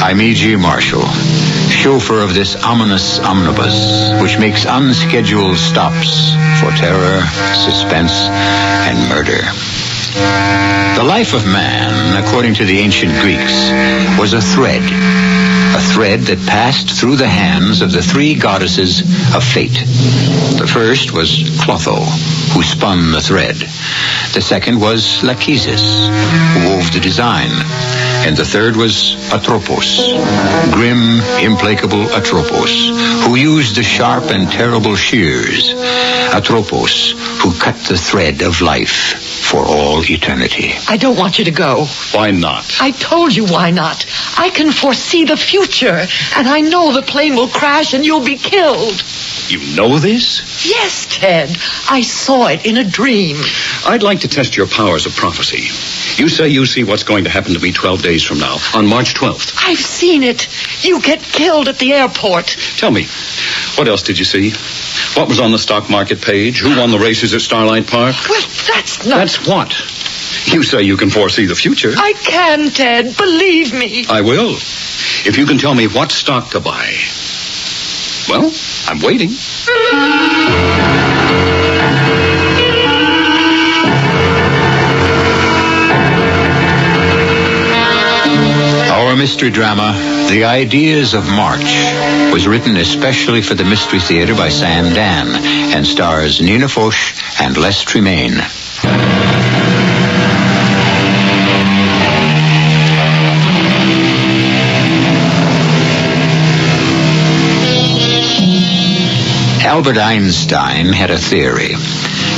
I'm E.G. Marshall, chauffeur of this ominous omnibus, which makes unscheduled stops for terror, suspense, and murder. The life of man, according to the ancient Greeks, was a thread that passed through the hands of the three goddesses of fate. The first was Clotho, who spun the thread. The second was Lachesis, who wove the design. And the third was Atropos, grim, implacable Atropos, who used the sharp and terrible shears. Atropos, who cut the thread of life for all eternity. I don't want you to go. Why not? I told you why not. I can foresee the future, and I know the plane will crash and you'll be killed. You know this? Yes, Ted. I saw it in a dream. I'd like to test your powers of prophecy. You say you see what's going to happen to me 12 days from now, on March 12th. I've seen it. You get killed at the airport. Tell me, what else did you see? What was on the stock market page? Who won the races at Starlight Park? Well, that's not... That's what? You say you can foresee the future. I can, Ted. Believe me. I will. If you can tell me what stock to buy. Well, I'm waiting. Our mystery drama, The Ideas of March, was written especially for the Mystery Theater by Sam Dan and stars Nina Foch and Les Tremaine. Albert Einstein had a theory.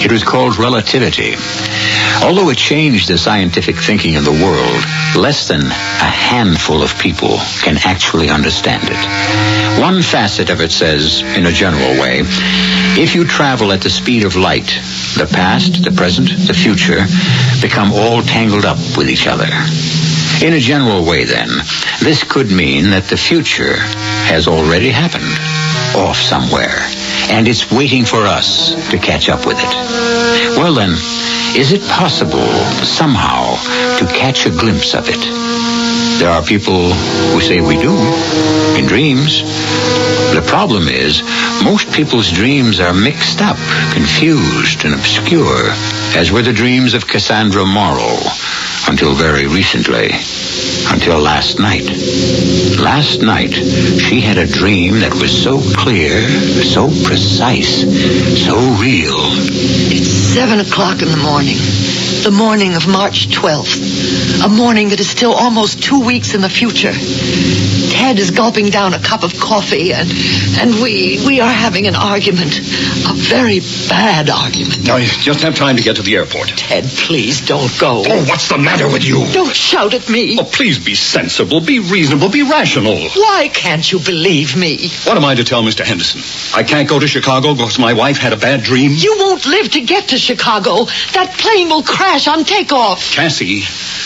It was called relativity. Although it changed the scientific thinking in the world, less than a handful of people can actually understand it. One facet of it says, in a general way, if you travel at the speed of light, the past, the present, the future become all tangled up with each other. In a general way, then, this could mean that the future has already happened, off somewhere, and it's waiting for us to catch up with it. Well, then, is it possible, somehow, to catch a glimpse of it? There are people who say we do, in dreams. The problem is, most people's dreams are mixed up, confused, and obscure, as were the dreams of Cassandra Morrow, until very recently, until last night. Last night, she had a dream that was so clear, so precise, so real. It's 7 o'clock in the morning of March 12th, a morning that is still almost 2 weeks in the future. Ted is gulping down a cup of coffee, and we are having an argument, a very bad argument. I just have time to get to the airport. Ted, please don't go. Oh, what's the matter with you? Don't shout at me. Oh, please be sensible, be reasonable, be rational. Why can't you believe me? What am I to tell Mr. Henderson? I can't go to Chicago because my wife had a bad dream? You won't live to get to Chicago. That plane will crash on takeoff. Cassie,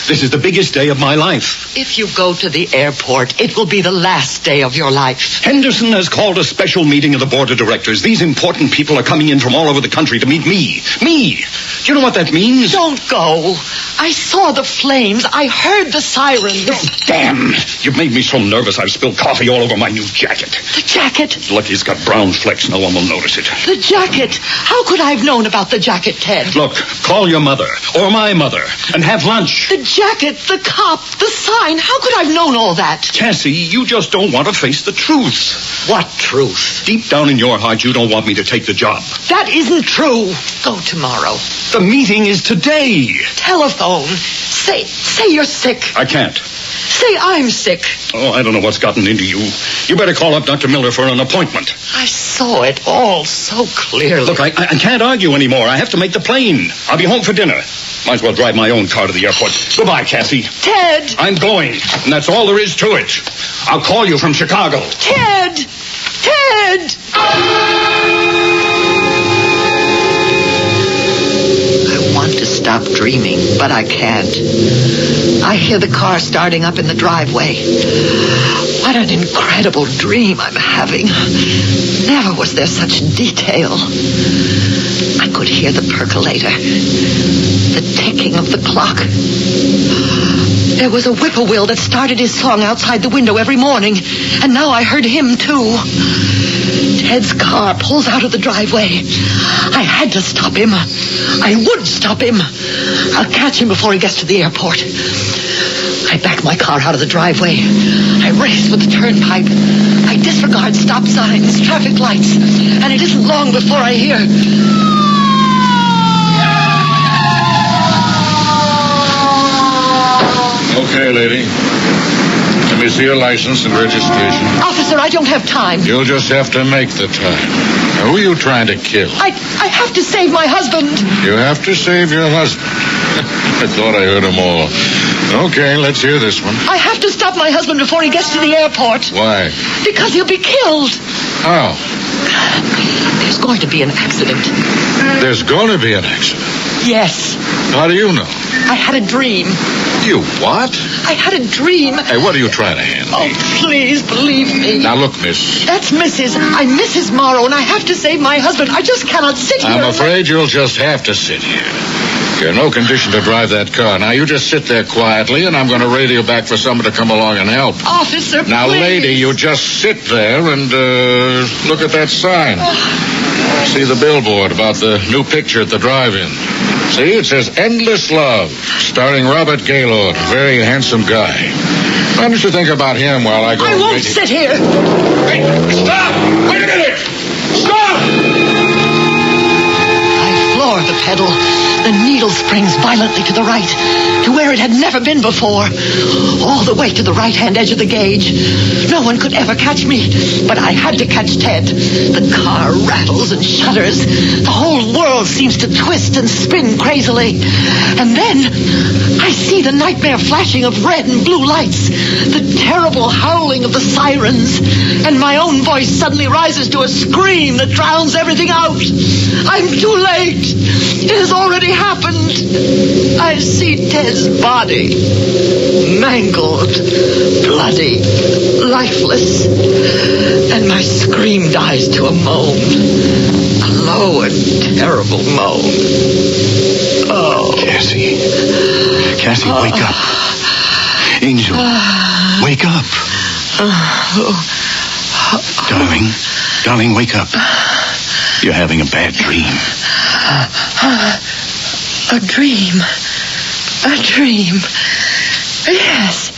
this is the biggest day of my life. If you go to the airport, it will be the last day of your life. Henderson has called a special meeting of the board of directors. These important people are coming in from all over the country to meet me. Me! Do you know what that means? Don't go. I saw the flames. I heard the sirens. Oh, damn! You've made me so nervous I've spilled coffee all over my new jacket. The jacket? Lucky it's got brown flecks. No one will notice it. The jacket? How could I have known about the jacket, Ted? Look, call your mother or my mother and have lunch. The jacket, the cop, the sign. How could I have known all that? Cassie, you just don't want to face the truth. What truth? Deep down in your heart, you don't want me to take the job. That isn't true. Go tomorrow. The meeting is today. Telephone. Say you're sick. I can't. Say I'm sick. Oh, I don't know what's gotten into you. You better call up Dr. Miller for an appointment. I saw it all so clearly. Look, I can't argue anymore. I have to make the plane. I'll be home for dinner. Might as well drive my own car to the airport. Goodbye, Cassie. Ted! I'm going, and that's all there is to it. I'll call you from Chicago. Ted! Ted! I want to stop dreaming, but I can't. I hear the car starting up in the driveway. What an incredible dream I'm having. Never was there such detail. I could hear the percolator, the ticking of the clock. There was a whippoorwill that started his song outside the window every morning, and now I heard him, too. Ted's car pulls out of the driveway. I had to stop him. I would stop him. I'll catch him before he gets to the airport. I back my car out of the driveway. I race with the turnpike. I disregard stop signs, traffic lights, and it isn't long before I hear... Okay, lady. Let me see your license and registration. Officer, I don't have time. You'll just have to make the time. Now, who are you trying to kill? I have to save my husband. You have to save your husband. I thought I heard them all. Okay, let's hear this one. I have to stop my husband before he gets to the airport. Why? Because he'll be killed. How? There's going to be an accident. There's going to be an accident? Yes. How do you know? I had a dream. You what? I had a dream. Hey, what are you trying to hand me? Oh, please believe me. Now, look, miss. That's Mrs. I'm Mrs. Morrow, and I have to save my husband. I just cannot sit here. I'm afraid you'll just have to sit here. You're in no condition to drive that car. Now, you just sit there quietly, and I'm going to radio back for someone to come along and help. Officer, Now, please. lady, you just sit there and look at that sign. See the billboard about the new picture at the drive-in. See, it says Endless Love, starring Robert Gaylord, a very handsome guy. Why don't you think about him while I go... I won't sit here. Hey, stop! Wait a minute! Stop! I floor the pedal. The needle springs violently to the right, to where it had never been before. All the way to the right-hand edge of the gauge. No one could ever catch me, but I had to catch Ted. The car rattles and shudders. The whole world seems to twist and spin crazily. And then I see the nightmare flashing of red and blue lights, the terrible howling of the sirens, and my own voice suddenly rises to a scream that drowns everything out. I'm too late. It has already happened. I see Ted's body, mangled, bloody, lifeless, and my scream dies to a moan, a low and terrible moan. Oh. Cassie, wake up. Angel, wake up. Darling, wake up. You're having a bad dream. A dream. A dream. Yes.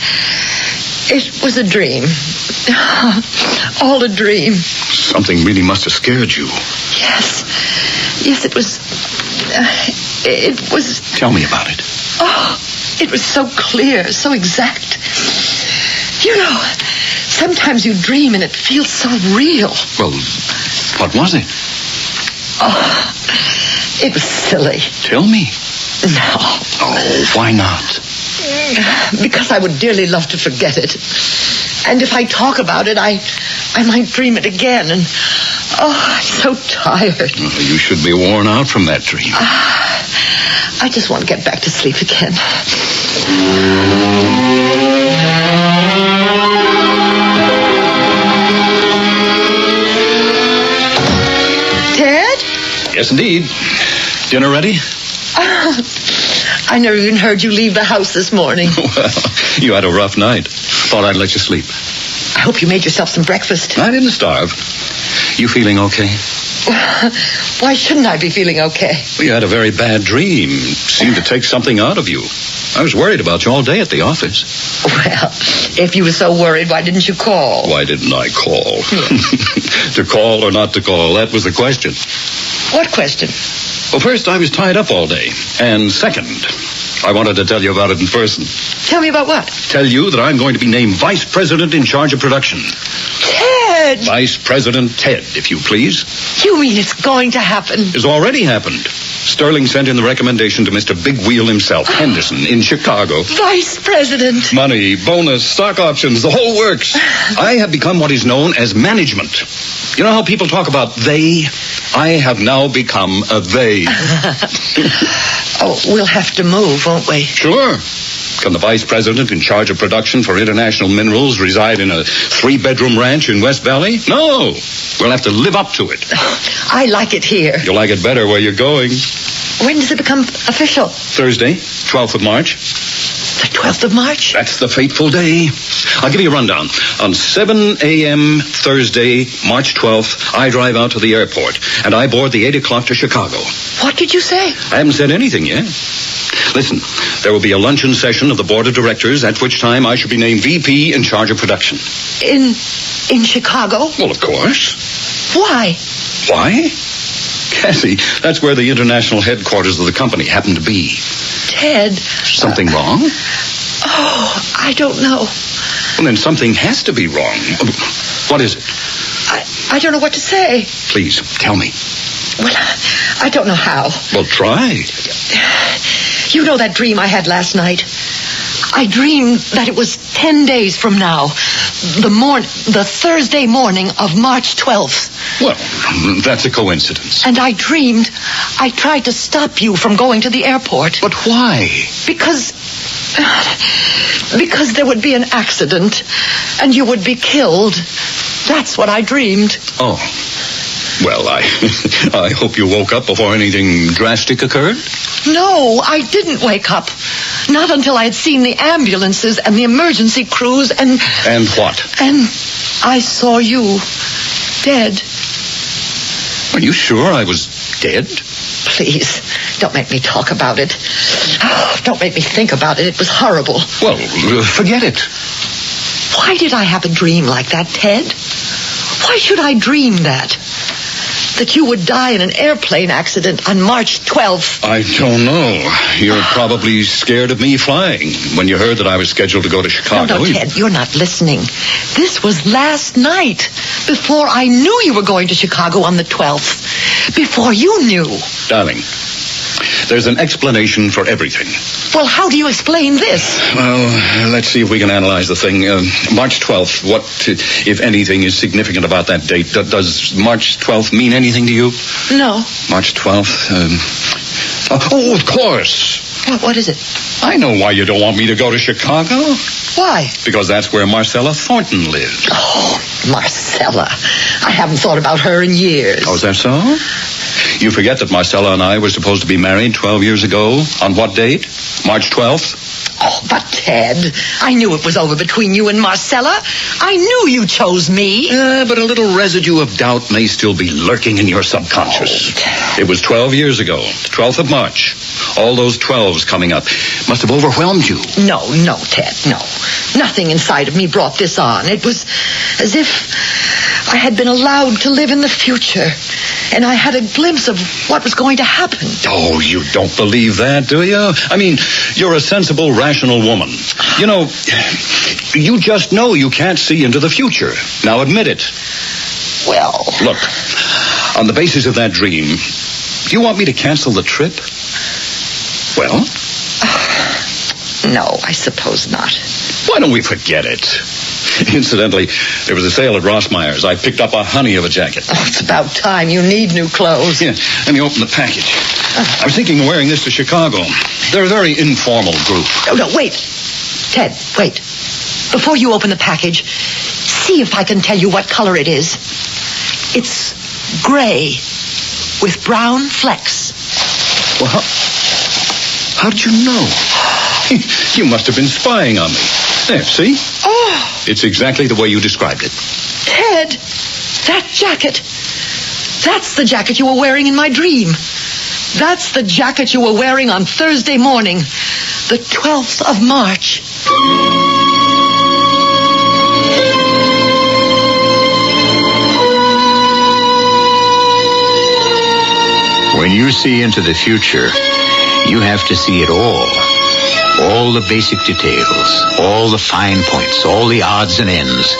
It was a dream. All a dream. Something really must have scared you. Yes. Yes, it was... it was... Tell me about it. Oh, it was so clear, so exact. You know, sometimes you dream and it feels so real. Well, what was it? Oh, it was silly. Tell me. No. Oh, why not? Because I would dearly love to forget it. And if I talk about it, I might dream it again. And, I'm so tired. Oh, you should be worn out from that dream. I just want to get back to sleep again. Ted? Yes, indeed. Dinner ready? I never even heard you leave the house this morning. Well, you had a rough night. Thought I'd let you sleep. I hope you made yourself some breakfast. I didn't starve. You feeling okay? Why shouldn't I be feeling okay? Well, you had a very bad dream. Seemed to take something out of you. I was worried about you all day at the office. Well, if you were so worried, why didn't you call? Why didn't I call? To call or not to call, that was the question. What question? Well, first, I was tied up all day. And second, I wanted to tell you about it in person. Tell me about what? Tell you that I'm going to be named Vice President in charge of production. Ted! Vice President Ted, if you please. You mean it's going to happen? It's already happened. Sterling sent in the recommendation to Mr. Big Wheel himself, Henderson, in Chicago. Vice President. Money, bonus, stock options, the whole works. I have become what is known as management. You know how people talk about they? I have now become a they. Oh, we'll have to move, won't we? Sure. Can the vice president in charge of production for International Minerals reside in a 3-bedroom ranch in West Valley? No. We'll have to live up to it. I like it here. You'll like it better where you're going. When does it become official? Thursday, 12th of March. The 12th of March? That's the fateful day. I'll give you a rundown. On 7 a.m. Thursday, March 12th, I drive out to the airport, and I board the 8 o'clock to Chicago. What did you say? I haven't said anything yet. Listen, there will be a luncheon session of the board of directors, at which time I shall be named VP in charge of production. In Chicago? Well, of course. Why? Why? Cassie, that's where the international headquarters of the company happen to be. Ted. Something wrong? Oh, I don't know. Well, then something has to be wrong. What is it? I don't know what to say. Please, tell me. Well, I don't know how. Well, try. You know that dream I had last night? I dreamed that it was 10 days from now. The Thursday morning of March 12th. Well, that's a coincidence. And I dreamed I tried to stop you from going to the airport. But why? Because there would be an accident and you would be killed. That's what I dreamed. Oh. Well, I hope you woke up before anything drastic occurred. No, I didn't wake up. Not until I had seen the ambulances and the emergency crews and... And what? And I saw you dead. Are you sure I was dead? Please, don't make me talk about it. Oh, don't make me think about it. It was horrible. Well, forget it. Why did I have a dream like that, Ted? Why should I dream that? That you would die in an airplane accident on March 12th. I don't know. You're probably scared of me flying. When you heard that I was scheduled to go to Chicago... No, Ted, you're not listening. This was last night, before I knew you were going to Chicago on the 12th. Before you knew. Darling, there's an explanation for everything. Well, how do you explain this? Well, let's see if we can analyze the thing. March 12th, what, if anything, is significant about that date? Does March 12th mean anything to you? No. March 12th, oh, of course. What is it? I know why you don't want me to go to Chicago. Why? Because that's where Marcella Thornton lives. Oh, Marcella. I haven't thought about her in years. Oh, is that so? You forget that Marcella and I were supposed to be married 12 years ago. On what date? March 12th? Oh, but Ted, I knew it was over between you and Marcella. I knew you chose me. But a little residue of doubt may still be lurking in your subconscious. Oh, it was 12 years ago, the 12th of March. All those 12s coming up must have overwhelmed you. No, Ted, no. Nothing inside of me brought this on. It was as if I had been allowed to live in the future, and I had a glimpse of what was going to happen. Oh, you don't believe that, do you? I mean, you're a sensible, rational woman. You know, you just know you can't see into the future. Now admit it. Well... Look, on the basis of that dream, do you want me to cancel the trip? Well? No, I suppose not. Why don't we forget it? Incidentally, there was a sale at Rossmeyer's. I picked up a honey of a jacket. Oh, it's about time. You need new clothes. Yeah, let me open the package. I was thinking of wearing this to Chicago. They're a very informal group. No, wait. Ted, wait. Before you open the package, see if I can tell you what color it is. It's gray with brown flecks. Well, how did you know? You must have been spying on me. There, see? Oh! It's exactly the way you described it. Ted, that jacket. That's the jacket you were wearing in my dream. That's the jacket you were wearing on Thursday morning, the 12th of March. When you see into the future, you have to see it all. All the basic details, all the fine points, all the odds and ends.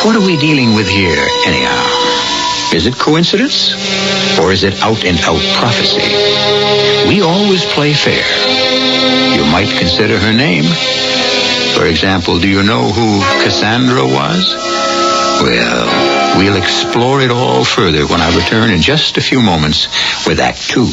What are we dealing with here, anyhow? Is it coincidence? Or is it out-and-out prophecy? We always play fair. You might consider her name. For example, do you know who Cassandra was? Well, we'll explore it all further when I return in just a few moments with Act 2.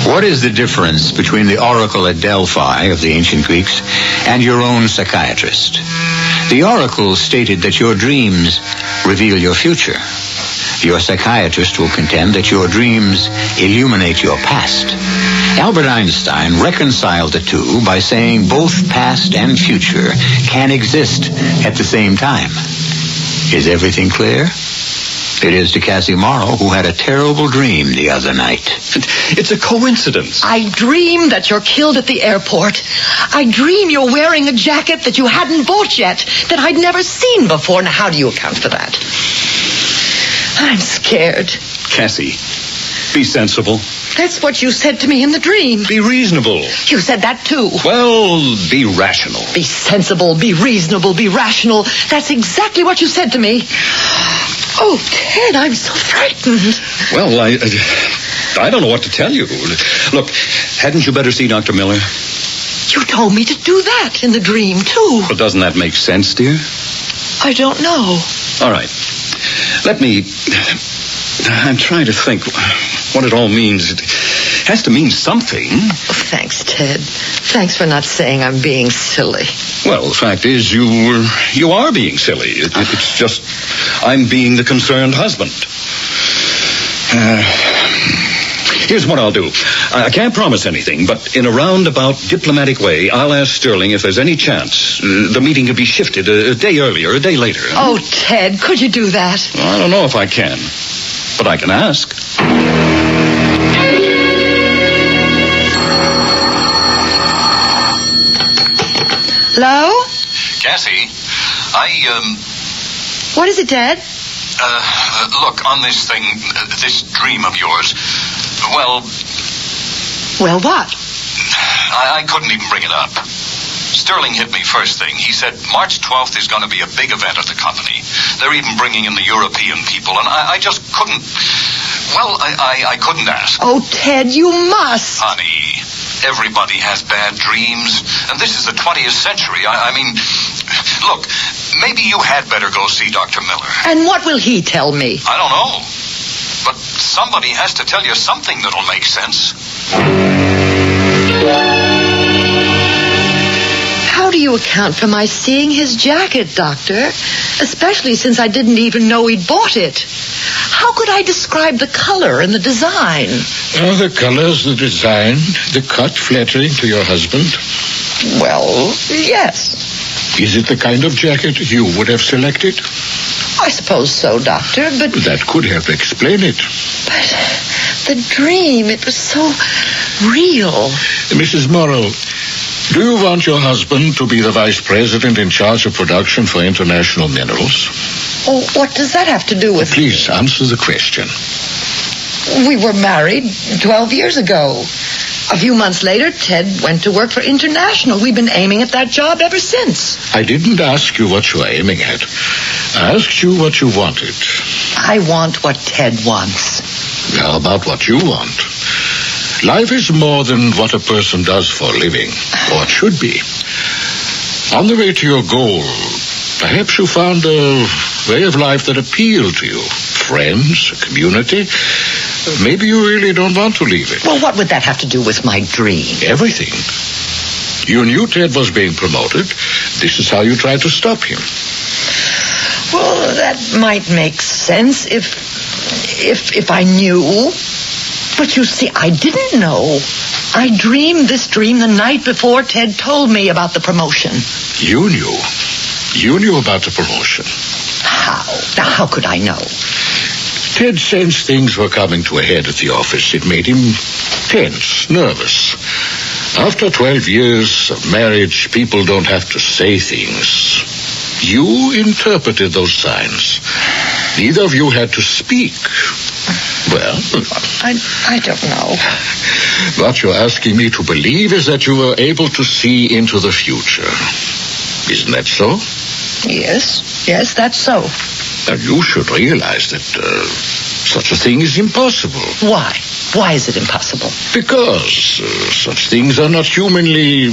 What is the difference between the oracle at Delphi of the ancient Greeks and your own psychiatrist? The oracle stated that your dreams reveal your future. Your psychiatrist will contend that your dreams illuminate your past. Albert Einstein reconciled the two by saying both past and future can exist at the same time. Is everything clear? It is to Cassie Morrow, who had a terrible dream the other night. It's a coincidence. I dream that you're killed at the airport. I dream you're wearing a jacket that you hadn't bought yet, that I'd never seen before. Now, how do you account for that? I'm scared. Cassie, be sensible. That's what you said to me in the dream. Be reasonable. You said that too. Well, be rational. Be sensible, be reasonable, be rational. That's exactly what you said to me. Oh, Ted, I'm so frightened. Well, I don't know what to tell you. Look, hadn't you better see Dr. Miller? You told me to do that in the dream, too. Well, doesn't that make sense, dear? I don't know. All right. I'm trying to think what it all means. It has to mean something. Oh, thanks, Ted. Thanks for not saying I'm being silly. Well, the fact is, you are being silly. It's just I'm being the concerned husband. Here's what I'll do. I can't promise anything, but in a roundabout diplomatic way, I'll ask Sterling if there's any chance the meeting could be shifted a day earlier, a day later. Oh, Ted, could you do that? I don't know if I can, but I can ask. Hello? Cassie, What is it, Ted? look, on this thing, this dream of yours, well, what? I couldn't even bring it up. Sterling hit me first thing. He said March 12th is going to be a big event at the company. They're even bringing in the European people, and I just couldn't, I couldn't ask. Oh, Ted, you must. Honey, everybody has bad dreams, and this is the 20th century. I mean, look, maybe you had better go see Dr. Miller. And what will he tell me? I don't know. But somebody has to tell you something that'll make sense. How do you account for my seeing his jacket, Doctor? Especially since I didn't even know he'd bought it. How could I describe the color and the design? Oh, the colors, the design, the cut flattering to your husband. Well, yes. Is it the kind of jacket you would have selected? I suppose so, Doctor, but... That could help explain it. But the dream, it was so real. Mrs. Morrow, do you want your husband to be the vice president in charge of production for International Minerals? Oh, what does that have to do with... Please answer the question. We were married 12 years ago. A few months later, Ted went to work for International. We've been aiming at that job ever since. I didn't ask you what you were aiming at. I asked you what you wanted. I want what Ted wants. How about what you want? Life is more than what a person does for a living, or it should be. On the way to your goal, perhaps you found a way of life that appealed to you. Friends, a community. Maybe you really don't want to leave it. Well, what would that have to do with my dream? Everything. You knew Ted was being promoted. This is how you tried to stop him. Well, that might make sense if I knew. But you see, I didn't know. I dreamed this dream the night before Ted told me about the promotion. You knew. You knew about the promotion. How? Now, how could I know? Ted sensed things were coming to a head at the office. It made him tense, nervous. After 12 years of marriage, people don't have to say things. You interpreted those signs. Neither of you had to speak. Well, I don't know. What you're asking me to believe is that you were able to see into the future. Isn't that so? Yes, that's so. And you should realize that such a thing is impossible. Why? Why is it impossible? Because such things are not humanly...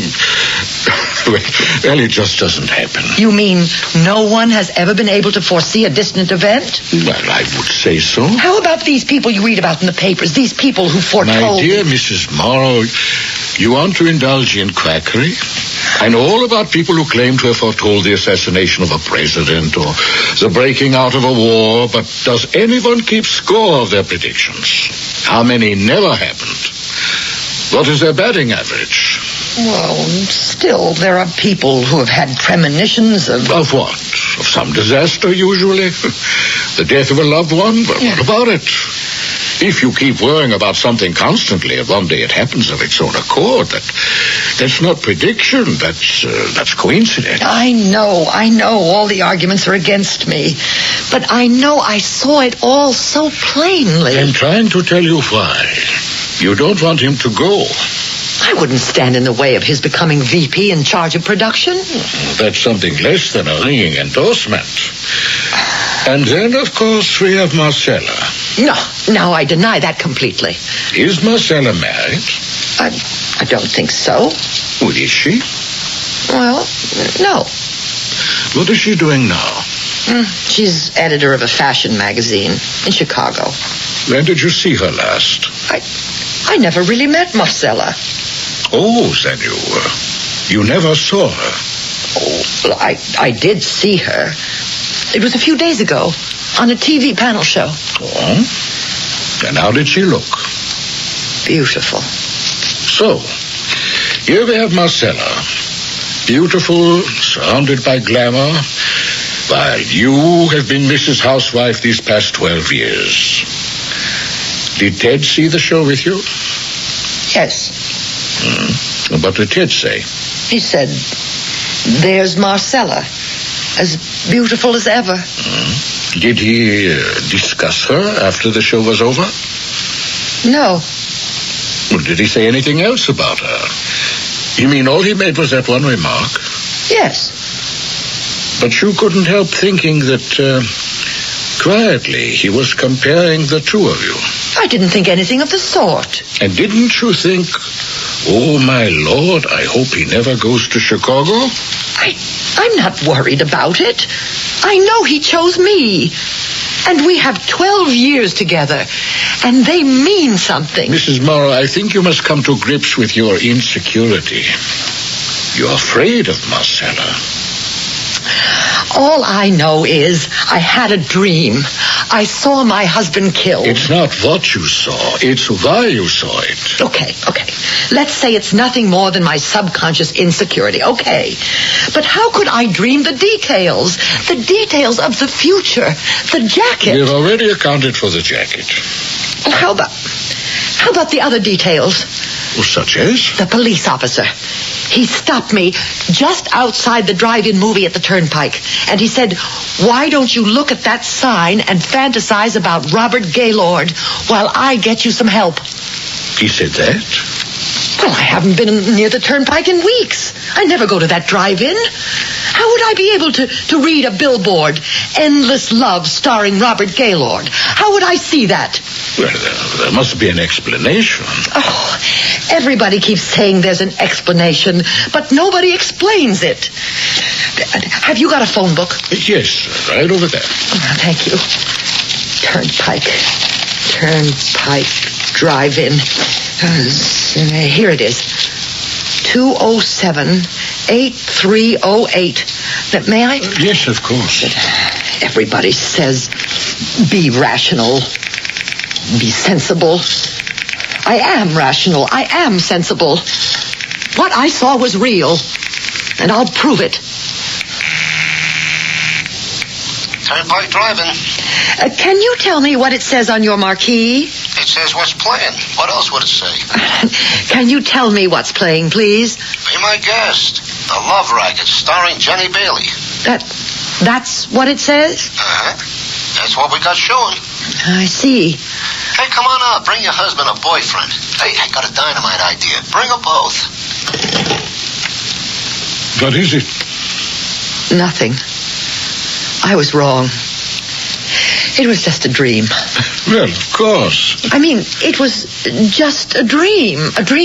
Well, it just doesn't happen. You mean no one has ever been able to foresee a distant event? Well, I would say so. How about these people you read about in the papers? These people who foretold... My dear Mrs. Morrow, you want to indulge in quackery? I know all about people who claim to have foretold the assassination of a president or the breaking out of a war, but does anyone keep score of their predictions? How many never happened? What is their batting average? Well, still, there are people who have had premonitions of... Of what? Of some disaster, usually? The death of a loved one? Well, what about it? If you keep worrying about something constantly and one day it happens of its own accord, that's not prediction, that's coincidence. I know. All the arguments are against me. But I know I saw it all so plainly. I'm trying to tell you why. You don't want him to go. I wouldn't stand in the way of his becoming VP in charge of production. That's something less than a ringing endorsement. And then, of course, we have Marcella. No, I deny that completely. Is Marcella married? I don't think so. Well, is she? Well, no. What is she doing now? She's editor of a fashion magazine in Chicago. When did you see her last? I never really met Marcella. Oh, then you never saw her. Oh, well, I did see her. It was a few days ago on a TV panel show. Oh? And how did she look? Beautiful. So, here we have Marcella. Beautiful, surrounded by glamour, while you have been Mrs. Housewife these past 12 years. Did Ted see the show with you? Yes. What did Ted say? He said, there's Marcella, as beautiful as ever. Did he discuss her after the show was over? No. Well, did he say anything else about her? You mean all he made was that one remark? Yes. But you couldn't help thinking that, quietly, he was comparing the two of you. I didn't think anything of the sort. And didn't you think, oh, my Lord, I hope he never goes to Chicago? I'm not worried about it. I know he chose me. And we have 12 years together. And they mean something. Mrs. Morrow, I think you must come to grips with your insecurity. You're afraid of Marcella. All I know is I had a dream. I saw my husband killed. It's not what you saw. It's why you saw it. Okay. Let's say it's nothing more than my subconscious insecurity. Okay. But how could I dream the details? The details of the future. The jacket. We've already accounted for the jacket. Well, how about the other details? Well, such as? The police officer. He stopped me just outside the drive-in movie at the Turnpike. And he said, why don't you look at that sign and fantasize about Robert Gaylord while I get you some help? He said that? Well, I haven't been near the Turnpike in weeks. I never go to that drive-in. How would I be able to read a billboard, Endless Love starring Robert Gaylord? How would I see that? Well, there must be an explanation. Oh, everybody keeps saying there's an explanation, but nobody explains it. Have you got a phone book? Yes, right over there. Oh, thank you. Turnpike Drive-In. Here it is. 207-8308. May I? Yes, of course. Everybody says be rational, be sensible. I am rational. I am sensible. What I saw was real, and I'll prove it. Turnpike driving. Can you tell me what it says on your marquee? It says what's playing. What else would it say? Can you tell me what's playing, please? Be my guest. The Love Racket, starring Jenny Bailey. That's what it says? Uh-huh. That's what we got showing. I see. Hey, come on out. Bring your husband or boyfriend. Hey, I got a dynamite idea. Bring them both. What is it? Nothing. I was wrong. It was just a dream. Well, of course. I mean, it was just a dream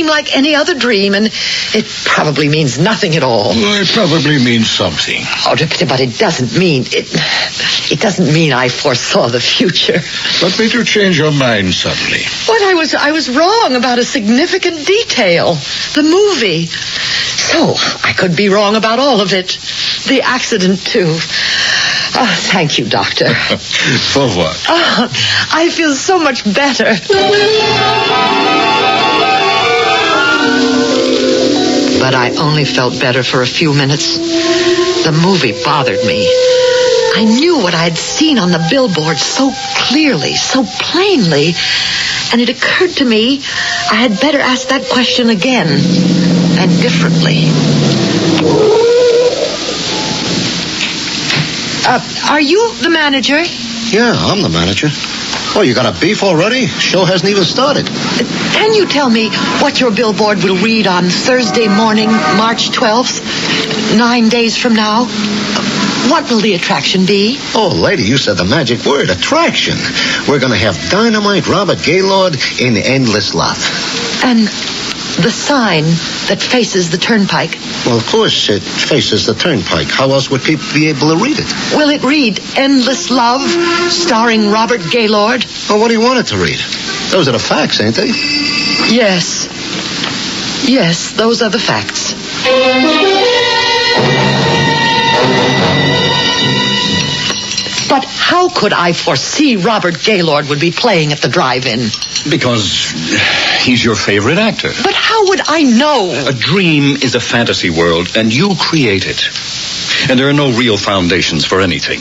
like any other dream, and it probably means nothing at all. Well, it probably means something. Oh, but it doesn't mean it doesn't mean I foresaw the future. What made you change your mind suddenly? What I was wrong about a significant detail, the movie. So I could be wrong about all of it, the accident too. Oh, thank you, Doctor. For what? Oh, I feel so much better. But I only felt better for a few minutes. The movie bothered me. I knew what I had seen on the billboard so clearly, so plainly, and it occurred to me I had better ask that question again, and differently. Are you the manager? Yeah, I'm the manager. Oh, you got a beef already? Show hasn't even started. Can you tell me what your billboard will read on Thursday morning, March 12th, 9 days from now? What will the attraction be? Oh, lady, you said the magic word, attraction. We're going to have Dynamite Robert Gaylord in Endless Love. And the sign that faces the turnpike? Well, of course, it faces the turnpike. How else would people be able to read it? Will it read Endless Love, starring Robert Gaylord? Well, what do you want it to read? Those are the facts, ain't they? Yes. Yes, those are the facts. But how could I foresee Robert Gaylord would be playing at the drive-in? Because he's your favorite actor. But how would I know? A dream is a fantasy world, and you create it. And there are no real foundations for anything.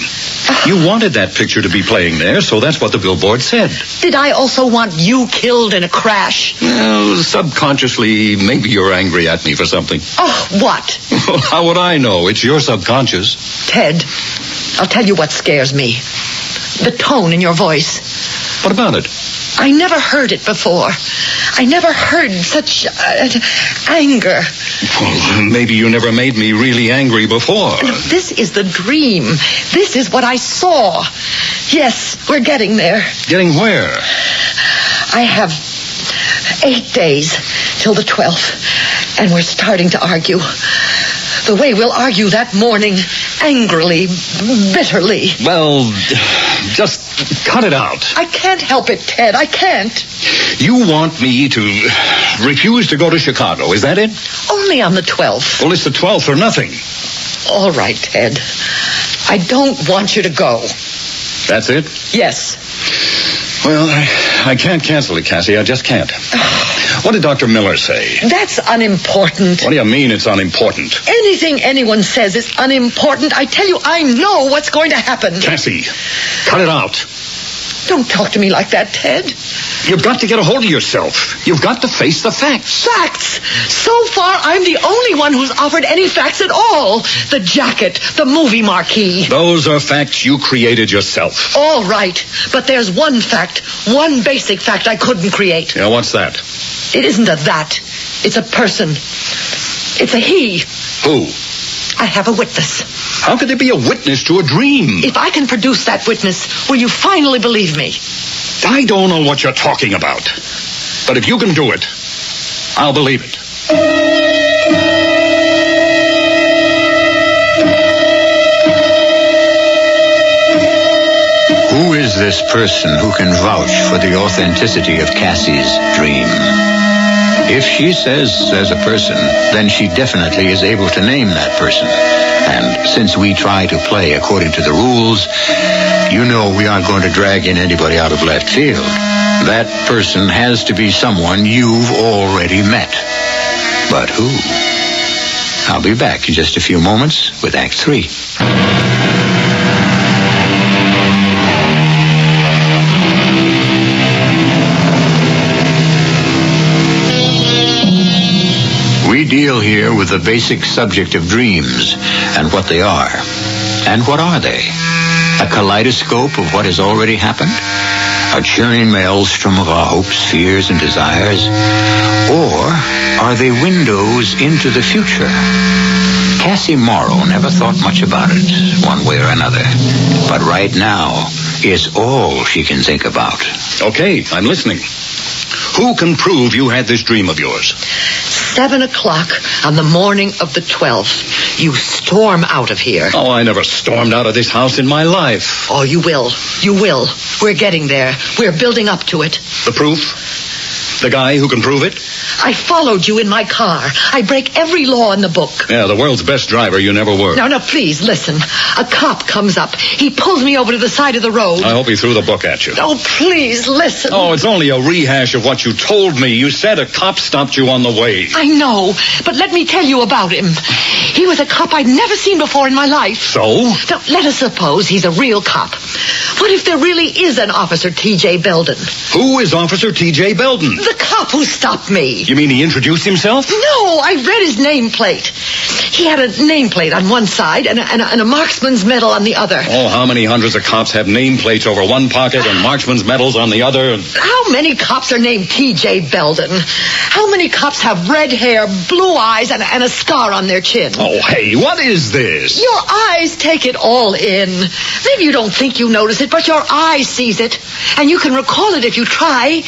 You wanted that picture to be playing there, so that's what the billboard said. Did I also want you killed in a crash? Well, subconsciously, maybe you're angry at me for something. Oh, what? Well, how would I know? It's your subconscious. Ted, I'll tell you what scares me. The tone in your voice. What about it? I never heard it before. I never heard such anger. Well, maybe you never made me really angry before. This is the dream. This is what I saw. Yes, we're getting there. Getting where? I have 8 days till the 12th, and we're starting to argue. The way we'll argue that morning, angrily, bitterly. Well, just cut it out. I can't help it, Ted. I can't. You want me to refuse to go to Chicago, is that it? Only on the 12th. Well, it's the 12th or nothing. All right, Ted. I don't want you to go. That's it? Yes. Well, I can't cancel it, Cassie. I just can't. What did Dr. Miller say? That's unimportant. What do you mean it's unimportant? Anything anyone says is unimportant. I tell you, I know what's going to happen. Cassie, cut it out. Don't talk to me like that, Ted. You've got to get a hold of yourself. You've got to face the facts. Facts? So far, I'm the only one who's offered any facts at all. The jacket, the movie marquee. Those are facts you created yourself. All right, but there's one fact, one basic fact I couldn't create. Yeah, what's that? It isn't a that. It's a person. It's a he. Who? I have a witness. How could there be a witness to a dream? If I can produce that witness, will you finally believe me? I don't know what you're talking about. But if you can do it, I'll believe it. Who is this person who can vouch for the authenticity of Cassie's dream? If she says there's a person, then she definitely is able to name that person. And since we try to play according to the rules, you know we aren't going to drag in anybody out of left field. That person has to be someone you've already met. But who? I'll be back in just a few moments with Act 3. We deal here with the basic subject of dreams and what they are. And what are they? A kaleidoscope of what has already happened? A churning maelstrom of our hopes, fears, and desires? Or are they windows into the future? Cassie Morrow never thought much about it, one way or another. But right now, is all she can think about. Okay, I'm listening. Who can prove you had this dream of yours? 7 o'clock on the morning of the 12th. You storm out of here. Oh, I never stormed out of this house in my life. Oh, you will. You will. We're getting there. We're building up to it. The proof? The guy who can prove it? I followed you in my car. I break every law in the book. Yeah, the world's best driver you never were. Now, please, listen. A cop comes up. He pulls me over to the side of the road. I hope he threw the book at you. Oh, please, listen. Oh, it's only a rehash of what you told me. You said a cop stopped you on the way. I know, but let me tell you about him. He was a cop I'd never seen before in my life. So? Now, let us suppose he's a real cop. What if there really is an Officer T.J. Belden? Who is Officer T.J. Belden? The cop who stopped me. You mean he introduced himself? No, I read his nameplate. He had a nameplate on one side and a marksman's medal on the other. Oh, how many hundreds of cops have nameplates over one pocket and marksman's medals on the other? How many cops are named T.J. Belden? How many cops have red hair, blue eyes, and a scar on their chin? Oh, hey, what is this? Your eyes take it all in. Maybe you don't think you notice it, but your eye sees it. And you can recall it if you try.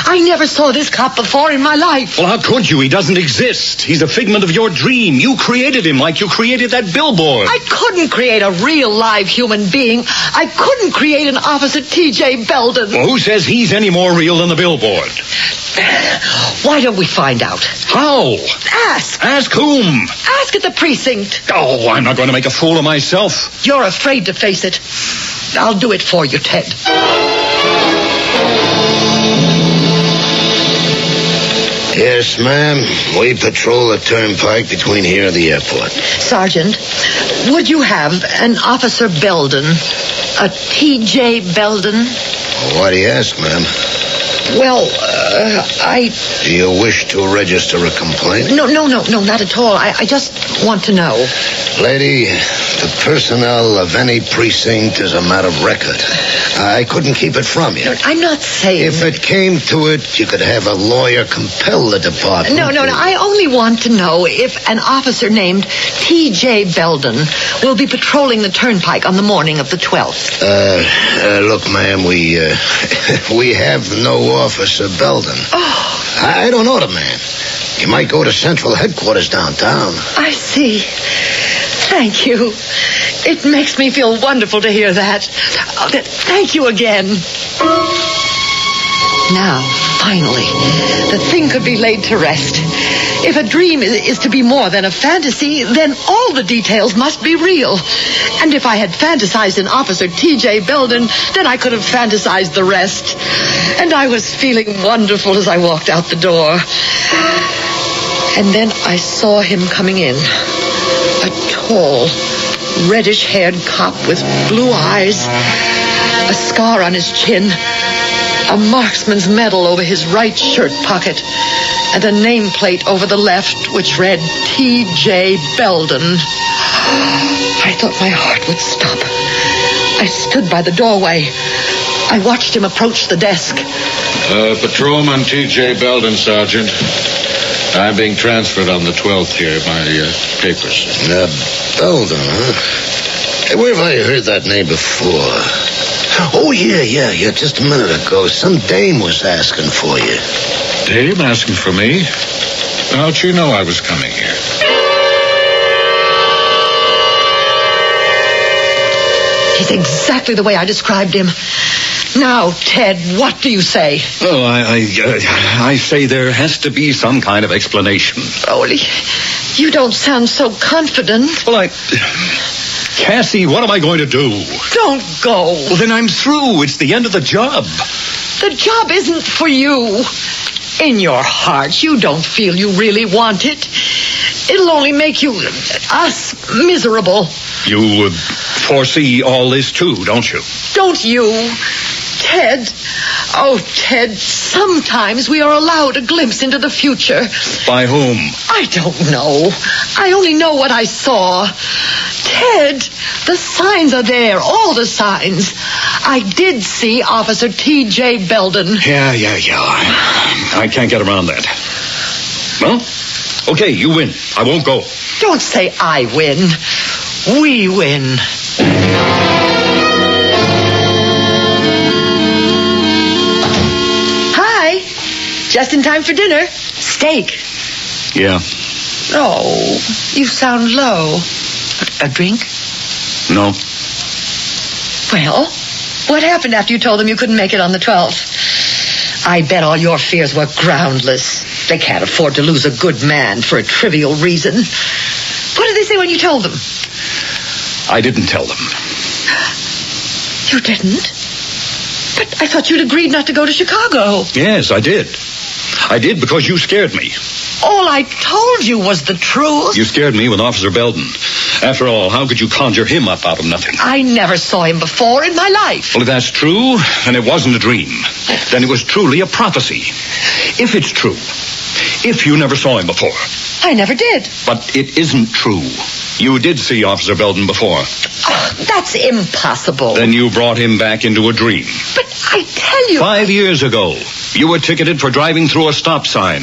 I never saw this cop before in my life. Well, how could you? He doesn't exist. He's a figment of your dream. You created him like you created that billboard. I couldn't create a real live human being. I couldn't create an Officer T.J. Belden. Well, who says he's any more real than the billboard? Why don't we find out? How? Ask. Ask whom? Ask at the precinct. Oh, I'm not going to make a fool of myself. You're afraid to face it. I'll do it for you, Ted. Yes, ma'am. We patrol the turnpike between here and the airport. Sergeant, would you have an Officer Belden? A T.J. Belden? Why do you ask, ma'am? Well, Do you wish to register a complaint? No, not at all. I just want to know. Lady, the personnel of any precinct is a matter of record. I couldn't keep it from you. I'm not saying... If it came to it, you could have a lawyer compel the department. No. I only want to know if an officer named T.J. Belden will be patrolling the turnpike on the morning of the 12th. Look, ma'am, we have no Officer Belden. Oh. I don't know the man. You might go to Central Headquarters downtown. I see. Thank you. It makes me feel wonderful to hear that. Thank you again. Now, finally, the thing could be laid to rest. If a dream is to be more than a fantasy, then all the details must be real. And if I had fantasized an Officer T.J. Belden, then I could have fantasized the rest. And I was feeling wonderful as I walked out the door. And then I saw him coming in. A tall, reddish-haired cop with blue eyes, a scar on his chin, a marksman's medal over his right shirt pocket, and a nameplate over the left which read T.J. Belden. I thought my heart would stop. I stood by the doorway. I watched him approach the desk. Patrolman T.J. Belden, Sergeant. I'm being transferred on the 12th here. My papers. Belden, huh? Hey, where have I heard that name before? Oh, yeah. Just a minute ago, some dame was asking for you. Dame asking for me? How'd she know I was coming here? He's exactly the way I described him. Now, Ted, what do you say? Well, I say there has to be some kind of explanation. Oh, you don't sound so confident. Well, Cassie, what am I going to do? Don't go. Well, then I'm through. It's the end of the job. The job isn't for you. In your heart, you don't feel you really want it. It'll only make us miserable. You foresee all this too, don't you? Don't you? Ted. Oh, Ted, sometimes we are allowed a glimpse into the future. By whom? I don't know. I only know what I saw. Ted, the signs are there, all the signs. I did see Officer T.J. Belden. Yeah. I can't get around that. Well, okay, you win. I won't go. Don't say I win. We win. Just in time for dinner. Steak. Yeah. Oh, you sound low. A drink? No. Well, what happened after you told them you couldn't make it on the 12th? I bet all your fears were groundless. They can't afford to lose a good man for a trivial reason. What did they say when you told them? I didn't tell them. You didn't? But I thought you'd agreed not to go to Chicago. Yes, I did. I did because you scared me. All I told you was the truth. You scared me with Officer Belden. After all, how could you conjure him up out of nothing? I never saw him before in my life. Well, if that's true, then it wasn't a dream. Then it was truly a prophecy. If it's true, if you never saw him before. I never did. But it isn't true. You did see Officer Belden before. Oh, that's impossible. Then you brought him back into a dream. But I tell you... 5 years ago, you were ticketed for driving through a stop sign.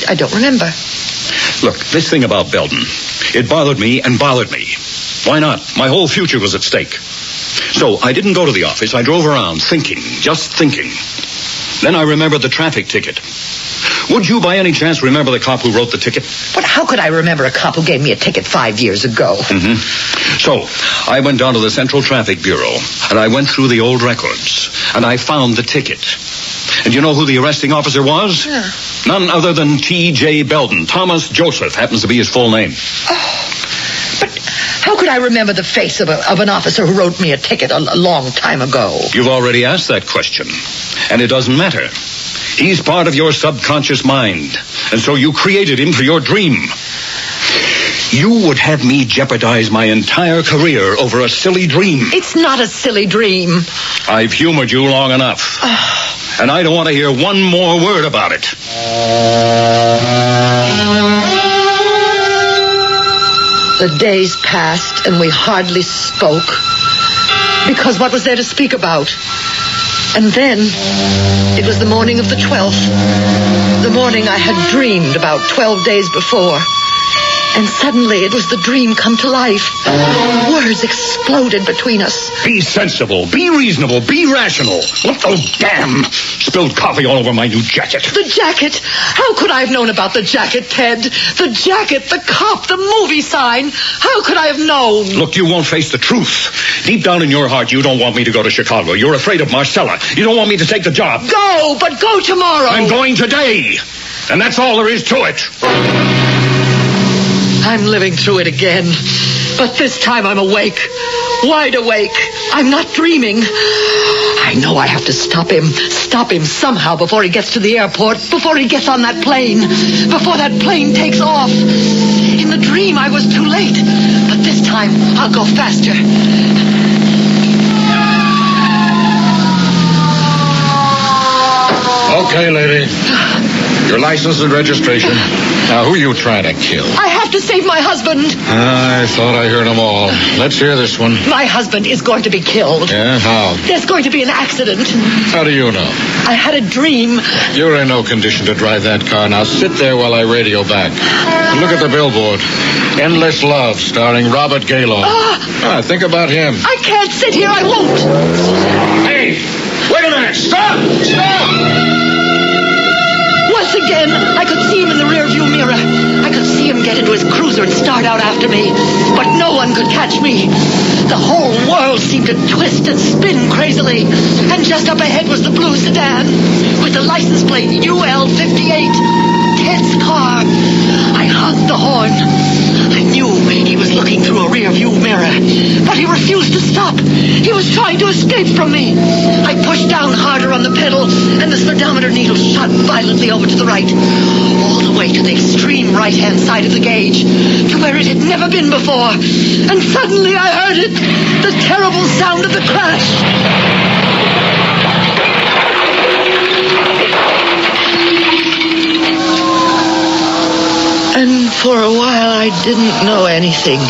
I don't remember. Look, this thing about Belden, it bothered me and bothered me. Why not? My whole future was at stake. So I didn't go to the office. I drove around thinking, just thinking. Then I remembered the traffic ticket. Would you by any chance remember the cop who wrote the ticket? But how could I remember a cop who gave me a ticket 5 years ago? Mm-hmm. So I went down to the Central Traffic Bureau, and I went through the old records, and I found the ticket. And you know who the arresting officer was? Yeah. None other than T.J. Belden. Thomas Joseph happens to be his full name. Oh, but how could I remember the face of an officer who wrote me a ticket a long time ago? You've already asked that question, and it doesn't matter. He's part of your subconscious mind, and so you created him for your dream. You would have me jeopardize my entire career over a silly dream. It's not a silly dream. I've humored you long enough. And I don't want to hear one more word about it. The days passed, and we hardly spoke. Because what was there to speak about? And then, it was the morning of the 12th. The morning I had dreamed about 12 days before. And suddenly it was the dream come to life. Words exploded between us. Be sensible, be reasonable, be rational. Oh, damn! Spilled coffee all over my new jacket. The jacket? How could I have known about the jacket, Ted? The jacket, the cop, the movie sign. How could I have known? Look, you won't face the truth. Deep down in your heart, you don't want me to go to Chicago. You're afraid of Marcella. You don't want me to take the job. Go, but go tomorrow. I'm going today. And that's all there is to it. I'm living through it again. But this time I'm awake. Wide awake. I'm not dreaming. I know I have to stop him. Stop him somehow before he gets to the airport. Before he gets on that plane. Before that plane takes off. In the dream I was too late. But this time I'll go faster. Okay, lady. Your license and registration. Now, who are you trying to kill? I have to save my husband. I thought I heard them all. Let's hear this one. My husband is going to be killed. Yeah, how? There's going to be an accident. How do you know? I had a dream. You're in no condition to drive that car. Now, sit there while I radio back. And look at the billboard. Endless Love, starring Robert Gaylord. Think about him. I can't sit here. I won't. Hey, wait a minute. Stop! Once again, I could see him in the rearview mirror. I could see him get into his cruiser and start out after me. But no one could catch me. The whole world seemed to twist and spin crazily. And just up ahead was the blue sedan with the license plate UL58. Ted's car. I honked the horn. I knew he was looking through a rearview mirror. But he refused to stop. He was trying to escape from me. I pushed down harder on the pedal, and the speedometer needle shot violently over to the right. All the way to the extreme right-hand side of the gauge, to where it had never been before. And suddenly I heard it. The terrible sound of the crash. And for a while, I didn't know anything.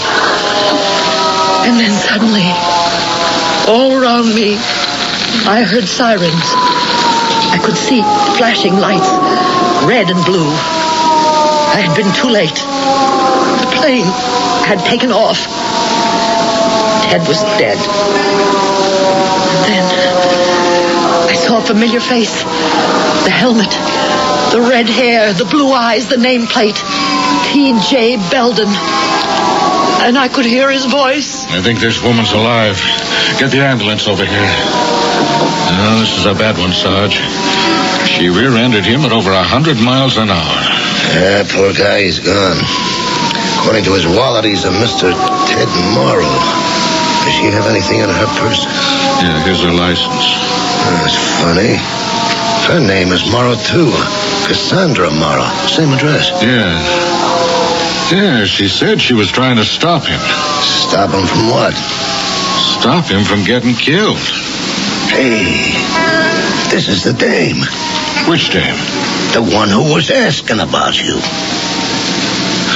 And then suddenly, all around me, I heard sirens. I could see flashing lights, red and blue. I had been too late. The plane had taken off. Ted was dead. And then I saw saw a familiar face. The helmet, the red hair, the blue eyes, the nameplate. T.J. Belden. And I could hear his voice. I think this woman's alive. Get the ambulance over here. No, this is a bad one, Sarge. She rear-ended him at over 100 miles an hour. Yeah, poor guy, he's gone. According to his wallet, he's a Mr. Ted Morrow. Does she have anything in her purse? Yeah, here's her license. That's funny. Her name is Morrow, too. Cassandra Morrow. Same address. Yeah, she said she was trying to stop him. Stop him from what? Stop him from getting killed. Hey, this is the dame. Which dame? The one who was asking about you.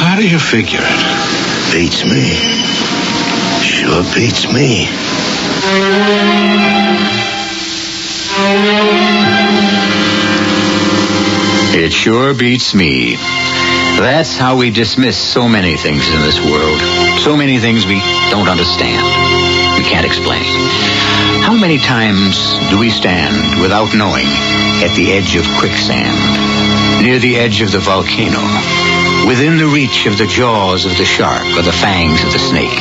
How do you figure it? Beats me. Sure beats me. It sure beats me. That's how we dismiss so many things in this world. So many things we don't understand. We can't explain. How many times do we stand without knowing at the edge of quicksand, near the edge of the volcano, within the reach of the jaws of the shark or the fangs of the snake?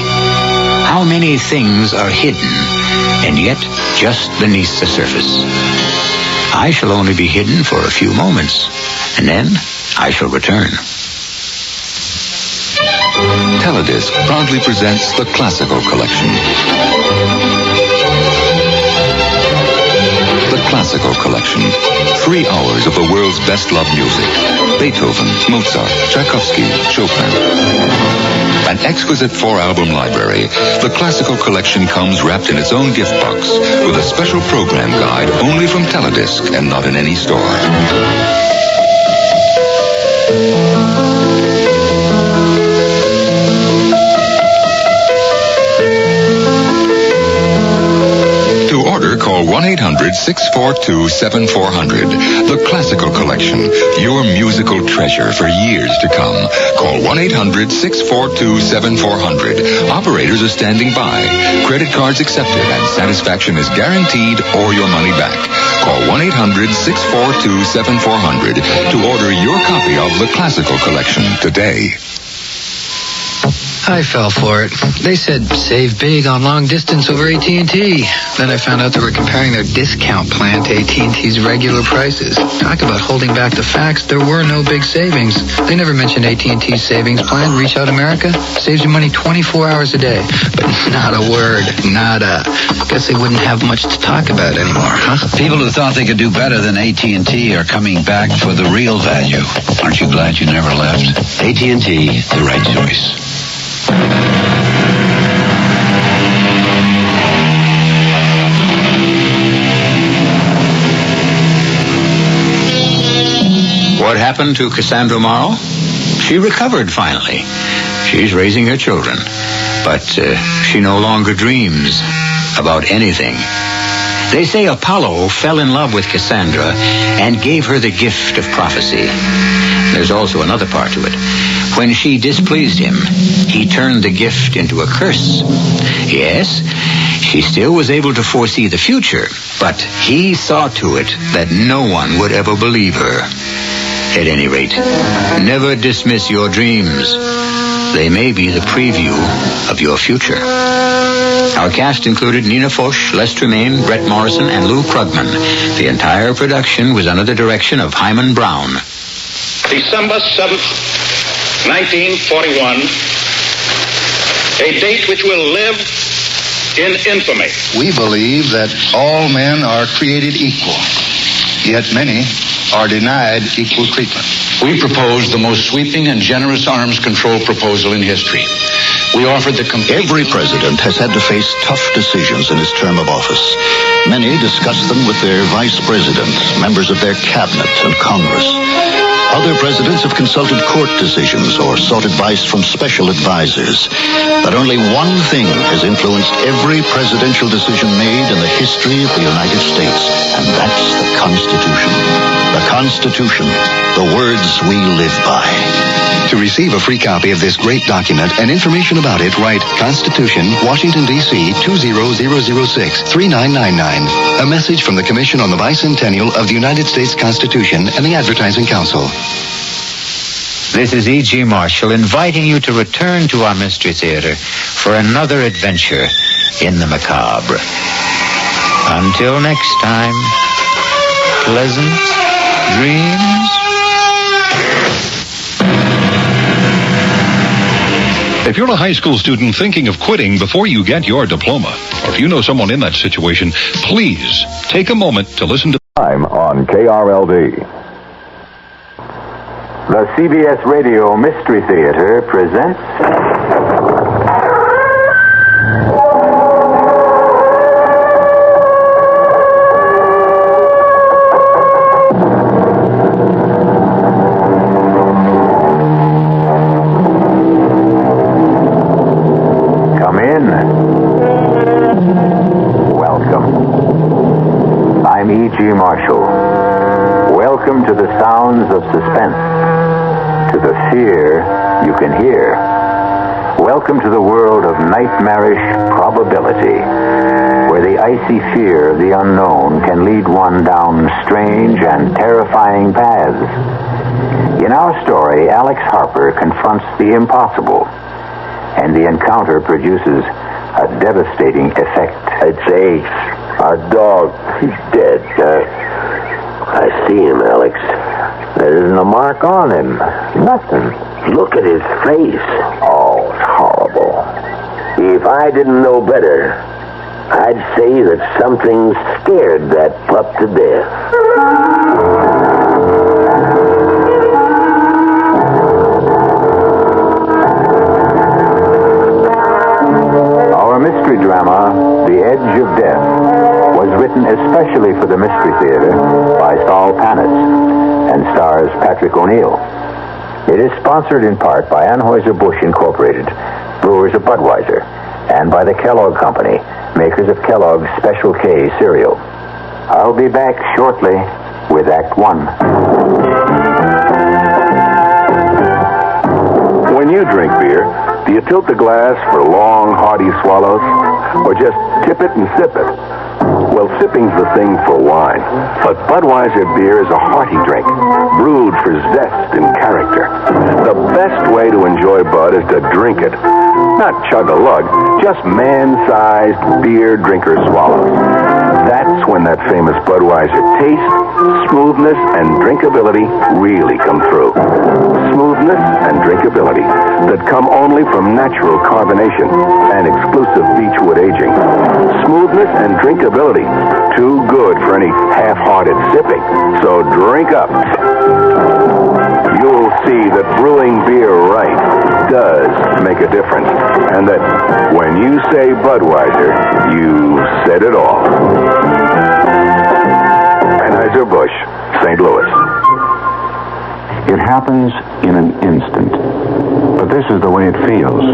How many things are hidden and yet just beneath the surface? I shall only be hidden for a few moments, and then I shall return. Teledisc proudly presents the Classical Collection. The Classical Collection. 3 hours of the world's best-loved music. Beethoven, Mozart, Tchaikovsky, Chopin. An exquisite 4-album library, the Classical Collection comes wrapped in its own gift box with a special program guide only from Teledisc and not in any store. To order, call 1-800-642-7400. The Classical Collection, your musical treasure for years to come. Call 1-800-642-7400. Operators are standing by. Credit cards accepted and satisfaction is guaranteed or your money back. Call 1-800-642-7400 to order your copy of The Classical Collection today. I fell for it. They said save big on long distance over AT&T. Then I found out they were comparing their discount plan to AT&T's regular prices. Talk about holding back the facts. There were no big savings. They never mentioned AT&T's savings plan. Reach Out America saves you money 24 hours a day. But not a word. Nada. Guess they wouldn't have much to talk about anymore, huh? People who thought they could do better than AT&T are coming back for the real value. Aren't you glad you never left? AT&T, the right choice. What happened to Cassandra Morrow? She recovered finally. She's raising her children. But she no longer dreams about anything. They say Apollo fell in love with Cassandra and gave her the gift of prophecy. There's also another part to it. When she displeased him, he turned the gift into a curse. Yes, she still was able to foresee the future, but he saw to it that no one would ever believe her. At any rate, never dismiss your dreams. They may be the preview of your future. Our cast included Nina Foch, Les Tremaine, Brett Morrison, and Lou Krugman. The entire production was under the direction of Hyman Brown. December 7th, 1941, a date which will live in infamy. We believe that all men are created equal, yet many are denied equal treatment. We proposed the most sweeping and generous arms control proposal in history. We offered the complete... Every president has had to face tough decisions in his term of office. Many discuss them with their vice presidents, members of their cabinet, and Congress. Other presidents have consulted court decisions or sought advice from special advisors. But only one thing has influenced every presidential decision made in the history of the United States, and that's the Constitution. The Constitution, the words we live by. To receive a free copy of this great document and information about it, write Constitution, Washington, D.C. 20006 3999. A message from the Commission on the Bicentennial of the United States Constitution and the Advertising Council. This is E.G. Marshall inviting you to return to our Mystery Theater for another adventure in the macabre. Until next time, pleasant dreams. If you're a high school student thinking of quitting before you get your diploma, or if you know someone in that situation, please take a moment to listen to time on KRLD. The CBS Radio Mystery Theater presents Marshall. Welcome to the sounds of suspense, to the fear you can hear. Welcome to the world of nightmarish probability, where the icy fear of the unknown can lead one down strange and terrifying paths. In our story, Alex Harper confronts the impossible, and the encounter produces a devastating effect. It's Ace, our dog. He's dead. I see him, Alex. There isn't a mark on him. Nothing. Look at his face. Oh, it's horrible. If I didn't know better, I'd say that something scared that pup to death. Our mystery drama, The Edge of Death, was written especially for the Mystery Theater by Saul Panis and stars Patrick O'Neill. It is sponsored in part by Anheuser-Busch Incorporated, brewers of Budweiser, and by the Kellogg Company, makers of Kellogg's Special K cereal. I'll be back shortly with Act One. When you drink beer, do you tilt the glass for long, hearty swallows, or just tip it and sip it? Well, sipping's the thing for wine. But Budweiser beer is a hearty drink, brewed for zest and character. The best way to enjoy Bud is to drink it. Not chug a lug, just man-sized beer drinker swallows. That's when that famous Budweiser taste, smoothness, and drinkability really come through. Smoothness and drinkability that come only from natural carbonation and exclusive beechwood aging. Smoothness and drinkability, too good for any half-hearted sipping. So drink up. You'll see that brewing beer right does make a difference, and that when you say Budweiser, you said it all. Anheuser-Busch, St. Louis. It happens in an instant, but this is the way it feels.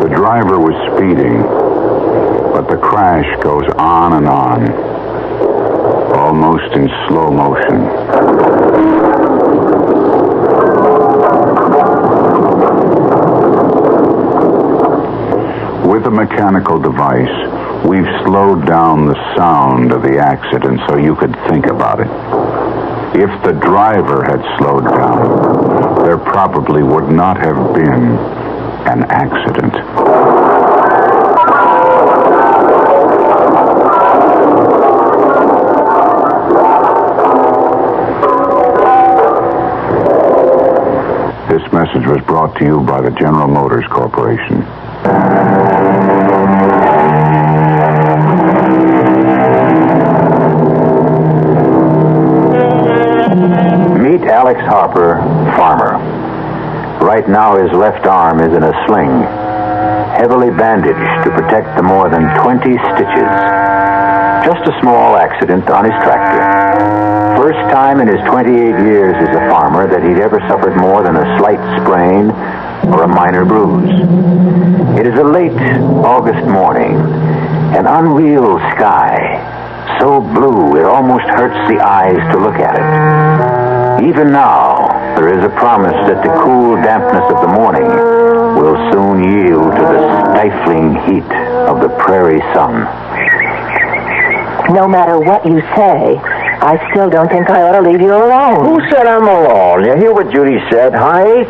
The driver was speeding, but the crash goes on and on, almost in slow motion. With a mechanical device, we've slowed down the sound of the accident so you could think about it. If the driver had slowed down, there probably would not have been an accident. This message was brought to you by the General Motors Corporation. Meet Alex Harper, farmer. Right now his left arm is in a sling, heavily bandaged to protect the more than 20 stitches. Just a small accident on his tractor. first time in his 28 years as a farmer that he'd ever suffered more than a slight sprain or a minor bruise. It is a late August morning, an unreal sky, so blue it almost hurts the eyes to look at it. Even now, there is a promise that the cool dampness of the morning will soon yield to the stifling heat of the prairie sun. No matter what you say, I still don't think I ought to leave you alone. Who said I'm alone? You hear what Judy said, huh, Ace?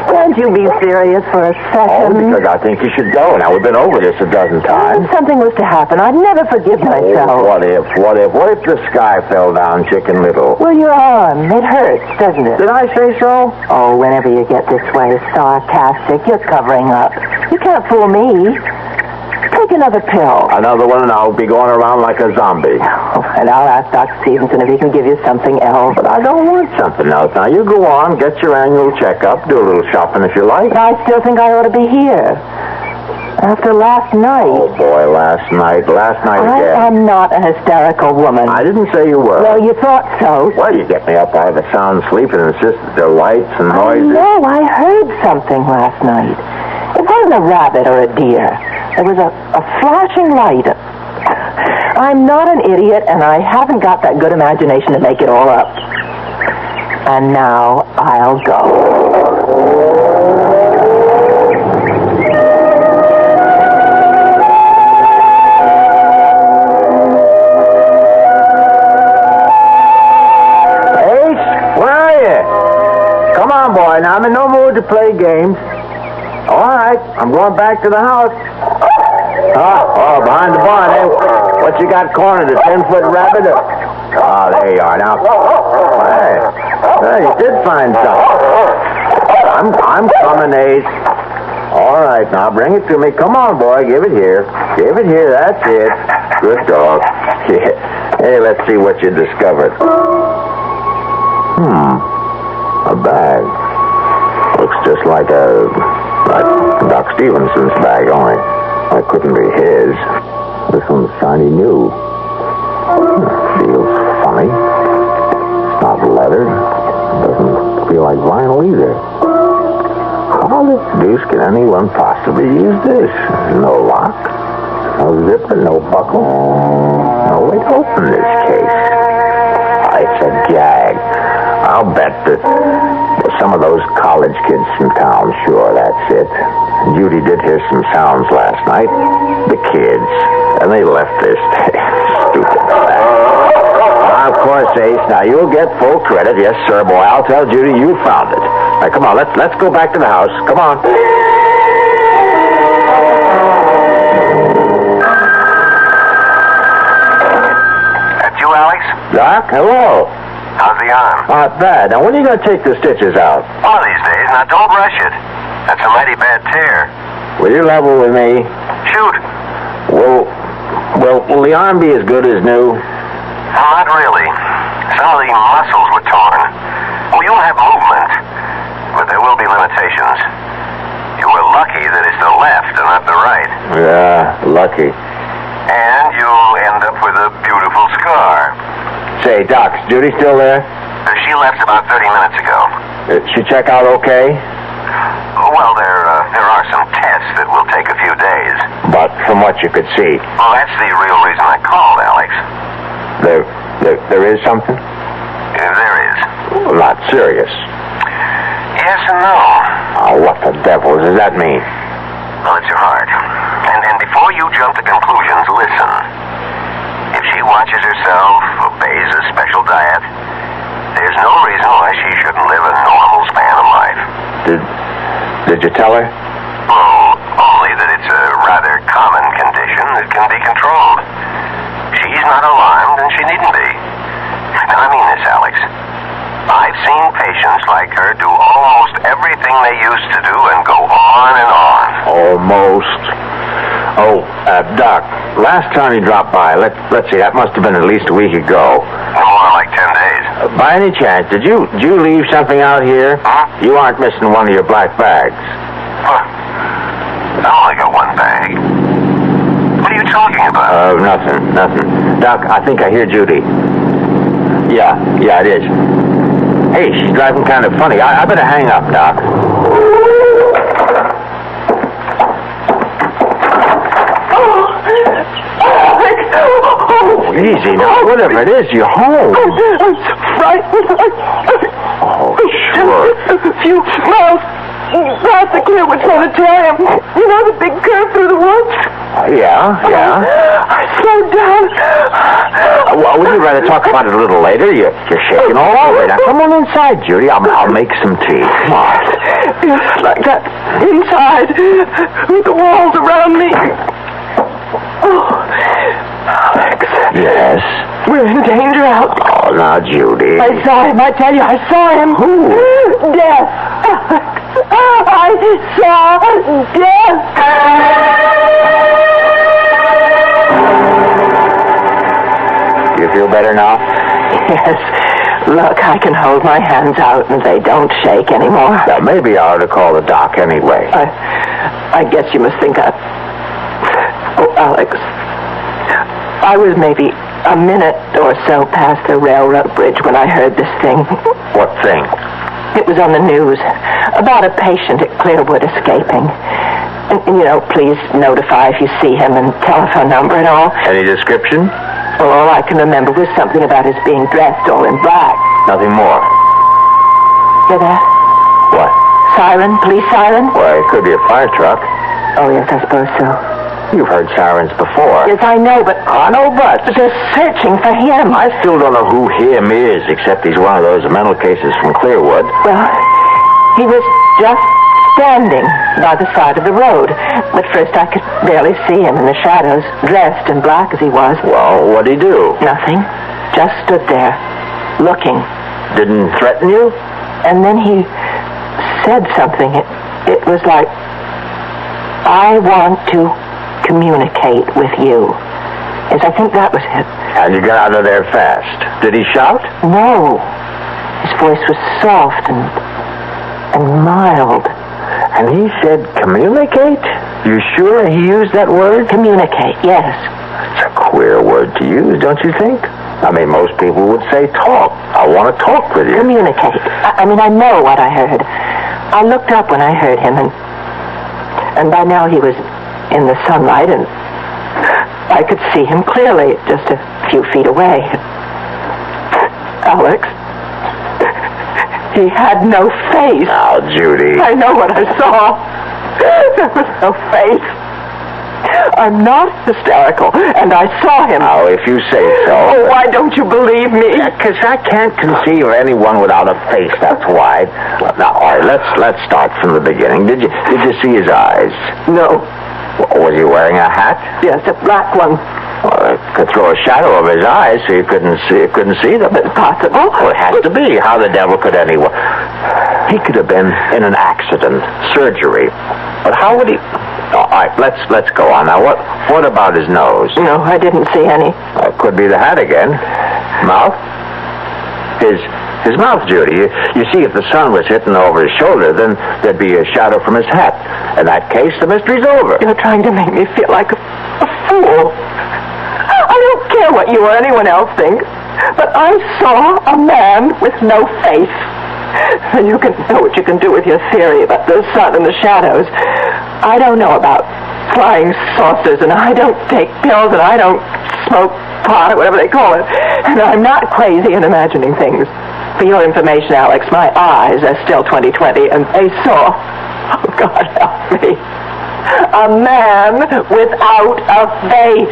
Can't you be serious for a second? Oh, because I think you should go. Now, we've been over this a dozen times. If something was to happen, I'd never forgive myself. Oh, what if? What if the sky fell down, Chicken Little? Well, your arm, it hurts, doesn't it? Did I say so? Oh, whenever you get this way sarcastic, you're covering up. You can't fool me. Take another pill. Another one, and I'll be going around like a zombie. Oh, and I'll ask Dr. Stevenson if he can give you something else. But I don't want something else. Now, you go on, get your annual checkup, do a little shopping if you like. But I still think I ought to be here. After last night. Oh, boy, last night again. I'm not a hysterical woman. I didn't say you were. Well, you thought so. Well, you get me up out of a sound sleep and insist that there are lights and noises. No, I heard something last night. It wasn't a rabbit or a deer. There was a flashing light. I'm not an idiot, and I haven't got that good imagination to make it all up. And now I'll go. Boy, now I'm in no mood to play games. All right, I'm going back to the house. Oh, behind the barn, eh? What you got cornered, a 10-foot rabbit? Oh, there you are now. Hey, you did find something. I'm coming, Ace. All right, now bring it to me. Come on, boy, give it here. Give it here, that's it. Good dog. Hey, let's see what you discovered. A bag. Looks just like Doc Stevenson's bag, only that couldn't be his. This one's shiny new. Feels funny. It's not leather. Doesn't feel like vinyl either. How the deuce can anyone possibly use this? No lock, no zipper, no buckle. No way to open this case. It's a gag. I'll bet that some of those college kids from town, sure, that's it. Judy did hear some sounds last night. The kids. And they left this stupid bag. Of course, Ace. Now, you'll get full credit. Yes, sir, boy. I'll tell Judy you found it. Now, come on, let's go back to the house. Come on. That's you, Alex? Doc, hello. How's the arm? Not bad. Now, when are you going to take the stitches out? One of these days. Now, don't rush it. That's a mighty bad tear. Will you level with me? Shoot. Will the arm be as good as new? Well, not really. Some of the muscles were torn. Oh, you'll have movement, but there will be limitations. You were lucky that it's the left and not the right. Yeah, lucky. And you'll end up with a beautiful scar. Say, Doc, is Judy still there? She left about 30 minutes ago. She check out okay? Well, there are some tests that will take a few days. But from what you could see? Well, that's the real reason I called, Alex. There is something? There is. Well, not serious. Yes and no. Oh, what the devil does that mean? Well, it's your heart. And before you jump to conclusions, listen. If she watches herself, obeys a special diet, there's no reason why she shouldn't live a normal span of life. Did you tell her? Well, only that it's a rather common condition that can be controlled. She's not alarmed, and she needn't be. Now, I mean this, Alex. I've seen patients like her do almost everything they used to do and go on and on. Almost. Oh, Doc, last time you dropped by, let's see, that must have been at least a week ago. More like 10 days. By any chance, did you leave something out here? Huh? You aren't missing one of your black bags. Huh. I only got one bag. What are you talking about? Nothing. Doc, I think I hear Judy. Yeah, it is. Hey, she's driving kind of funny. I better hang up, Doc. Oh, easy now. Whatever it is, you're home. I'm so frightened. Oh, sure. A few miles past the Clearwood Sanitarium. You know the big curve through the woods? Yeah. I slowed down. Well, would you rather talk about it a little later? You're shaking all over. Now, come on inside, Judy. I'll make some tea. Come on. Yes, like that. Inside. With the walls around me. Oh, Alex. Yes? We're in danger out. Oh, now, Judy. I saw him. I tell you, I saw him. Who? Death. I saw death. You feel better now? Yes. Look, I can hold my hands out and they don't shake anymore. Now, maybe I ought to call the doc anyway. I guess you must think Oh, Alex. I was maybe a minute or so past the railroad bridge when I heard this thing. What thing? It was on the news about a patient at Clearwood escaping. And, please notify if you see him and telephone number and all. Any description? Well, all I can remember was something about his being dressed all in black. Nothing more. Hear that? What? Siren? Police siren? Well, it could be a fire truck. Oh, yes, I suppose so. You've heard sirens before. Yes, I know, but... I know, but... They're searching for him. I still don't know who him is, except he's one of those mental cases from Clearwood. Well, he was just standing by the side of the road. But first I could barely see him in the shadows, dressed in black as he was. Well, what'd he do? Nothing. Just stood there, looking. Didn't threaten you? And then he said something. It was like, I want to communicate with you. Yes, I think that was it. And you got out of there fast. Did he shout? No. His voice was soft and mild. And he said communicate? You sure he used that word? Communicate, yes. It's a queer word to use, don't you think? I mean, most people would say talk. I want to talk with you. Communicate. I know what I heard. I looked up when I heard him, and by now he was in the sunlight, and I could see him clearly, just a few feet away. Alex, he had no face. Now, Judy. I know what I saw. There was no face. I'm not hysterical, and I saw him. Oh, if you say so. Oh, why don't you believe me? Because I can't conceive of anyone without a face, that's why. Now, all right, let's start from the beginning. Did you see his eyes? No. Was he wearing a hat? Yes, a black one. Well, it could throw a shadow over his eyes so you couldn't see them. It's possible. Well, it has to be. How the devil could anyone? He could have been in an accident, surgery. But how would he... All right, let's go on. Now, what about his nose? No, I didn't see any. Could be the hat again. Mouth? His mouth, Judy. You see, if the sun was hitting over his shoulder, then there'd be a shadow from his hat. In that case, the mystery's over. You're trying to make me feel like a fool. I don't care what you or anyone else thinks, but I saw a man with no face. You can know what you can do with your theory about the sun and the shadows. I don't know about flying saucers, and I don't take pills, and I don't smoke pot, or whatever they call it. And I'm not crazy in imagining things. For your information, Alex, my eyes are still 20/20, and they saw, oh, God help me, a man without a face.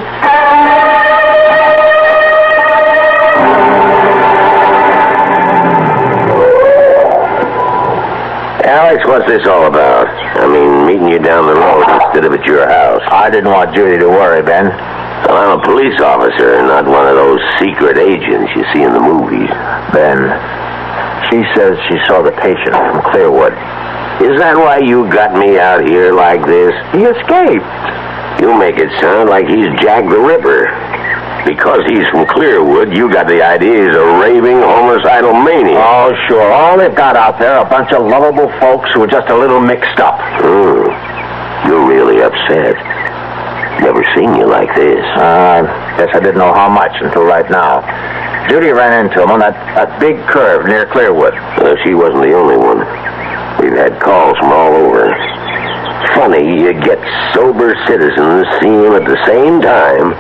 Alex, what's this all about? I mean, meeting you down the road instead of at your house. I didn't want Judy to worry, Ben. Well, I'm a police officer, not one of those secret agents you see in the movies. Ben, she says she saw the patient from Clearwood. Is that why you got me out here like this? He escaped. You make it sound like he's Jack the Ripper. Because he's from Clearwood, you got the idea he's a raving, homicidal maniac. Oh, sure. All they've got out there are a bunch of lovable folks who are just a little mixed up. You're really upset. Never seen you like this. Guess I didn't know how much until right now. Judy ran into him on that big curve near Clearwood. She wasn't the only one. We've had calls from all over. Funny, you get sober citizens seeing him at the same time,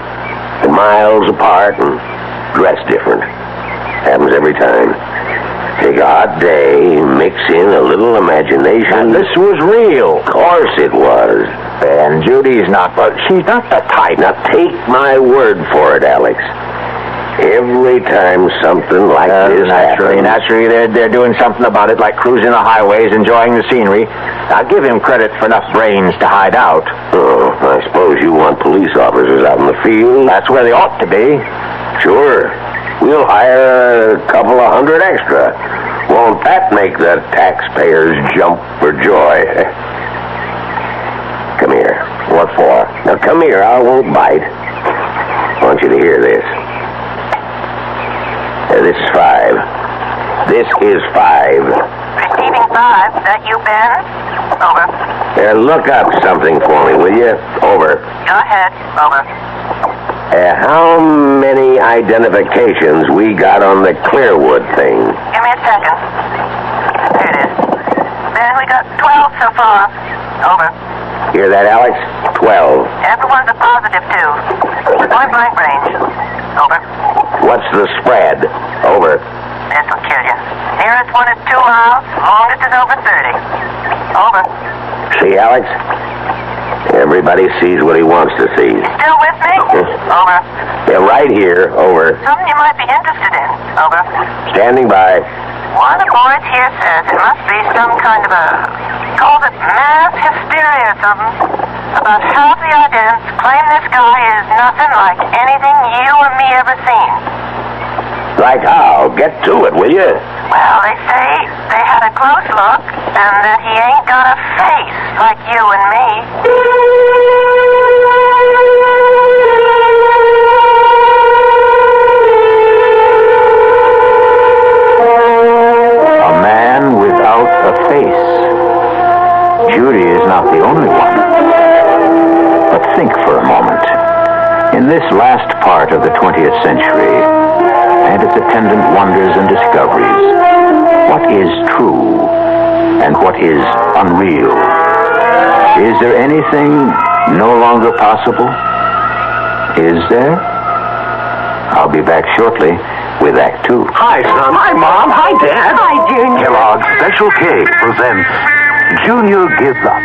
miles apart and dressed different. Happens every time. Take a hot day, mix in a little imagination. And this was real. Of course it was. And Judy's not, but she's not the type. Now take my word for it, Alex. Every time something like this happens... Naturally, they're doing something about it, like cruising the highways, enjoying the scenery. I'll give him credit for enough brains to hide out. Oh, I suppose you want police officers out in the field? That's where they ought to be. Sure. We'll hire a couple of hundred extra. Won't that make the taxpayers jump for joy? Come here. What for? Now come here. I won't bite. I want you to hear this. This is 5. This is 5. Receiving 5. That you, Ben? Over. Look up something for me, will you? Over. Go ahead. Over. How many identifications we got on the Clearwood thing? Give me a second. Here it is. Ben, we got 12 so far. Over. Hear that, Alex? 12. Everyone's a positive, too. Point blank range. Over. What's the spread? Over. This will kill you. Nearest one is 2 miles. Longest is over 30. Over. See, Alex? Everybody sees what he wants to see. Still with me? Over. Yeah, right here. Over. Something you might be interested in. Over. Standing by. One of the boys here says it must be some kind of a... calls it mass hysteria or something. About half the idents claim this guy is nothing like anything you or me ever seen. Like how? Get to it, will you? Well, they say they had a close look and that he ain't got a face like you and me. A man without a face. Judy is not the only one. But think for a moment. In this last part of the 20th century, and its attendant wonders and discoveries, what is true and what is unreal? Is there anything no longer possible? Is there? I'll be back shortly with Act 2. Hi, son. Hi, Mom. Hi, Dad. Hi, Junior. Kellogg's Special K presents Junior Gives Up.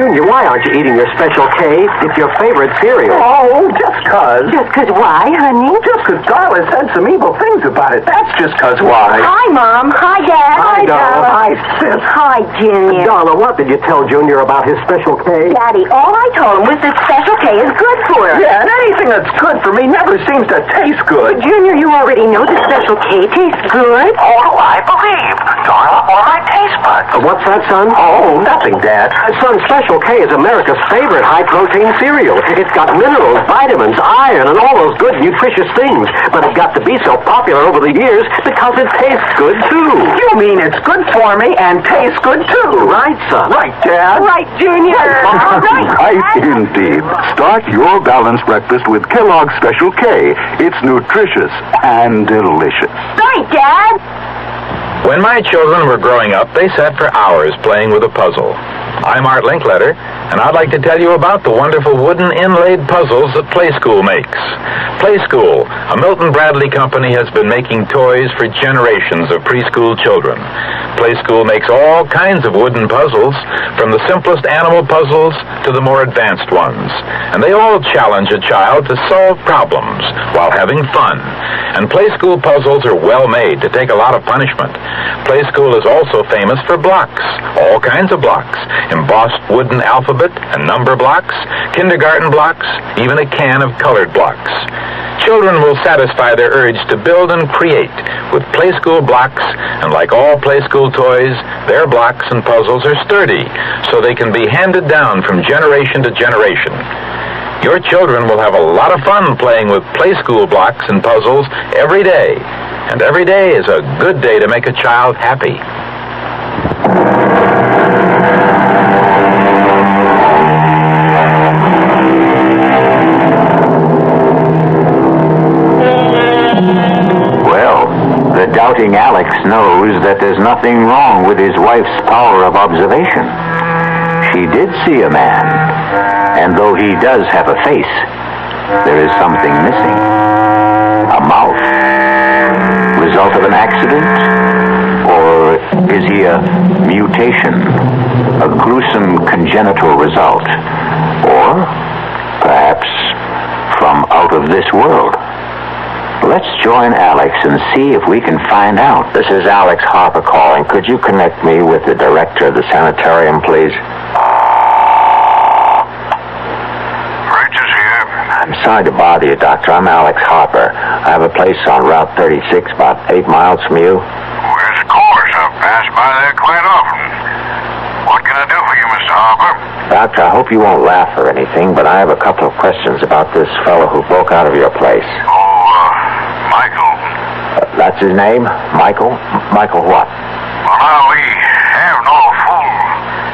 Junior, why aren't you eating your Special K? It's your favorite cereal. Oh, just 'cause. Just 'cause why, honey? Just 'cause Darla said some evil things about it. That's just 'cause why. Hi, Mom. Hi, Dad. Hi, Darla. Hi, Sis. Hi, Junior. Darla, what did you tell Junior about his Special K? Daddy, all I told him was that Special K is good for us. Yeah, and anything that's good for me never seems to taste good. Junior, you already know that Special K tastes good. Oh, I believe. Darla, or my taste buds. What's that, son? Oh, nothing, Dad. Son, Special K is America's favorite high-protein cereal. It's got minerals, vitamins, iron, and all those good, nutritious things. But it got to be so popular over the years because it tastes good, too. You mean it's good for me and tastes good, too? Right, son. Right, Dad. Right, Junior. Right, indeed. Start your balanced breakfast with Kellogg's Special K. It's nutritious and delicious. Right, Dad. When my children were growing up, they sat for hours playing with a puzzle. I'm Art Linkletter, and I'd like to tell you about the wonderful wooden inlaid puzzles that Play School makes. Play School, a Milton Bradley company, has been making toys for generations of preschool children. Play School makes all kinds of wooden puzzles, from the simplest animal puzzles to the more advanced ones. And they all challenge a child to solve problems while having fun. And Play School puzzles are well made to take a lot of punishment. Play School is also famous for blocks, all kinds of blocks, embossed wooden alphabet and number blocks, kindergarten blocks, even a can of colored blocks. Children will satisfy their urge to build and create with Play School blocks, and like all Play School toys, their blocks and puzzles are sturdy, so they can be handed down from generation to generation. Your children will have a lot of fun playing with Play School blocks and puzzles every day. And every day is a good day to make a child happy. doubting Alex knows that there's nothing wrong with his wife's power of observation. She did see a man, and though he does have a face, there is something missing. A mouth. Result of an accident? Or is he a mutation? A gruesome congenital result? Or perhaps from out of this world? Let's join Alex and see if we can find out. This is Alex Harper calling. Could you connect me with the director of the sanitarium, please? French is here. I'm sorry to bother you, Doctor. I'm Alex Harper. I have a place on Route 36, about 8 miles from you. Well, of course. I've passed by there quite often. What can I do for you, Mr. Harper? Doctor, I hope you won't laugh or anything, but I have a couple of questions about this fellow who broke out of your place. Michael. That's his name? Michael? Michael what? Well, now, we have no full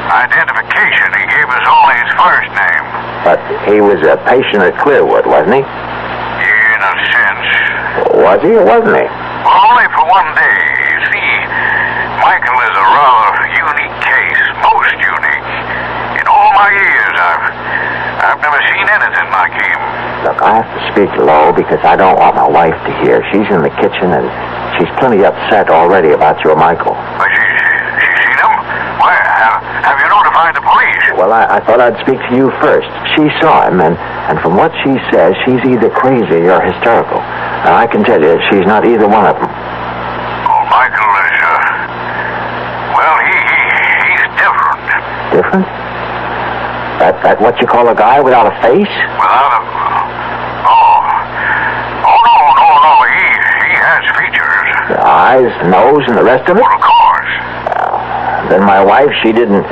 identification. He gave us only his first name. But he was a patient at Clearwood, wasn't he? In a sense. Was he or wasn't he? Well, only for one day. You see, Michael is a rather unique case. Most unique. In all my years, I've never seen anything like him. Look, I have to speak low because I don't want my wife to hear. She's in the kitchen and she's plenty upset already about your Michael. Well, she's seen him? Why, have you notified the police? Well, I thought I'd speak to you first. She saw him, and from what she says, she's either crazy or hysterical. And I can tell you, she's not either one of them. Oh, Michael is, well, he's different. Different? That what you call a guy without a face? Without a... No, he has features. The eyes, nose, and the rest of it? Well, of course. Then my wife, she didn't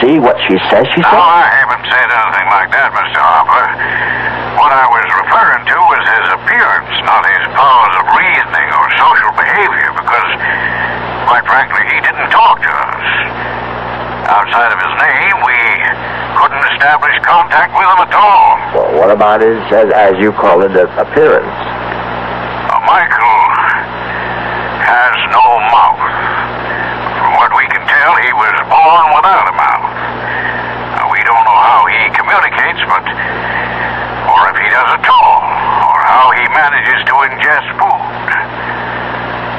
see what she says she saw? No, I haven't said anything like that, Mr. Harper. What I was referring to was his appearance, not his powers of reasoning or social behavior, because, quite frankly, he didn't talk to us. Outside of his name, we couldn't establish contact with him at all. Well, what about his, as you call it, appearance? Michael has no mouth. From what we can tell, he was born without a mouth. We don't know how he communicates, or if he does at all, or how he manages to ingest food.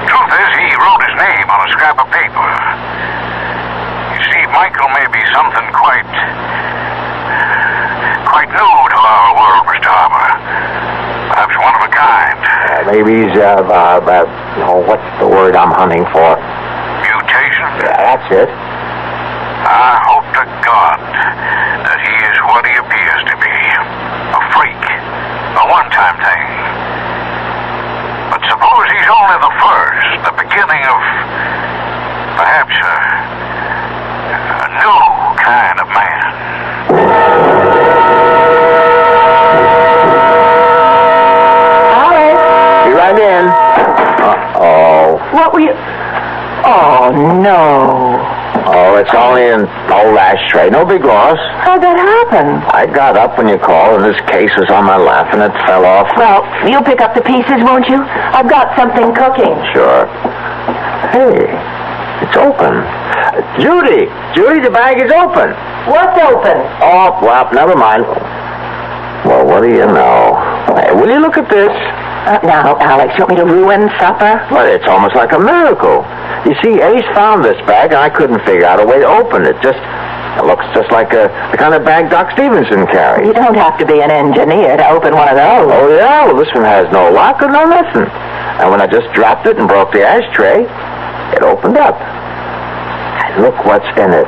Truth is, he wrote his name on a scrap of paper. You see, Michael may be something quite new to our world, Mr. Harper. Perhaps one of a kind. Maybe he's, what's the word I'm hunting for? Mutation? Yeah, that's it. I hope to God that he is what he appears to be. A freak. A one-time thing. But suppose he's only the first, the beginning of perhaps a new kind of man. Be right in. Uh-oh. What were you... Oh, no. Oh, it's only an old ashtray. No big loss. How'd that happen? I got up when you called, and this case was on my lap, and it fell off. Well, you'll pick up the pieces, won't you? I've got something cooking. Sure. Hey, it's open. Judy, the bag is open. What's open? Oh, well, never mind. Well, what do you know? Hey, will you look at this? Now, Alex, you want me to ruin supper? Well, it's almost like a miracle. You see, Ace found this bag, and I couldn't figure out a way to open it. It looks just like the kind of bag Doc Stevenson carries. You don't have to be an engineer to open one of those. Oh, yeah? Well, this one has no lock or no nothing. And when I just dropped it and broke the ashtray, it opened up. And look what's in it.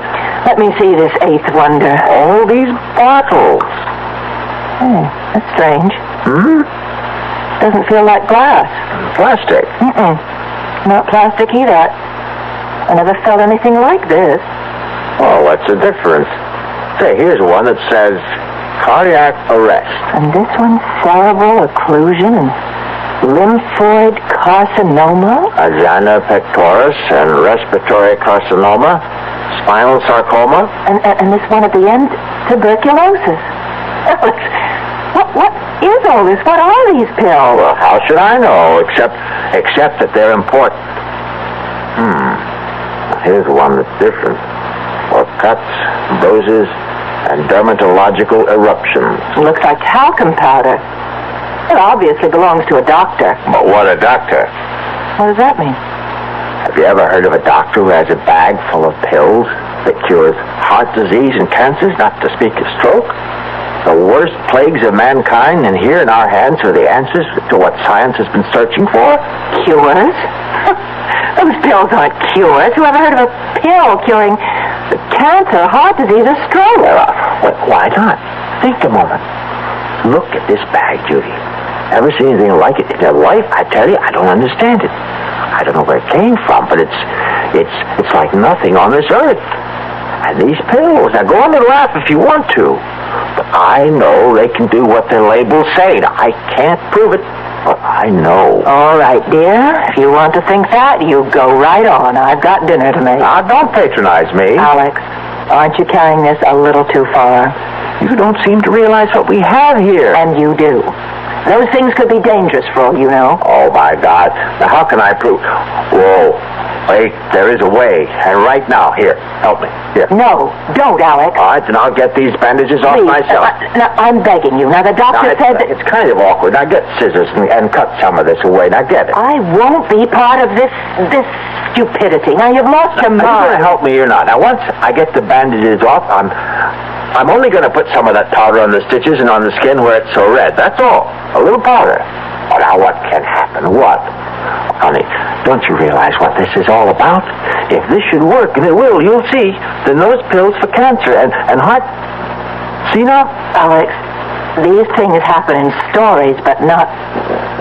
Let me see this eighth wonder. All these bottles. That's strange. Doesn't feel like glass. Plastic? Not plastic either. I never felt anything like this. Oh, what's the difference? Say, here's one that says cardiac arrest. And this one's cerebral occlusion and lymphoid carcinoma? Angina pectoris and respiratory carcinoma. Spinal sarcoma. And this one at the end, tuberculosis. Alex, what is all this? What are these pills? Well, how should I know, except that they're important. Here's one that's different. For cuts, bruises, and dermatological eruptions. Looks like talcum powder. It obviously belongs to a doctor. But what a doctor. What does that mean? Have you ever heard of a doctor who has a bag full of pills that cures heart disease and cancers, not to speak of stroke? The worst plagues of mankind, and here in our hands are the answers to what science has been searching for? Cures? Those pills aren't cures. Who ever heard of a pill curing cancer, heart disease, or stroke? Why not? Think a moment. Look at this bag, Judy. Ever seen anything like it in your life? I tell you, I don't understand it. I don't know where it came from, but it's like nothing on this earth. And these pills, now go on and laugh if you want to, but I know they can do what their labels say. Now, I can't prove it, but I know. All right, dear. If you want to think that, you go right on. I've got dinner to make. Now, don't patronize me. Alex, aren't you carrying this a little too far? You don't seem to realize what we have here. And you do. Those things could be dangerous for all you know. Oh, my God. Now, how can I prove? Whoa. Wait, there is a way. And right now, here, help me. Here. No, don't, Alex. All right, then I'll get these bandages off myself. Now, I'm begging you. Now, the doctor said that... It's kind of awkward. Now, get scissors and cut some of this away. Now, get it. I won't be part of this stupidity. Now, you've lost your mind. Are you going to help me or not? Now, once I get the bandages off, I'm only going to put some of that powder on the stitches and on the skin where it's so red. That's all. A little powder. Oh, now, what can happen? What? Honey, don't you realize what this is all about? If this should work, and it will, you'll see, then those pills for cancer and heart... See now? Alex, these things happen in stories, but not...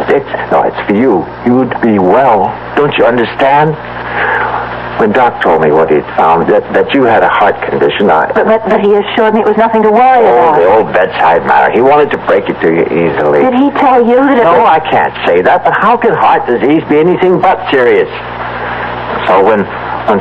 It's for you. You'd be well. Don't you understand? When Doc told me what he'd found, that you had a heart condition, But he assured me it was nothing to worry about. The old bedside manner. He wanted to break it to you easily. Did he tell you that it No, was... I can't say that, but how can heart disease be anything but serious? So when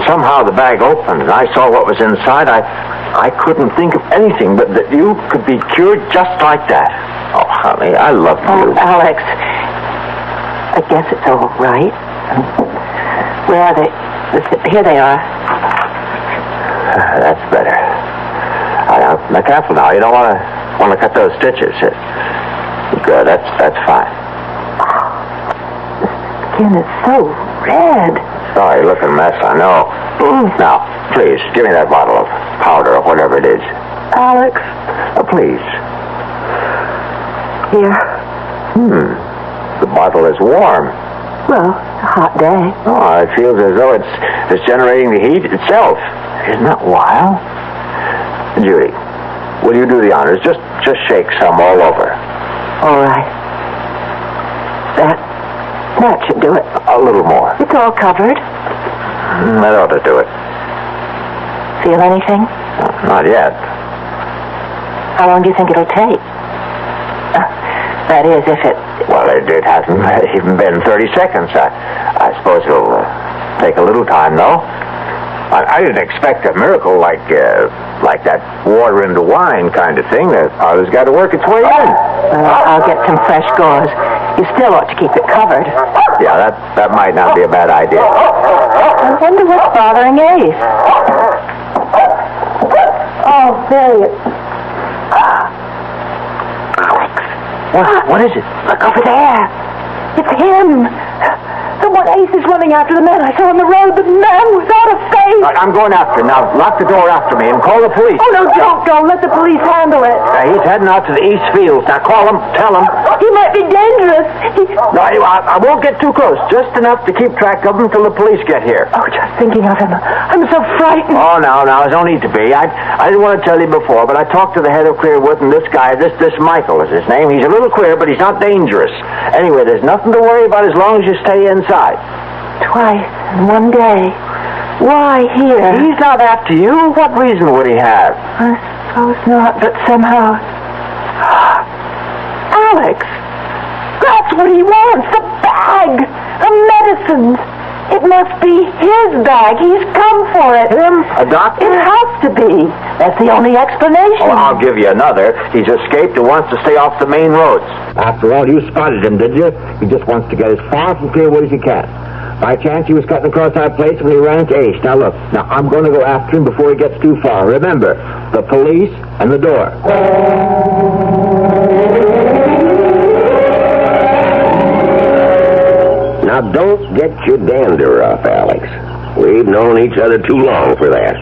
somehow the bag opened and I saw what was inside, I couldn't think of anything but that you could be cured just like that. Oh, honey, I love you. Oh, Alex, I guess it's all right. Where are they? Here they are. That's better. Now, careful now. You don't want to cut those stitches. Good. That's fine. The skin is so red. Sorry, looking mess. I know. Now, please give me that bottle of powder or whatever it is. Alex. Please. Here. The bottle is warm. Well, a hot day. Oh, it feels as though it's generating the heat itself. Isn't that wild? Judy, will you do the honors? Just shake some all over. All right. That should do it. A little more. It's all covered. That ought to do it. Feel anything? Not yet. How long do you think it'll take? That is, if it... Well, it hasn't even been 30 seconds. I suppose it'll take a little time, though. I didn't expect a miracle like that water into wine kind of thing. The powder's got to work its way in. I'll get some fresh gauze. You still ought to keep it covered. Yeah, that might not be a bad idea. I wonder what's bothering Ace. Oh, there he is. What is it? Look over there. It's him. The one Ace is running after the man I saw on the road. The man without a face. I'm going after him. Now, lock the door after me and call the police. Oh, no, don't. Let the police handle it. He's heading out to the East Fields. Now, call him. Tell him. He might be dangerous. No, I won't get too close. Just enough to keep track of him until the police get here. Oh, just thinking of him. I'm so frightened. Oh, no, there's no need to be. I didn't want to tell you before, but I talked to the head of Clearwood, and this guy, this Michael is his name. He's a little queer, but he's not dangerous. Anyway, there's nothing to worry about as long as you stay inside. Twice in one day. Why here? He's not after you. What reason would he have? I suppose not, but somehow... Alex! That's what he wants! The bag! The medicines! It must be his bag. He's come for it. Him? A doctor? It has to be. That's the only explanation. Oh, I'll give you another. He's escaped and wants to stay off the main roads. After all, you spotted him, did you? He just wants to get as far from Clearwood as he can. By chance, he was cutting across our place when he ran into Ace. Now, look. Now, I'm going to go after him before he gets too far. Remember, the police and the door. Now, don't get your dander up, Alex. We've known each other too long for that.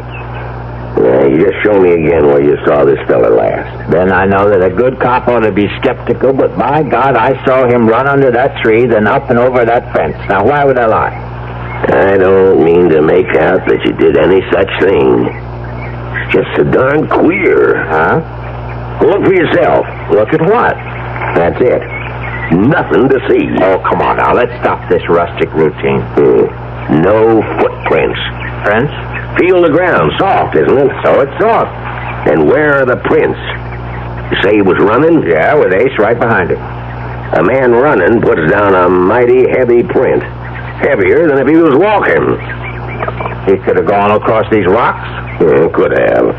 You just show me again where you saw this fella last. Then I know that a good cop ought to be skeptical, but by God, I saw him run under that tree, then up and over that fence. Now, why would I lie? I don't mean to make out that you did any such thing. It's just so darn queer. Huh? Look for yourself. Look at what? That's it. Nothing to see. Oh, come on now. Let's stop this rustic routine. No footprints. Prints? Feel the ground. Soft, isn't it? So it's soft. And where are the prints? You say he was running? Yeah, with Ace right behind him. A man running puts down a mighty heavy print. Heavier than if he was walking. He could have gone across these rocks? Could have.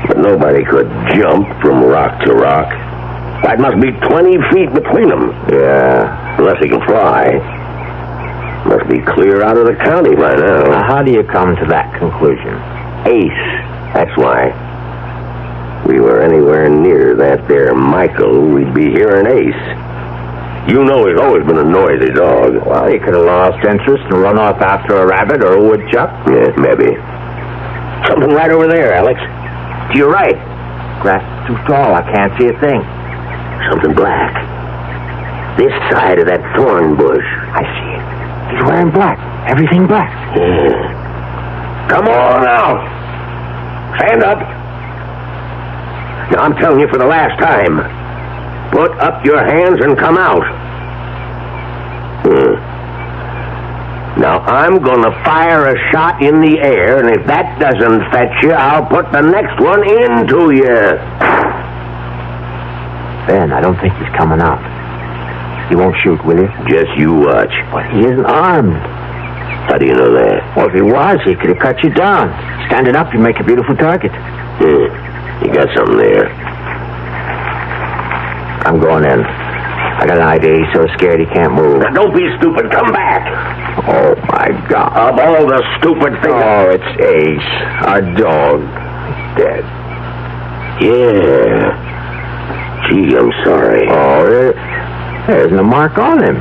But nobody could jump from rock to rock. That must be 20 feet between them. Yeah. Unless he can fly. Must be clear out of the county by now. Now, how do you come to that conclusion? Ace. That's why. We were anywhere near that there Michael, we'd be hearing Ace. You know he's always been a noisy dog. Well, he could have lost interest and run off after a rabbit or a woodchuck. Yeah, maybe. Something right over there, Alex. To your right. Grass is too tall. I can't see a thing. Something black. This side of that thorn bush. I see it. He's wearing black. Everything black. Yeah. Come on now. Stand up. Now, I'm telling you for the last time. Put up your hands and come out. Now, I'm going to fire a shot in the air, and if that doesn't fetch you, I'll put the next one into you. Ben, I don't think he's coming out. He won't shoot, will he? Just you watch. But he isn't armed. How do you know that? Well, if he was, he could have cut you down. Standing up, you make a beautiful target. You got something there. I'm going in. I got an idea. He's so scared he can't move. Now, don't be stupid. Come back. Oh, my God. Of all the stupid things... Oh, it's Ace. Our dog. Dead. Yeah. Gee, I'm sorry. Oh, there isn't a mark on him.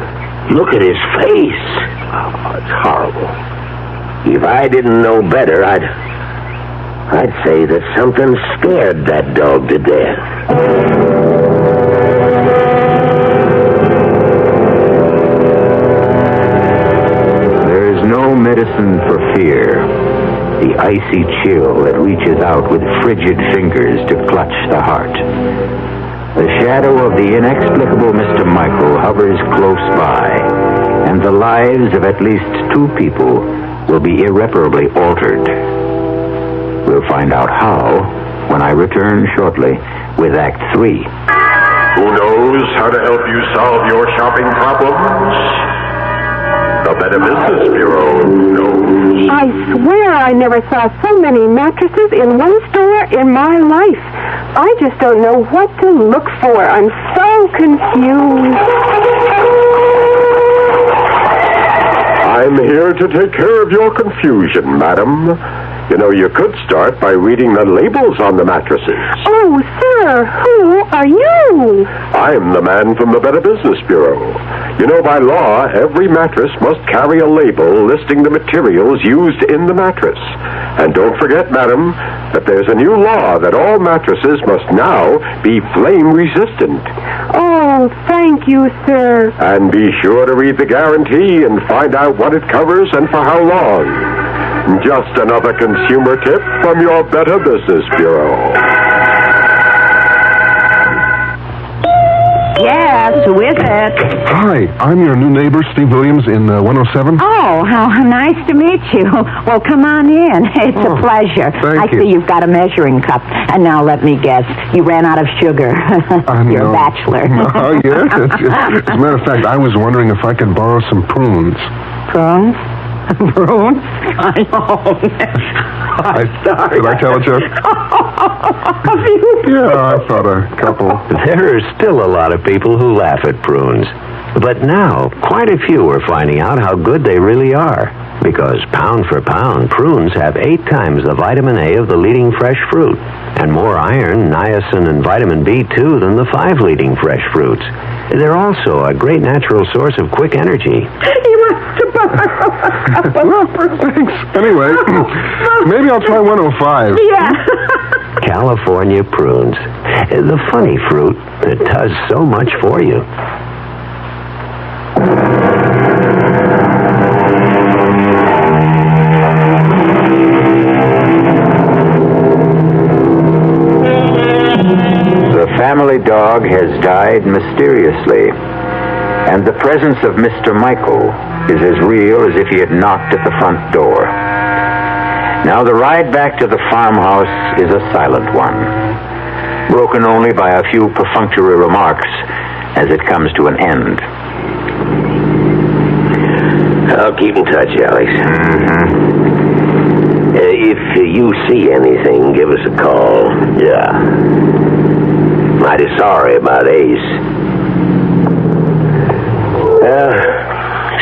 Look at his face. Oh, it's horrible. If I didn't know better, I'd say that something scared that dog to death. No medicine for fear. The icy chill that reaches out with frigid fingers to clutch the heart. The shadow of the inexplicable Mr. Michael hovers close by, and the lives of at least 2 people will be irreparably altered. We'll find out how when I return shortly with Act 3. Who knows how to help you solve your shopping problems? The Better Business Bureau knows. I swear I never saw so many mattresses in one store in my life. I just don't know what to look for. I'm so confused. I'm here to take care of your confusion, madam. You know, you could start by reading the labels on the mattresses. Oh, sir, who are you? I'm the man from the Better Business Bureau. You know, by law, every mattress must carry a label listing the materials used in the mattress. And don't forget, madam, that there's a new law that all mattresses must now be flame-resistant. Oh, thank you, sir. And be sure to read the guarantee and find out what it covers and for how long. Just another consumer tip from your Better Business Bureau. Yes, who is it? Hi, I'm your new neighbor, Steve Williams, in 107. Oh, how nice to meet you. Well, come on in. It's a pleasure. I see you've got a measuring cup. And now let me guess, you ran out of sugar. You're a bachelor. Oh, yes. As a matter of fact, I was wondering if I could borrow some prunes. Prunes? Prunes? I know. I'm sorry. Did I tell a joke? Yeah, I thought a couple. There are still a lot of people who laugh at prunes. But now, quite a few are finding out how good they really are. Because pound for pound, prunes have 8 times the vitamin A of the leading fresh fruit, and more iron, niacin, and vitamin B2 than the 5 leading fresh fruits. They're also a great natural source of quick energy. He wants to borrow. Well, thanks. Anyway, maybe I'll try 105. Yeah. California prunes. The funny fruit that does so much for you. The family dog has died mysteriously, and the presence of Mr. Michael is as real as if he had knocked at the front door. Now the ride back to the farmhouse is a silent one, broken only by a few perfunctory remarks as it comes to an end. I'll keep in touch, Alex. If you see anything, give us a call. Yeah. Mighty sorry about Ace.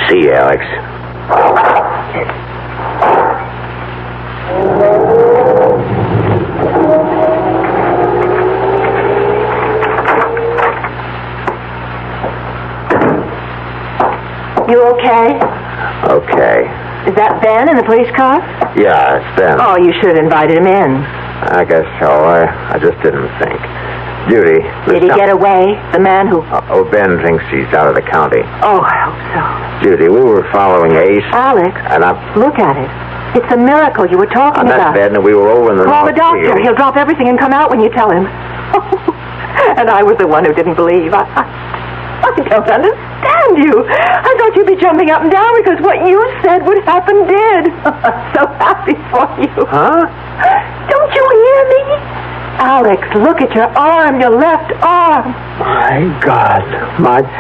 See you, Alex. You okay? Okay. Is that Ben in the police car? Yeah, it's Ben. Oh, you should have invited him in. I guess so. I just didn't think. Judy. Did he get away? The man who... Oh, Ben thinks he's out of the county. Oh, I hope so. Judy, we were following Ace. Alex, and look at it. It's a miracle you were talking that about. bed, and we were over in the Call the North doctor. Field. He'll drop everything and come out when you tell him. And I was the one who didn't believe. I don't understand you. I thought you'd be jumping up and down because what you said would happen did. I'm so happy for you. Huh? Don't you hear me? Alex, look at your arm, your left arm. My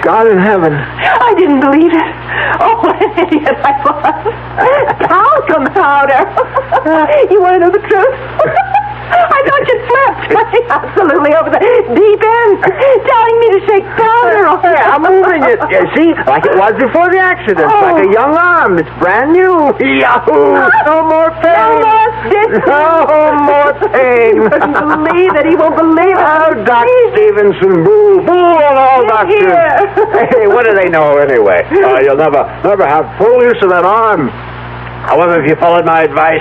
God in heaven. I didn't believe it. Oh, what an idiot I was. Talcum powder. You want to know the truth? I thought you slept absolutely over the deep end, telling me to shake powder on it. I'm moving it. You see, like it was before the accident. Like a young arm. It's brand new. Yahoo! No more pain. No more stitches. No more pain. He couldn't believe it. He won't believe it. Oh, Doc Stevenson, boo. Boo on all doctors. Hey, what do they know anyway? You'll never have full use of that arm. However, if you followed my advice,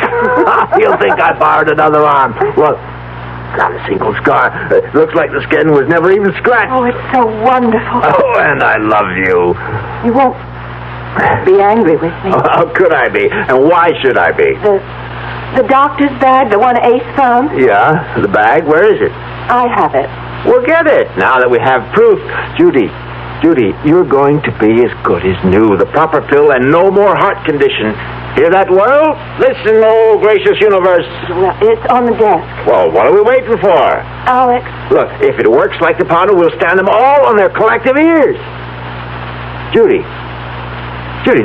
you'll think I borrowed another arm. Look, not a single scar. It looks like the skin was never even scratched. Oh, it's so wonderful. Oh, and I love you. You won't be angry with me. How could I be? And why should I be? The doctor's bag, the one Ace found? Yeah, the bag. Where is it? I have it. We'll get it now that we have proof. Judy, you're going to be as good as new. The proper pill and no more heart condition. Hear that, world? Listen, oh gracious universe. Well, it's on the desk. Well, what are we waiting for? Alex. Look, if it works like the powder, we'll stand them all on their collective ears. Judy,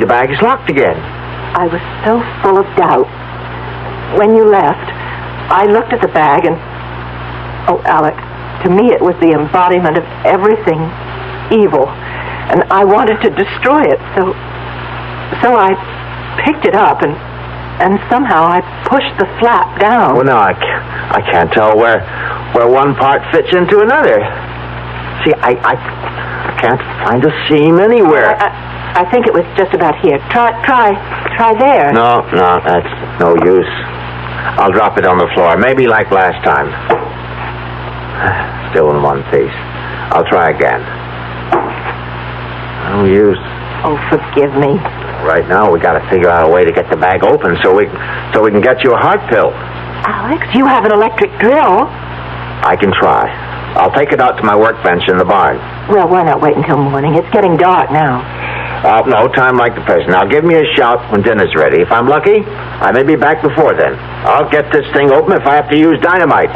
the bag is locked again. I was so full of doubt. When you left, I looked at the bag and... Oh, Alex, to me it was the embodiment of everything evil. And I wanted to destroy it, so I picked it up and somehow I pushed the flap down. Well, no, I can't tell where one part fits into another. See, I can't find a seam anywhere. I think it was just about here. Try there. No, that's no use. I'll drop it on the floor, maybe like last time. Still in one piece. I'll try again. No use. Oh, forgive me. Right now, we got to figure out a way to get the bag open so we can get you a heart pill. Alex, you have an electric drill. I can try. I'll take it out to my workbench in the barn. Well, why not wait until morning? It's getting dark now. No time like the present. Now give me a shout when dinner's ready. If I'm lucky, I may be back before then. I'll get this thing open if I have to use dynamite.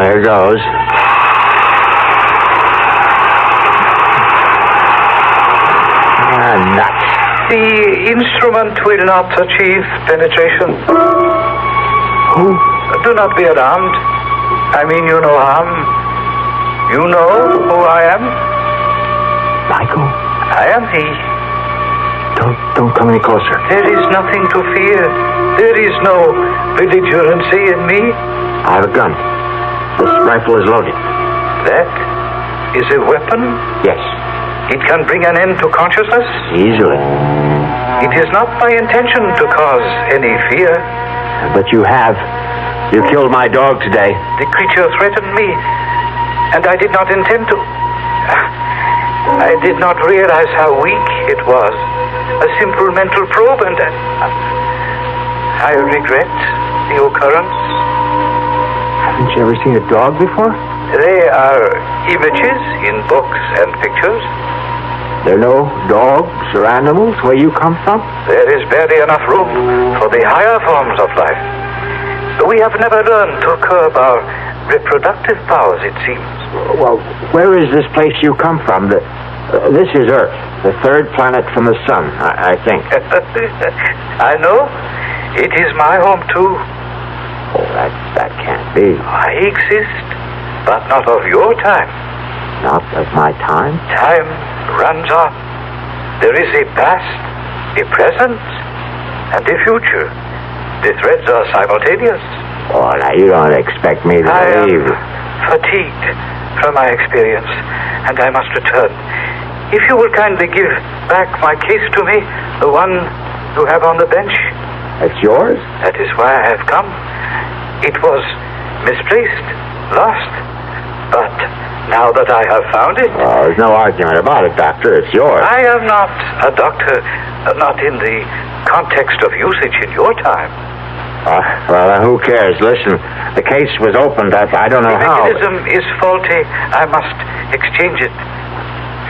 Here goes. Nuts. The instrument will not achieve penetration. Do not be alarmed. I mean you no harm. You know who I am? Michael? I am he. Don't come any closer. There is nothing to fear. There is no belligerency in me. I have a gun. This rifle is loaded. That is a weapon? Yes. It can bring an end to consciousness? Easily. It is not my intention to cause any fear. But you have. You killed my dog today. The creature threatened me, and I did not intend to. I did not realize how weak it was. A simple mental probe, and I regret the occurrence. Haven't you ever seen a dog before? They are images in books and pictures. There are no dogs or animals where you come from? There is barely enough room for the higher forms of life. We have never learned to curb our reproductive powers, it seems. Well, where is this place you come from? This is Earth, the third planet from the sun, I think. I know. It is my home, too. Oh, that can't be. I exist, but not of your time. Not of my time? Time runs on. There is a past, a present, and a future. The threads are simultaneous. Oh, now you don't expect me to believe. I am fatigued from my experience, and I must return. If you will kindly give back my case to me, the one you have on the bench. It's yours? That is why I have come. It was misplaced, lost, but now that I have found it... Oh, there's no argument about it, Doctor. It's yours. I am not a doctor, not in the context of usage in your time. Well, who cares? Listen, the case was opened. I don't know how. The mechanism is faulty. I must exchange it.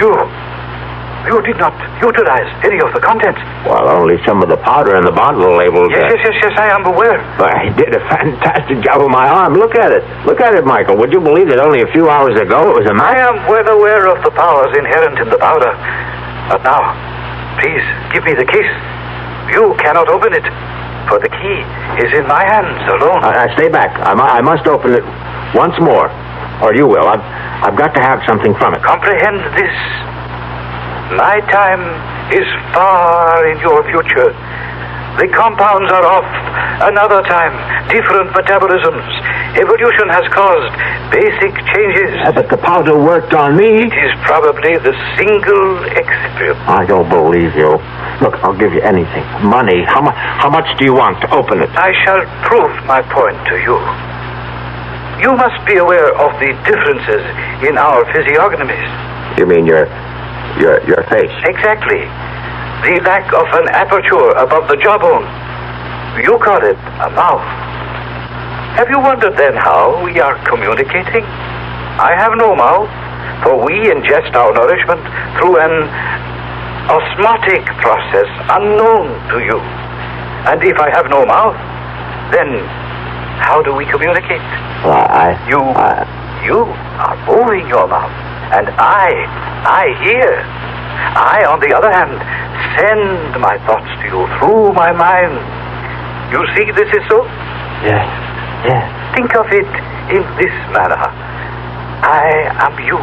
You did not utilize any of the contents. Well, only some of the powder in the bottle labeled... Yes, I am aware. But I did a fantastic job with my arm. Look at it. Look at it, Michael. Would you believe that only a few hours ago it was a match? I am well aware of the powers inherent in the powder. But now, please, give me the case. You cannot open it, for the key is in my hands alone. Stay back. I must open it once more. Or you will. I've got to have something from it. Comprehend this. My time is far in your future. The compounds are of another time, different metabolisms. Evolution has caused basic changes. But the powder worked on me. It is probably the single excipient. I don't believe you. Look, I'll give you anything. Money. How much do you want to open it? I shall prove my point to you. You must be aware of the differences in our physiognomies. You mean your face? Exactly. The lack of an aperture above the jawbone. You call it a mouth. Have you wondered then how we are communicating? I have no mouth, for we ingest our nourishment through an osmotic process unknown to you. And if I have no mouth, then how do we communicate? You are moving your mouth, and I hear. I, on the other hand, send my thoughts to you through my mind. You see this is so? Yes. Think of it in this manner. I am you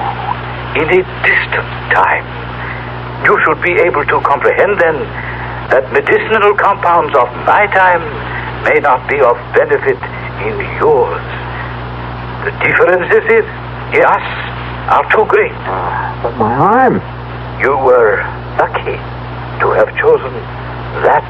in a distant time. You should be able to comprehend then that medicinal compounds of my time may not be of benefit in yours. The differences in us are too great. But my arm... You were lucky to have chosen that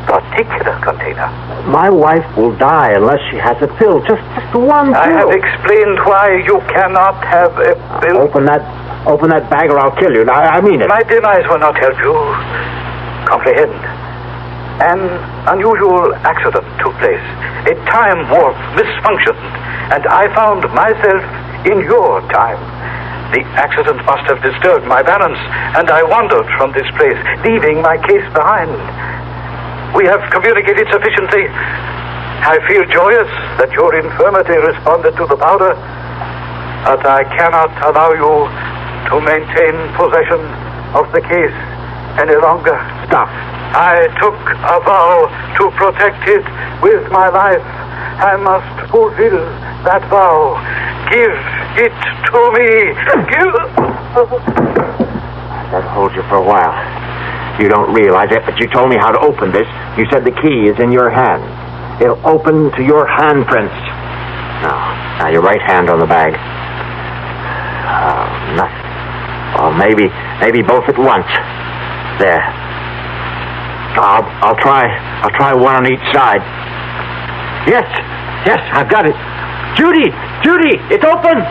particular container. My wife will die unless she has a pill. Just one pill. I have explained why you cannot have a pill. Open that bag or I'll kill you. I mean it. My demise will not help you. Comprehend. An unusual accident took place. A time warp misfunctioned, and I found myself in your time. The accident must have disturbed my balance, and I wandered from this place, leaving my case behind. We have communicated sufficiently. I feel joyous that your infirmity responded to the powder, but I cannot allow you to maintain possession of the case any longer. Stop. I took a vow to protect it with my life. I must fulfill that vow. Give it to me. That holds you for a while. You don't realize it, but you told me how to open this. You said the key is in your hand. It'll open to your handprints. Now your right hand on the bag. Nothing. Well, maybe both at once. There. I'll try one on each side. Yes, I've got it. Judy, it's open.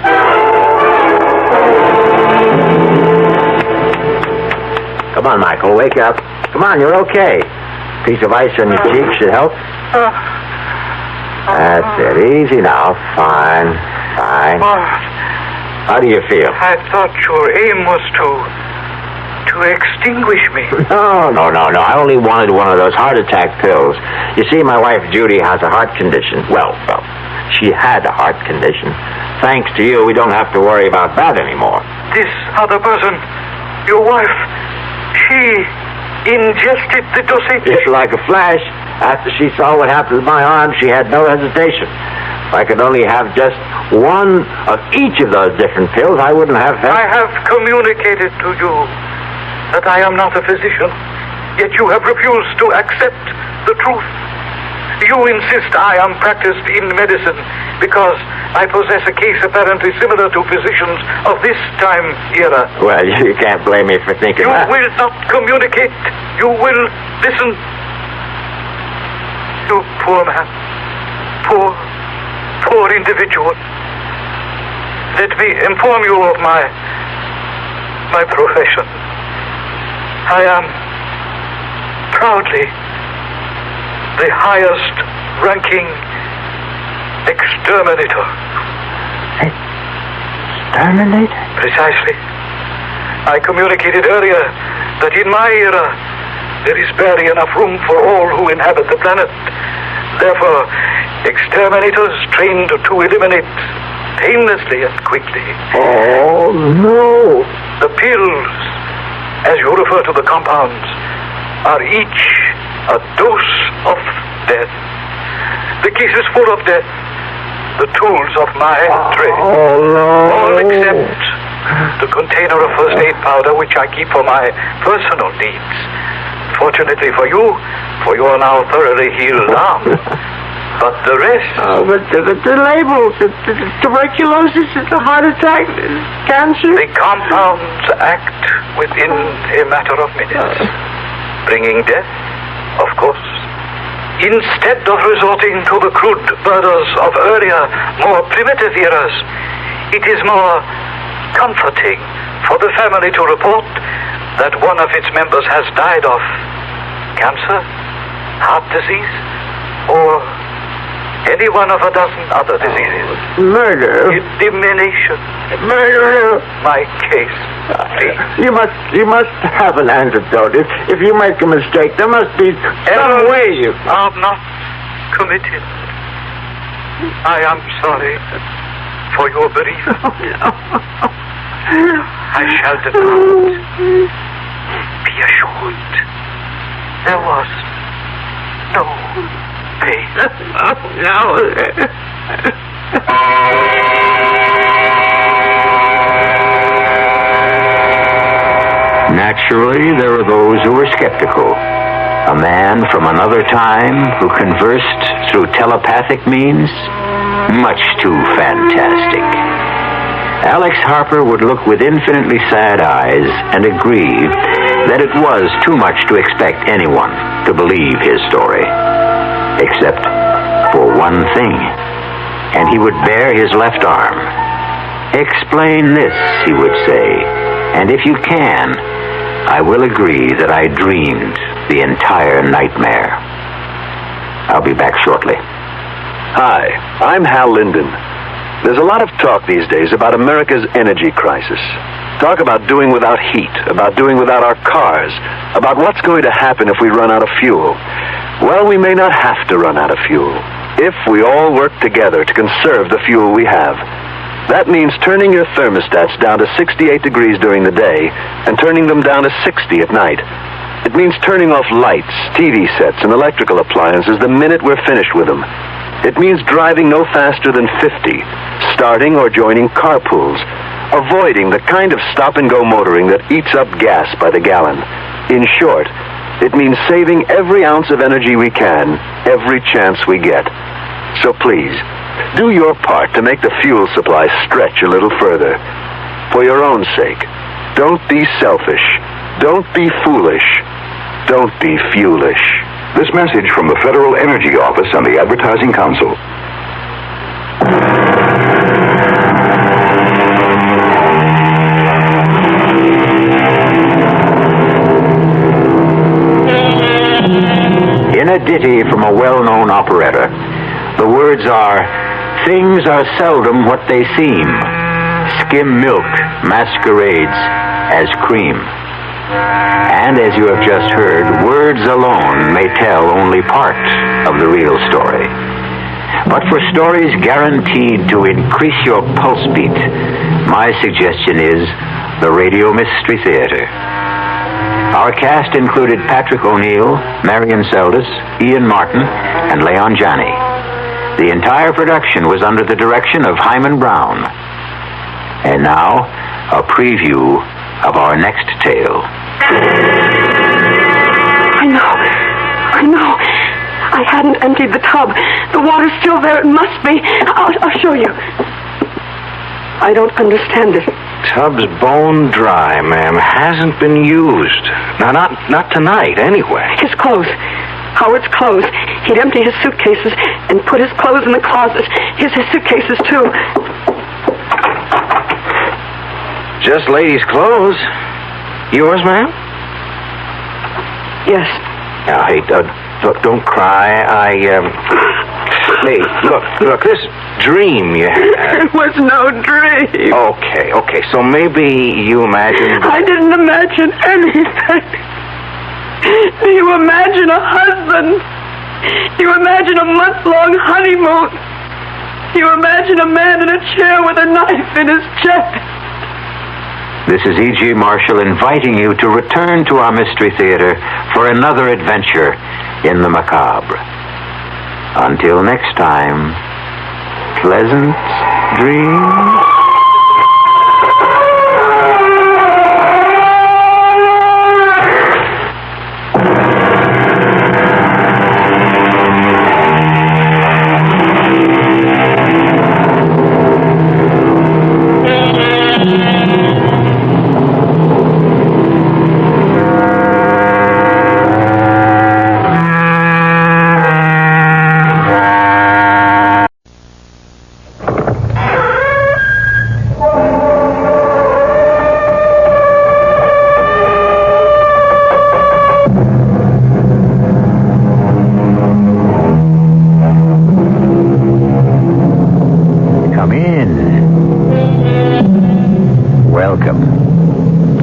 Come on, Michael, wake up. Come on, you're okay. Piece of ice on your cheek should help. That's it. Easy now. Fine. How do you feel? I thought your aim was to extinguish me. No. I only wanted one of those heart attack pills. You see, my wife Judy has a heart condition. Well, she had a heart condition. Thanks to you, we don't have to worry about that anymore. This other person, your wife, she ingested the dosage. Just like a flash. After she saw what happened to my arm, she had no hesitation. If I could only have just one of each of those different pills, I wouldn't have... I have communicated to you that I am not a physician, yet you have refused to accept the truth. You insist I am practiced in medicine because I possess a case apparently similar to physicians of this time era. Well, you can't blame me for thinking that. You will not communicate. You will listen. You poor man. Poor individual. Let me inform you of my profession. I am proudly the highest ranking exterminator. Exterminator? Precisely. I communicated earlier that in my era there is barely enough room for all who inhabit the planet. Therefore, exterminators trained to eliminate painlessly and quickly. Oh, no. The pills, as you refer to the compounds, are each a dose of death. The case is full of death. The tools of my trade. Oh, no. All except the container of first aid powder which I keep for my personal needs. Fortunately for you are now thoroughly healed arm. But the rest... Oh, but the labels, the tuberculosis, the heart attack, cancer... The compounds act within a matter of minutes. Bringing death, of course. Instead of resorting to the crude murders of earlier, more primitive eras, it is more comforting for the family to report that one of its members has died of cancer, heart disease, or any one of a dozen other diseases. Murder? Elimination. Murder? My case, please. You must have an antidote. If you make a mistake, there must be some way you... are not committed. I am sorry for your bereavement. I shall depart. Be assured, there was no pain. Naturally, there were those who were skeptical. A man from another time who conversed through telepathic means? Much too fantastic. Alex Harper would look with infinitely sad eyes and agree that it was too much to expect anyone to believe his story. Except for one thing. And he would bare his left arm. Explain this, he would say, and if you can, I will agree that I dreamed the entire nightmare. I'll be back shortly. Hi, I'm Hal Linden. There's a lot of talk these days about America's energy crisis. Talk about doing without heat, about doing without our cars, about what's going to happen if we run out of fuel. Well, we may not have to run out of fuel if we all work together to conserve the fuel we have. That means turning your thermostats down to 68 degrees during the day and turning them down to 60 at night. It means turning off lights, TV sets, and electrical appliances the minute we're finished with them. It means driving no faster than 50, starting or joining carpools, avoiding the kind of stop-and-go motoring that eats up gas by the gallon. In short, it means saving every ounce of energy we can, every chance we get. So please, do your part to make the fuel supply stretch a little further. For your own sake, don't be selfish. Don't be foolish. Don't be fuelish. This message from the Federal Energy Office and the Advertising Council. In a ditty from a well-known operetta, the words are, "Things are seldom what they seem. Skim milk masquerades as cream." And as you have just heard, words alone may tell only part of the real story. But for stories guaranteed to increase your pulse beat, my suggestion is the Radio Mystery Theater. Our cast included Patrick O'Neill, Marion Seldes, Ian Martin, and Leon Janney. The entire production was under the direction of Hyman Brown. And now, a preview of our next tale. I know. I hadn't emptied the tub. The water's still there. It must be. I'll show you. I don't understand it. Tub's bone dry, ma'am. Hasn't been used. Now, not tonight, anyway. His clothes. Howard's clothes. He'd empty his suitcases and put his clothes in the closet. His suitcases, too. Just ladies' clothes. Yours, ma'am? Yes. Now, hey, look, don't cry. Hey, look, this dream you had. It was no dream. Okay, so maybe you imagined... I didn't imagine anything. You imagine a husband. You imagine a month-long honeymoon. You imagine a man in a chair with a knife in his chest. This is E.G. Marshall inviting you to return to our Mystery Theater for another adventure in the macabre. Until next time, pleasant dreams.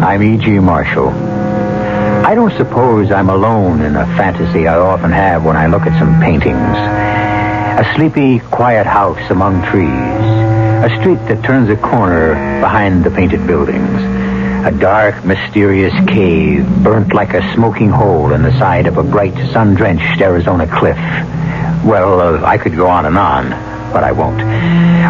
I'm E.G. Marshall. I don't suppose I'm alone in a fantasy I often have when I look at some paintings. A sleepy, quiet house among trees. A street that turns a corner behind the painted buildings. A dark, mysterious cave burnt like a smoking hole in the side of a bright, sun-drenched Arizona cliff. Well, I could go on and on, but I won't.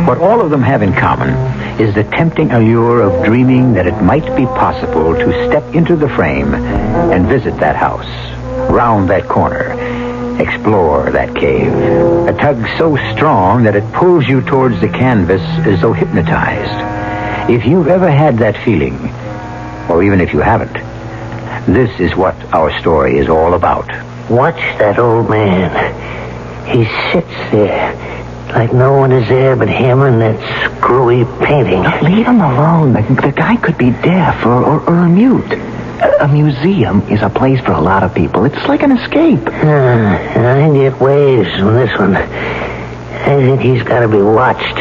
What all of them have in common is the tempting allure of dreaming that it might be possible to step into the frame and visit that house, round that corner, explore that cave. A tug so strong that it pulls you towards the canvas as though hypnotized. If you've ever had that feeling, or even if you haven't, this is what our story is all about. Watch that old man. He sits there like no one is there but him and that screwy painting. Leave him alone. The guy could be deaf or mute. A museum is a place for a lot of people. It's like an escape. I get waves from this one. I think he's got to be watched.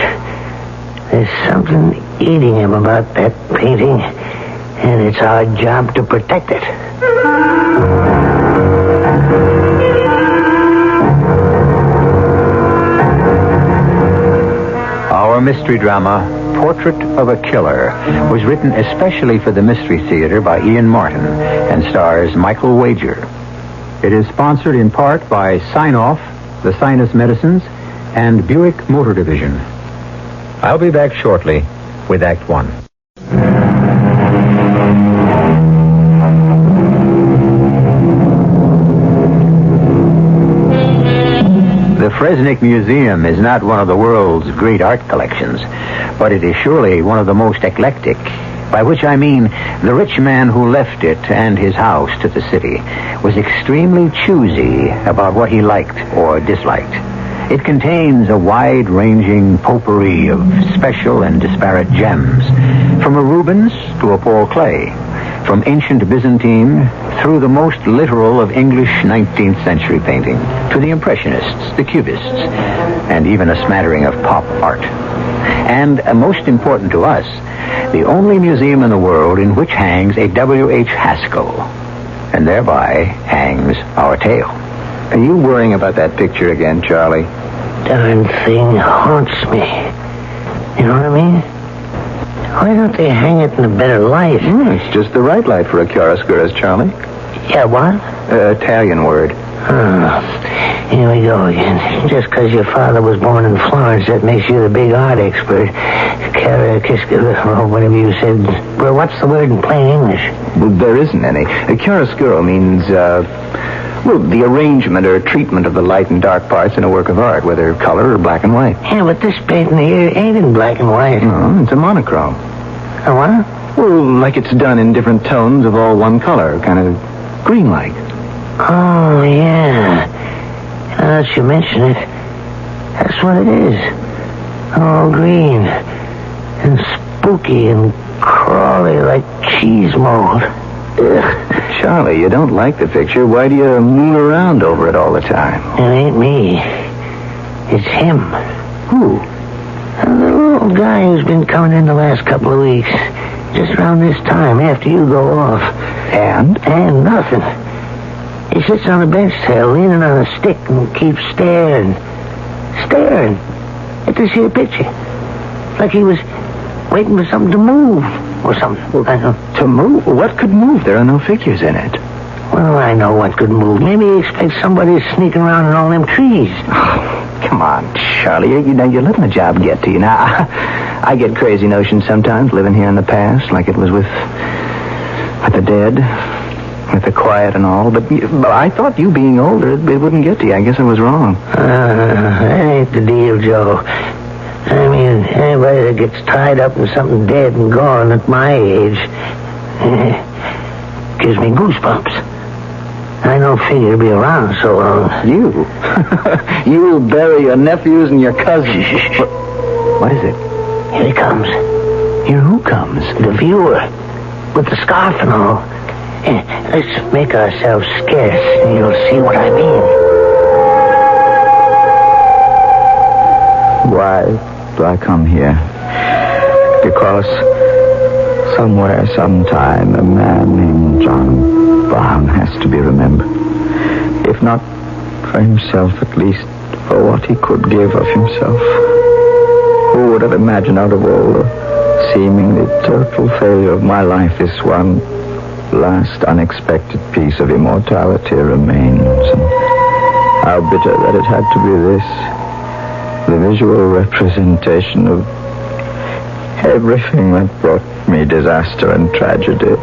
There's something eating him about that painting, and it's our job to protect it. Our mystery drama, Portrait of a Killer, was written especially for the Mystery Theater by Ian Martin and stars Michael Wager. It is sponsored in part by Sign Off, the Sinus Medicines, and Buick Motor Division. I'll be back shortly with Act One. The Fresnick Museum is not one of the world's great art collections, but it is surely one of the most eclectic, by which I mean the rich man who left it and his house to the city was extremely choosy about what he liked or disliked. It contains a wide-ranging potpourri of special and disparate gems, from a Rubens to a Paul Klee, from ancient Byzantine through the most literal of English 19th century painting, to the Impressionists, the Cubists, and even a smattering of pop art. And most important to us, the only museum in the world in which hangs a W.H. Haskell, and thereby hangs our tale. Are you worrying about that picture again, Charlie? Darn thing haunts me. You know what I mean? Why don't they hang it in a better light? It's just the right light for a chiaroscuro, Charlie. Yeah, what? Italian word. Here we go again. Just because your father was born in Florence, that makes you the big art expert. Whatever you said. Well, what's the word in plain English? Well, there isn't any. Chiaroscuro means, the arrangement or treatment of the light and dark parts in a work of art, whether color or black and white. Yeah, but this painting here ain't in black and white. No, it's a monochrome. A what? Well, like it's done in different tones of all one color, kind of green-like. Oh, yeah. Now that you mention it, that's what it is. All green and spooky and crawly like cheese mold. Ugh. Charlie, you don't like the picture. Why do you moon around over it all the time? It ain't me. It's him. Who? The little guy who's been coming in the last couple of weeks. Just around this time, after you go off. And? And nothing. He sits on a bench tail, leaning on a stick, and keeps staring at this here picture. Like he was waiting for something to move or something. To move? What could move? There are no figures in it. Well, I know what could move. Maybe he expects somebody sneaking around in all them trees. Oh, come on, Charlie. You're letting the job get to you. Now, I get crazy notions sometimes, living here in the past, like it was with the dead, with the quiet and all. But I thought you being older, it wouldn't get to you. I guess I was wrong. That ain't the deal, Joe. I mean, anybody that gets tied up in something dead and gone at my age gives me goosebumps. I don't figure to be around so long. You? You'll bury your nephews and your cousins. What is it? Here he comes. Here who comes? The viewer. With the scarf and all. Let's make ourselves scarce, and you'll see what I mean. Why do I come here? Because somewhere, sometime, a man named John Brown has to be remembered. If not for himself, at least for what he could give of himself. Who would have imagined out of all the seemingly total failure of my life, this one last unexpected piece of immortality remains, and how bitter that it had to be this. The visual representation of everything that brought me disaster and tragedy.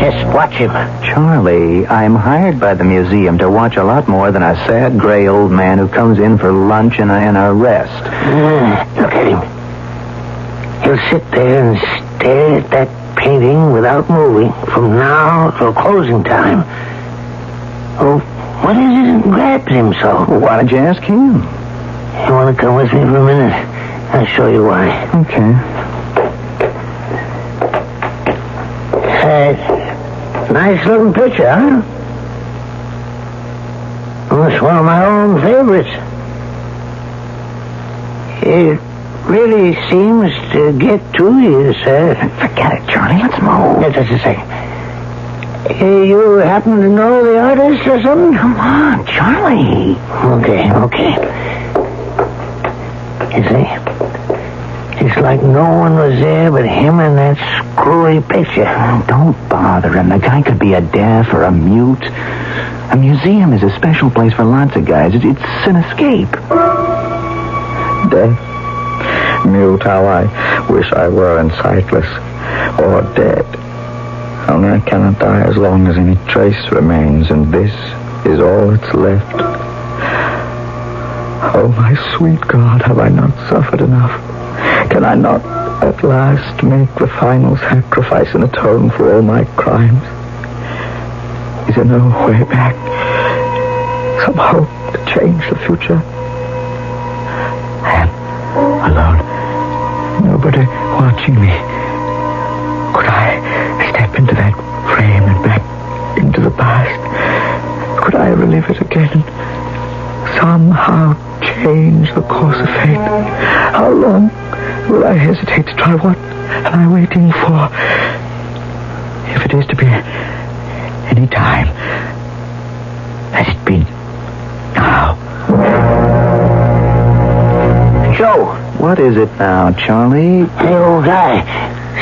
Just watch him. Charlie, I'm hired by the museum to watch a lot more than a sad, gray old man who comes in for lunch and a rest. Look at him. He'll sit there and stare at that painting without moving from now till closing time. Oh, what is it that grabs him so? Well, why don't you ask him? You want to come with me for a minute? I'll show you why. Okay. Nice looking picture, huh? Well, it's one of my own favorites. It really seems to get to you, sir. Forget it, Charlie. Let's move. Just a second. You happen to know the artist or something? Come on, Charlie. Okay. You see? It's like no one was there but him and that screwy picture. Oh, don't bother him. The guy could be a deaf or a mute. A museum is a special place for lots of guys. It's an escape. Deaf? Mute, how I wish I were and sightless. Or dead. Only I cannot die as long as any trace remains, and this is all that's left. Oh, my sweet God, have I not suffered enough? Can I not at last make the final sacrifice and atone for all my crimes? Is there no way back? Some hope to change the future? I am alone. Nobody watching me. Could I step into that frame and back into the past? Could I relive it again? Somehow change the course of fate? How long will I hesitate to try? What am I waiting for? If it is to be any time, let it be now. Joe. What is it now, Charlie? Hey, old guy,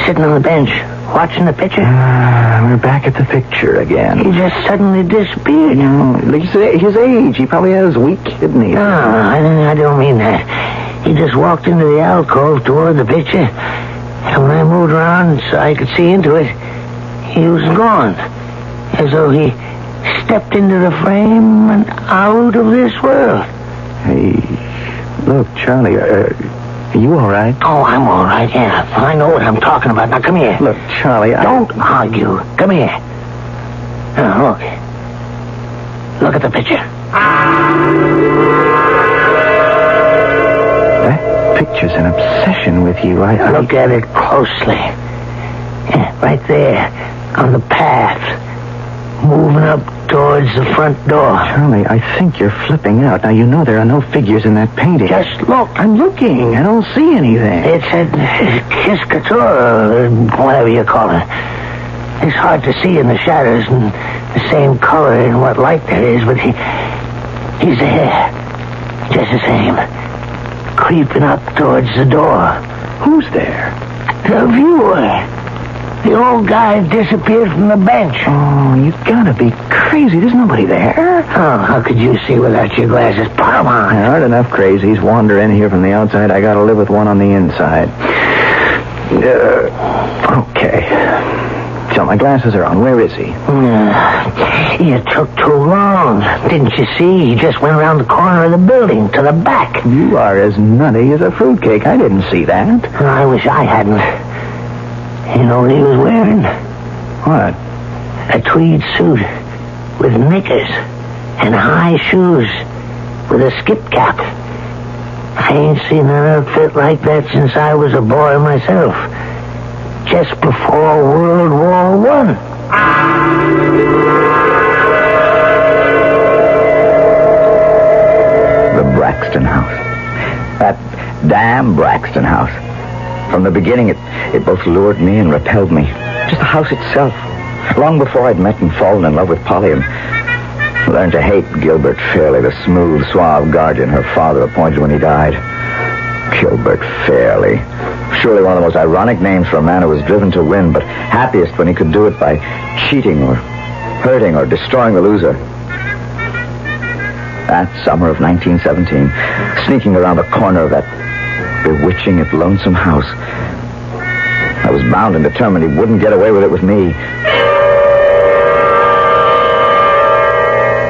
sitting on the bench, watching the picture. We're back at the picture again. He just suddenly disappeared. His age. He probably has weak kidneys. No, I don't mean that. He just walked into the alcove toward the picture, and when I moved around so I could see into it, he was gone. As though he stepped into the frame and out of this world. Hey, look, Charlie, are you all right? Oh, I'm all right, yeah. I know what I'm talking about. Now, come here. Look, Charlie, Don't argue. Come here. Now, look. Look at the picture. That picture's an obsession with you. Look at it closely. Yeah, right there, on the path. Moving up towards the front door. Charlie, I think you're flipping out. Now, you know there are no figures in that painting. Just look. I'm looking. I don't see anything. It's a kiss couture, or whatever you call it. It's hard to see in the shadows and the same color and what light there is, but he's there. Just the same. Creeping up towards the door. Who's there? The viewer. The old guy disappeared from the bench. Oh, you gotta be crazy. There's nobody there. Oh, how could you see without your glasses? Put 'em on. There aren't enough crazies wander in here from the outside. I gotta live with one on the inside. Okay. So my glasses are on. Where is he? You took too long. Didn't you see? He just went around the corner of the building to the back. You are as nutty as a fruitcake. I didn't see that. I wish I hadn't. You know what he was wearing? What? A tweed suit with knickers and high shoes with a skip cap. I ain't seen an outfit like that since I was a boy myself. Just before World War I. The Braxton House. That damn Braxton House. From the beginning, it both lured me and repelled me. Just the house itself. Long before I'd met and fallen in love with Polly and learned to hate Gilbert Fairley, the smooth, suave guardian her father appointed when he died. Gilbert Fairley. Surely one of the most ironic names for a man who was driven to win, but happiest when he could do it by cheating or hurting or destroying the loser. That summer of 1917, sneaking around the corner of that bewitching yet lonesome house, I was bound and determined he wouldn't get away with it with me.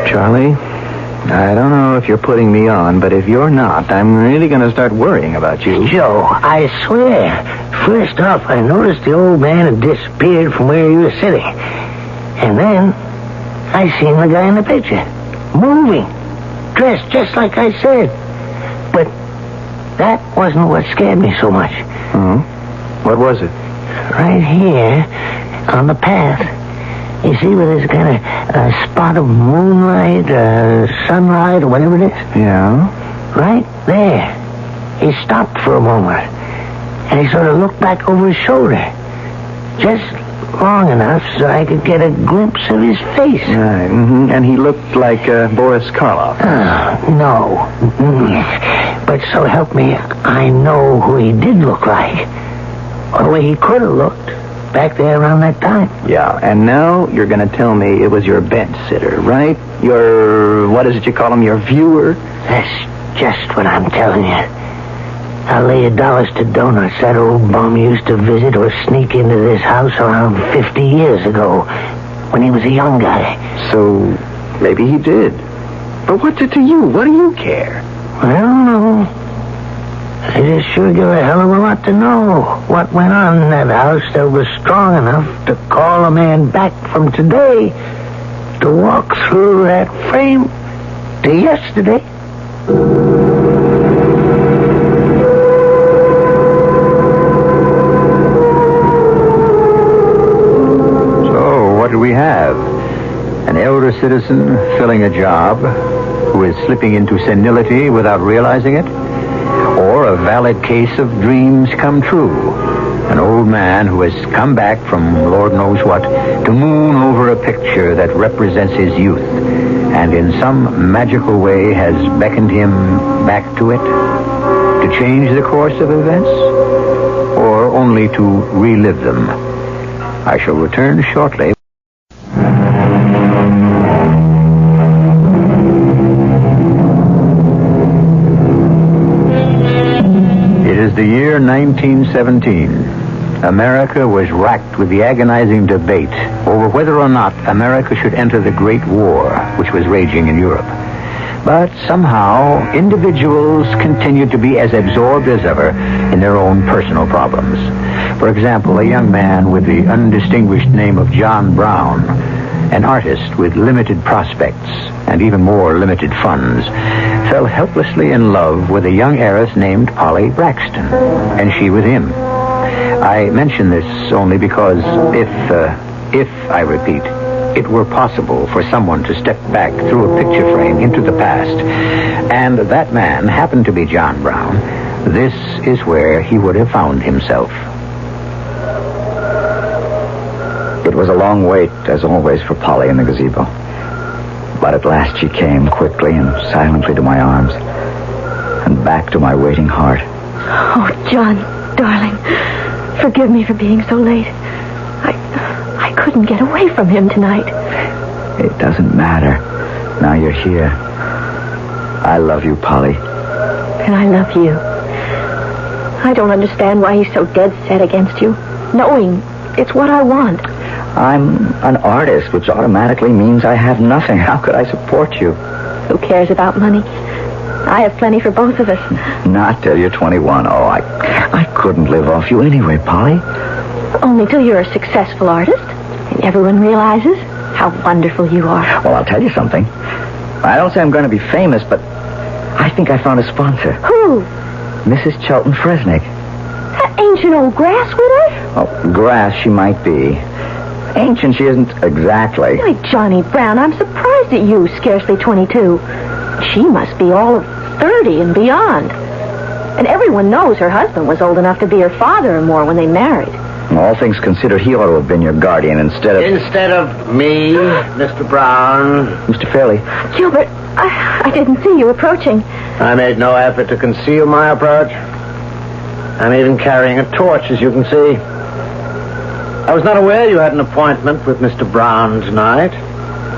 Charlie, I don't know if you're putting me on, but if you're not, I'm really going to start worrying about you. Joe, I swear, first off, I noticed the old man had disappeared from where he was sitting. And then, I seen the guy in the picture, moving, dressed just like I said. But that wasn't what scared me so much. What was it? Right here, on the path. You see where there's kind of a spot of moonlight, sunlight, or whatever it is? Yeah? Right there. He stopped for a moment, and he sort of looked back over his shoulder. Just long enough so I could get a glimpse of his face. Right, And he looked like Boris Karloff. No. But so help me, I know who he did look like. Or the way he could have looked back there around that time. Yeah, and now you're going to tell me it was your bench sitter, right? Your, what is it you call him, your viewer? That's just what I'm telling you. I lay $1 to donuts that old bum used to visit or sneak into this house around 50 years ago when he was a young guy. So, maybe he did. But what's it to you? What do you care? I don't know. I just sure give a hell of a lot to know what went on in that house that was strong enough to call a man back from today to walk through that frame to yesterday. So, what do we have? An elder citizen filling a job who is slipping into senility without realizing it? Or a valid case of dreams come true? An old man who has come back from Lord knows what to moon over a picture that represents his youth and in some magical way has beckoned him back to it? To change the course of events? Or only to relive them? I shall return shortly. The year 1917. America was racked with the agonizing debate over whether or not America should enter the Great War, which was raging in Europe. But somehow, individuals continued to be as absorbed as ever in their own personal problems. For example, a young man with the undistinguished name of John Brown, an artist with limited prospects and even more limited funds, fell helplessly in love with a young heiress named Polly Braxton, and she with him. I mention this only because if, I repeat, it were possible for someone to step back through a picture frame into the past, and that man happened to be John Brown, this is where he would have found himself. It was a long wait, as always, for Polly in the gazebo. But at last she came quickly and silently to my arms and back to my waiting heart. Oh, John, darling, forgive me for being so late. I couldn't get away from him tonight. It doesn't matter. Now you're here. I love you, Polly. And I love you. I don't understand why he's so dead set against you, knowing it's what I want. I'm an artist, which automatically means I have nothing. How could I support you? Who cares about money? I have plenty for both of us. Not till you're 21. Oh, I couldn't live off you anyway, Polly. Only till you're a successful artist and everyone realizes how wonderful you are. Well, I'll tell you something. I don't say I'm going to be famous, but I think I found a sponsor. Who? Mrs. Chelton Fresnick. That ancient old grass widow? Oh, grass she might be. Ancient she isn't exactly. Why, Johnny Brown, I'm surprised at you, scarcely 22. She must be all of 30 and beyond. And everyone knows her husband was old enough to be her father or more when they married. All things considered, he ought to have been your guardian instead of... Instead of me, Mr. Brown. Mr. Fairley. Gilbert, I didn't see you approaching. I made no effort to conceal my approach. I'm even carrying a torch, as you can see. I was not aware you had an appointment with Mr. Brown tonight.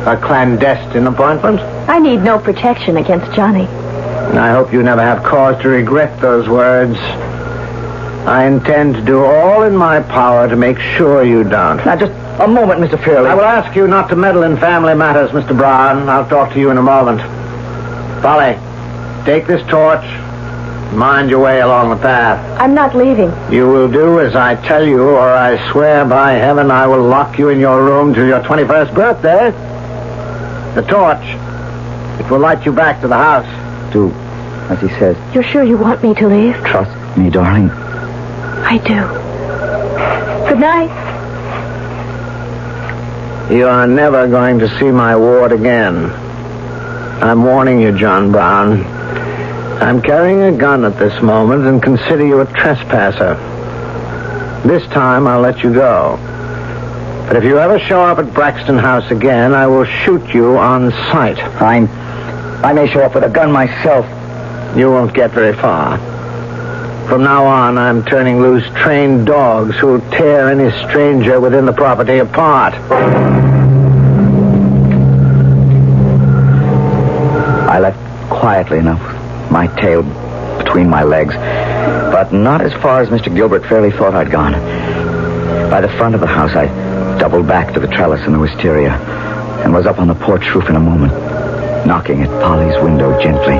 A clandestine appointment. I need no protection against Johnny. I hope you never have cause to regret those words. I intend to do all in my power to make sure you don't. Now, just a moment, Mr. Fairley. I will ask you not to meddle in family matters, Mr. Brown. I'll talk to you in a moment. Polly, take this torch. Mind your way along the path. I'm not leaving. You will do as I tell you, or I swear by heaven I will lock you in your room till your 21st birthday. The torch. It will light you back to the house. Do as he says. You're sure you want me to leave? Trust me, darling. I do. Good night. You are never going to see my ward again. I'm warning you, John Brown. I'm carrying a gun at this moment and consider you a trespasser. This time I'll let you go. But if you ever show up at Braxton House again, I will shoot you on sight. I may show up with a gun myself. you won't get very far. From now on, I'm turning loose trained dogs who'll tear any stranger within the property apart. I left quietly enough, my tail between my legs, but not as far as Mr. Gilbert fairly thought I'd gone. By the front of the house, I doubled back to the trellis in the wisteria and was up on the porch roof in a moment, knocking at Polly's window gently.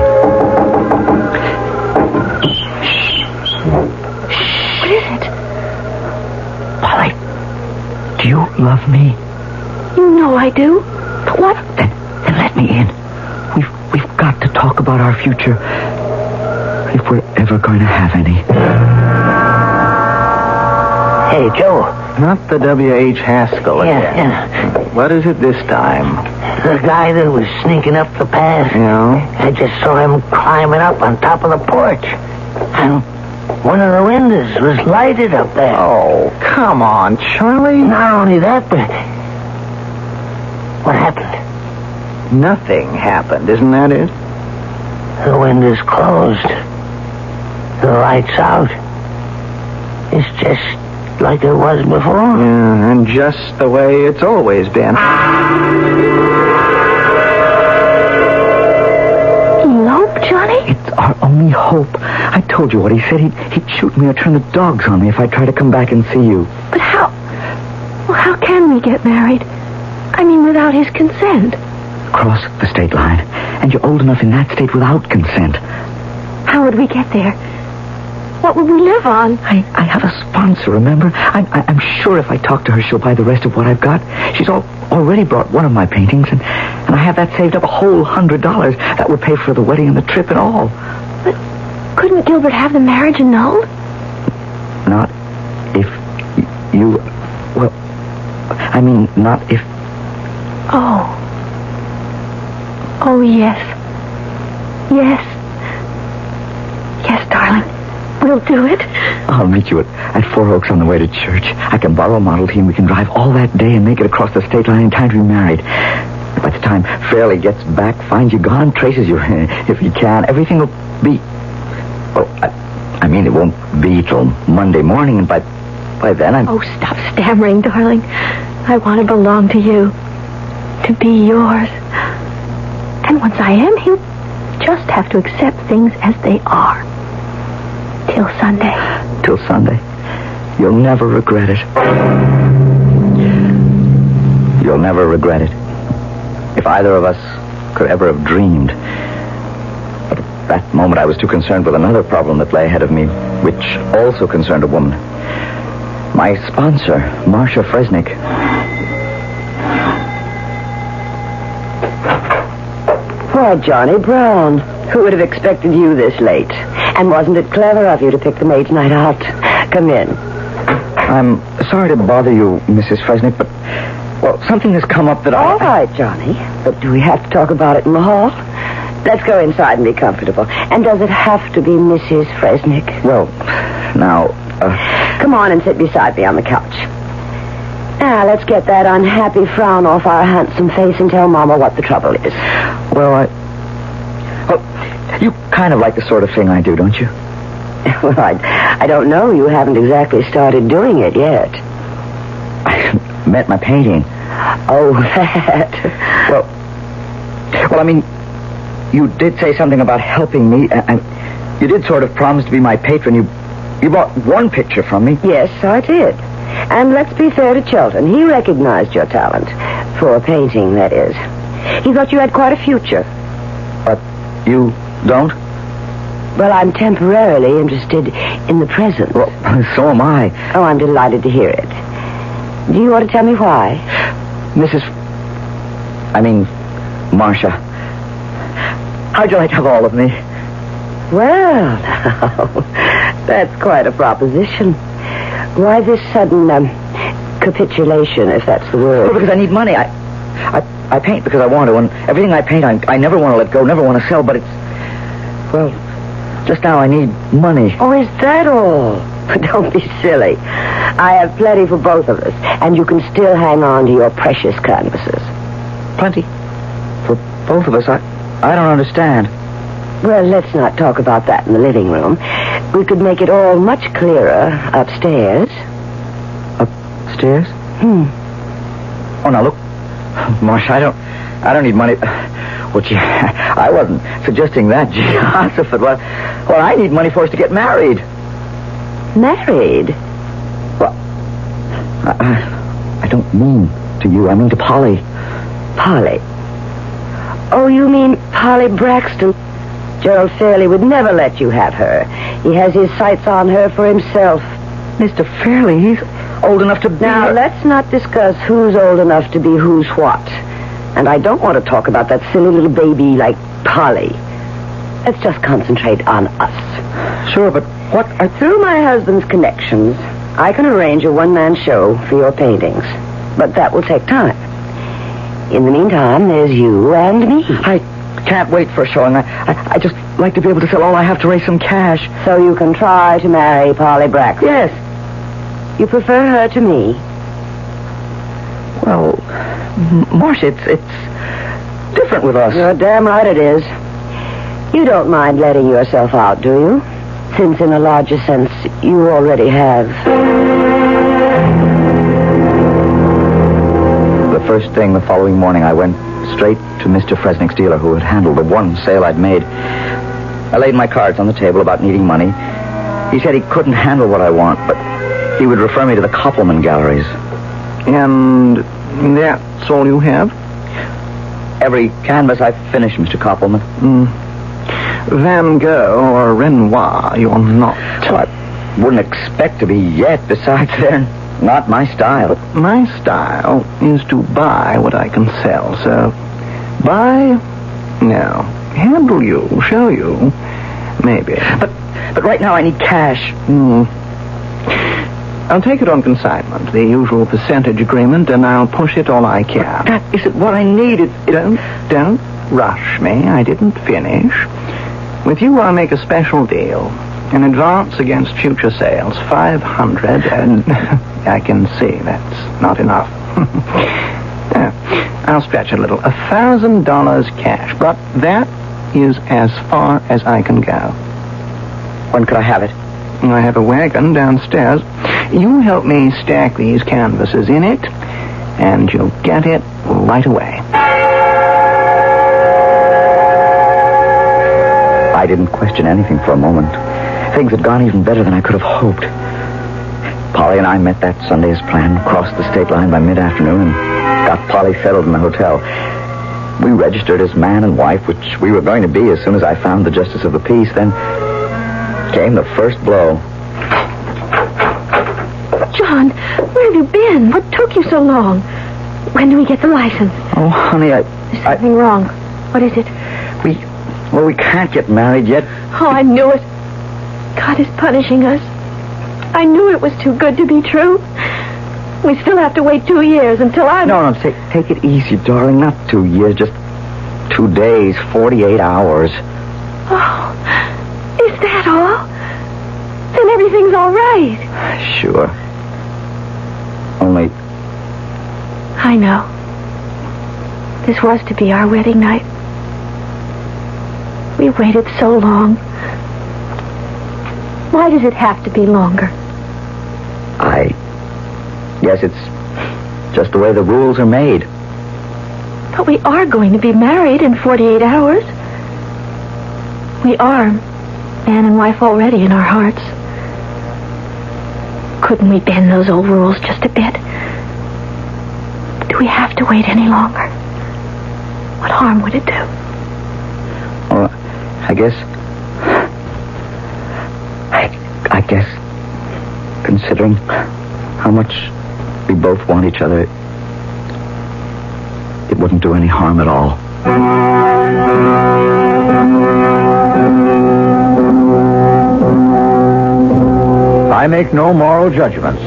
What is it? Polly, do you love me? You know I do. But what? Then let me in. We've got to talk about our future, if we're ever going to have any. Hey, Joe. Not the W.H. Haskell again. Yeah. What is it this time? The guy that was sneaking up the path. Yeah? I just saw him climbing up on top of the porch. And one of the windows was lighted up there. Oh, come on, Charlie. Not only that, but... What happened? Nothing happened, isn't that it? The window's closed. The light's out. It's just like it was before. Yeah, and just the way it's always been. Elope, Johnny? It's our only hope. I told you what he said. He'd shoot me or turn the dogs on me if I tried to come back and see you. But how? Well, how can we get married? I mean, without his consent. Cross the state line. And you're old enough in that state without consent. How would we get there? What would we live on? I have a sponsor, remember? I'm sure if I talk to her, she'll buy the rest of what I've got. She's already brought one of my paintings, and I have that saved up, a whole $100. That would pay for the wedding and the trip and all. But couldn't Gilbert have the marriage annulled? Not if you... Well, I mean, not if... Oh. Oh, yes. Yes. Yes, darling. We'll do it. I'll meet you at Four Oaks on the way to church. I can borrow a Model T and we can drive all that day and make it across the state line in time to be married. By the time Fairley gets back, finds you gone, traces you, if he can, everything will be... Well, I mean, it won't be till Monday morning, and by then I'm... Oh, stop stammering, darling. I want to belong to you. To be yours. And once I am, he'll just have to accept things as they are. Till Sunday. Till Sunday. You'll never regret it. You'll never regret it. If either of us could ever have dreamed. But at that moment I was too concerned with another problem that lay ahead of me, which also concerned a woman. My sponsor, Marcia Fresnick. Why, Johnny Brown. Who would have expected you this late? And wasn't it clever of you to pick the maid's night out? Come in. I'm sorry to bother you, Mrs. Fresnick, but, well, something has come up that All right, Johnny. But do we have to talk about it in the hall? Let's go inside and be comfortable. And does it have to be Mrs. Fresnick? Well, now, Come on and sit beside me on the couch. Now, let's get that unhappy frown off our handsome face and tell Mama what the trouble is. Well, you kind of like the sort of thing I do, don't you? Well, I don't know. You haven't exactly started doing it yet. I meant my painting. Oh, that. Well, I mean, you did say something about helping me, and you did sort of promise to be my patron. You bought one picture from me. Yes, I did. And let's be fair to Chilton. He recognized your talent. For painting, that is. He thought you had quite a future. But you don't? Well, I'm temporarily interested in the present. Well, so am I. Oh, I'm delighted to hear it. Do you want to tell me why? Marcia, how'd you like to have all of me? Well, now, that's quite a proposition. Why this sudden capitulation, if that's the word? Well, because I need money. I paint because I want to, and everything I paint, I never want to let go, never want to sell, but it's... Well, just now I need money. Oh, is that all? Don't be silly. I have plenty for both of us, and you can still hang on to your precious canvases. Plenty? For both of us? I don't understand. Well, let's not talk about that in the living room. We could make it all much clearer upstairs. Upstairs? Oh, now look, Marsh, I don't need money. Well, gee, I wasn't suggesting that, Joseph. Well, I need money for us to get married. Married? Well, I don't mean to you. I mean to Polly. Polly? Oh, you mean Polly Braxton? Gerald Fairley would never let you have her. He has his sights on her for himself. Mr. Fairley, he's old enough to be... Now, let's not discuss who's old enough to be who's what. And I don't want to talk about that silly little baby like Polly. Let's just concentrate on us. Sure, but what... Through my husband's connections, I can arrange a one-man show for your paintings. But that will take time. In the meantime, there's you and me. I can't wait for a show, and I just like to be able to sell all I have to raise some cash. So you can try to marry Polly Braxton? Yes. You prefer her to me? Well, Marcia, it's different with us. You're damn right it is. You don't mind letting yourself out, do you? Since in a larger sense, you already have. The first thing the following morning, I went straight to Mr. Fresnick's dealer, who had handled the one sale I'd made. I laid my cards on the table about needing money. He said he couldn't handle what I want, but he would refer me to the Koppelman galleries. And that's all you have? Every canvas I've finished, Mr. Koppelman. Van Gogh or Renoir, you're not. Well, I wouldn't expect to be yet. Besides, they're not my style. But my style is to buy what I can sell, so buy? No. Handle you, show you, maybe. But right now I need cash. I'll take it on consignment, the usual percentage agreement, and I'll push it all I can. That isn't what I need. Don't rush me. I didn't finish. With you, I'll make a special deal. An advance against future sales, $500, and I can see that's not enough. I'll stretch a little. $1,000 cash, but that is as far as I can go. When could I have it? I have a wagon downstairs. You help me stack these canvases in it, and you'll get it right away. I didn't question anything for a moment. Things had gone even better than I could have hoped. Polly and I met that Sunday as planned, crossed the state line by mid-afternoon, and got Polly settled in the hotel. We registered as man and wife, which we were going to be as soon as I found the justice of the peace. Then came the first blow. John, where have you been? What took you so long? When do we get the license? Oh, honey, There's something wrong. What is it? We can't get married yet. Oh, I knew it. God is punishing us. I knew it was too good to be true. We still have to wait 2 years until I'm... No, take it easy, darling. Not 2 years, just 2 days, 48 hours. Oh, is that all? Then everything's all right. Sure. Only... I know. This was to be our wedding night. We waited so long. Why does it have to be longer? I guess it's just the way the rules are made. But we are going to be married in 48 hours. We are man and wife already in our hearts. Couldn't we bend those old rules just a bit? Do we have to wait any longer? What harm would it do? Well, I guess, considering how much we both want each other, it wouldn't do any harm at all. I make no moral judgments.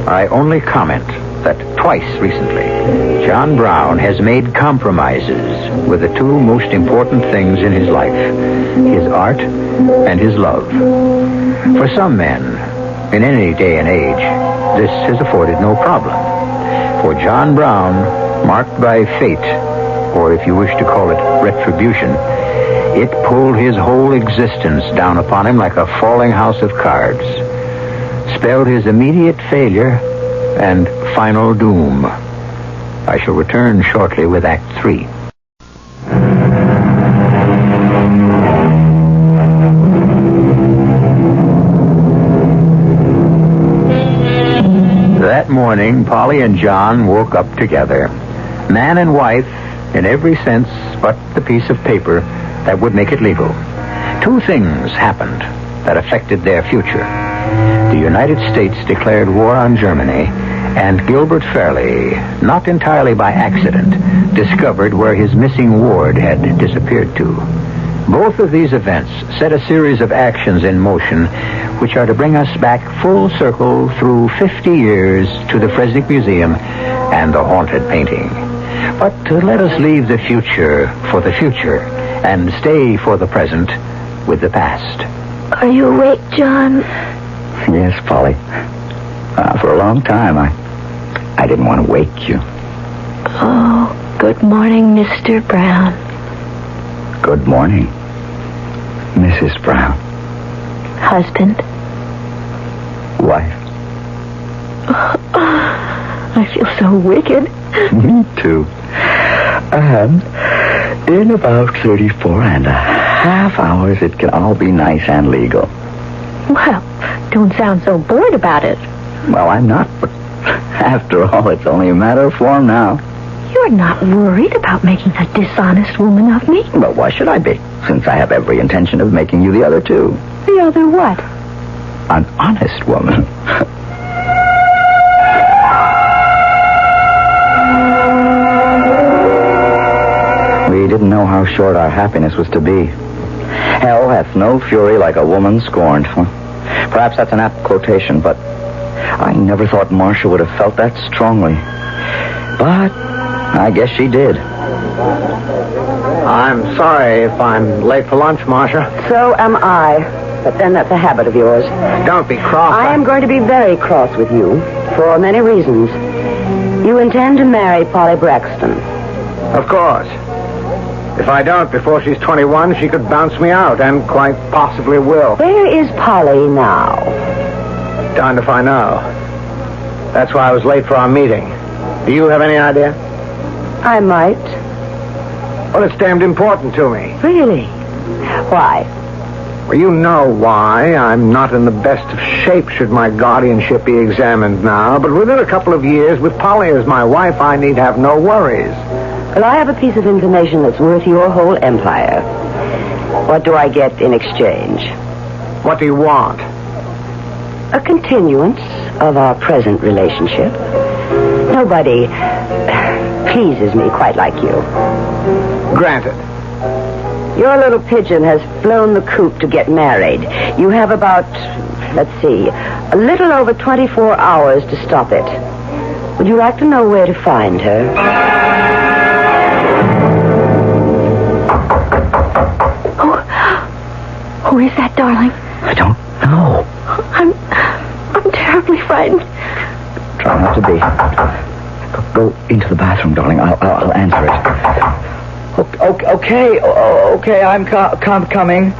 I only comment that twice recently, John Brown has made compromises with the two most important things in his life, his art and his love. For some men, in any day and age, this has afforded no problem. For John Brown, marked by fate, or if you wish to call it retribution, It pulled his whole existence down upon him like a falling house of cards. Spelled his immediate failure and final doom. I shall return shortly with Act 3. That morning, Polly and John woke up together. Man and wife, in every sense but the piece of paper that would make it legal. Two things happened that affected their future. The United States declared war on Germany, and Gilbert Fairley, not entirely by accident, discovered where his missing ward had disappeared to. Both of these events set a series of actions in motion which are to bring us back full circle through 50 years to the Fresnick Museum and the haunted painting. But let us leave the future for the future and stay for the present with the past. Are you awake, John? Yes, Polly. For a long time, I didn't want to wake you. Oh, good morning, Mr. Brown. Good morning, Mrs. Brown. Husband. Wife. I feel so wicked. Me too. And in about 34 and a half hours, it can all be nice and legal. Well, don't sound so bored about it. Well, I'm not, but after all, it's only a matter of form now. You're not worried about making a dishonest woman of me? Well, why should I be, since I have every intention of making you the other two? The other what? An honest woman. We didn't know how short our happiness was to be. Hell hath no fury like a woman scorned. Well, perhaps that's an apt quotation, but I never thought Marcia would have felt that strongly. But I guess she did. I'm sorry if I'm late for lunch, Marcia. So am I. But then that's a habit of yours. Don't be cross. I am going to be very cross with you for many reasons. You intend to marry Polly Braxton. Of course. If I don't before she's 21, she could bounce me out, and quite possibly will. Where is Polly now? Darned if I know. That's why I was late for our meeting. Do you have any idea? I might. Well, it's damned important to me. Really? Why? Well, you know why. I'm not in the best of shape should my guardianship be examined now, but within a couple of years, with Polly as my wife, I need have no worries. Well, I have a piece of information that's worth your whole empire. What do I get in exchange? What do you want? A continuance of our present relationship. Nobody pleases me quite like you. Granted. Your little pigeon has flown the coop to get married. You have about, let's see, a little over 24 hours to stop it. Would you like to know where to find her? Who is that, darling? I don't know. I'm terribly frightened. Try not to be. Go into the bathroom, darling. I'll answer it. Okay, I'm coming.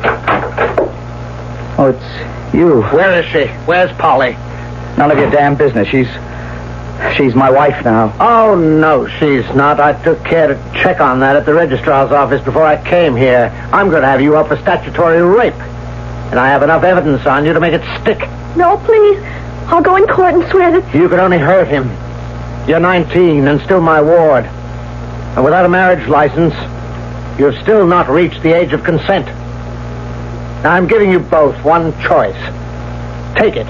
Oh, it's you. Where is she? Where's Polly? None of your damn business. She's my wife now. Oh, no, she's not. I took care to check on that at the registrar's office before I came here. I'm going to have you up for statutory rape. And I have enough evidence on you to make it stick. No, please. I'll go in court and swear that... You could only hurt him. You're 19 and still my ward. And without a marriage license, you've still not reached the age of consent. Now, I'm giving you both one choice. Take it,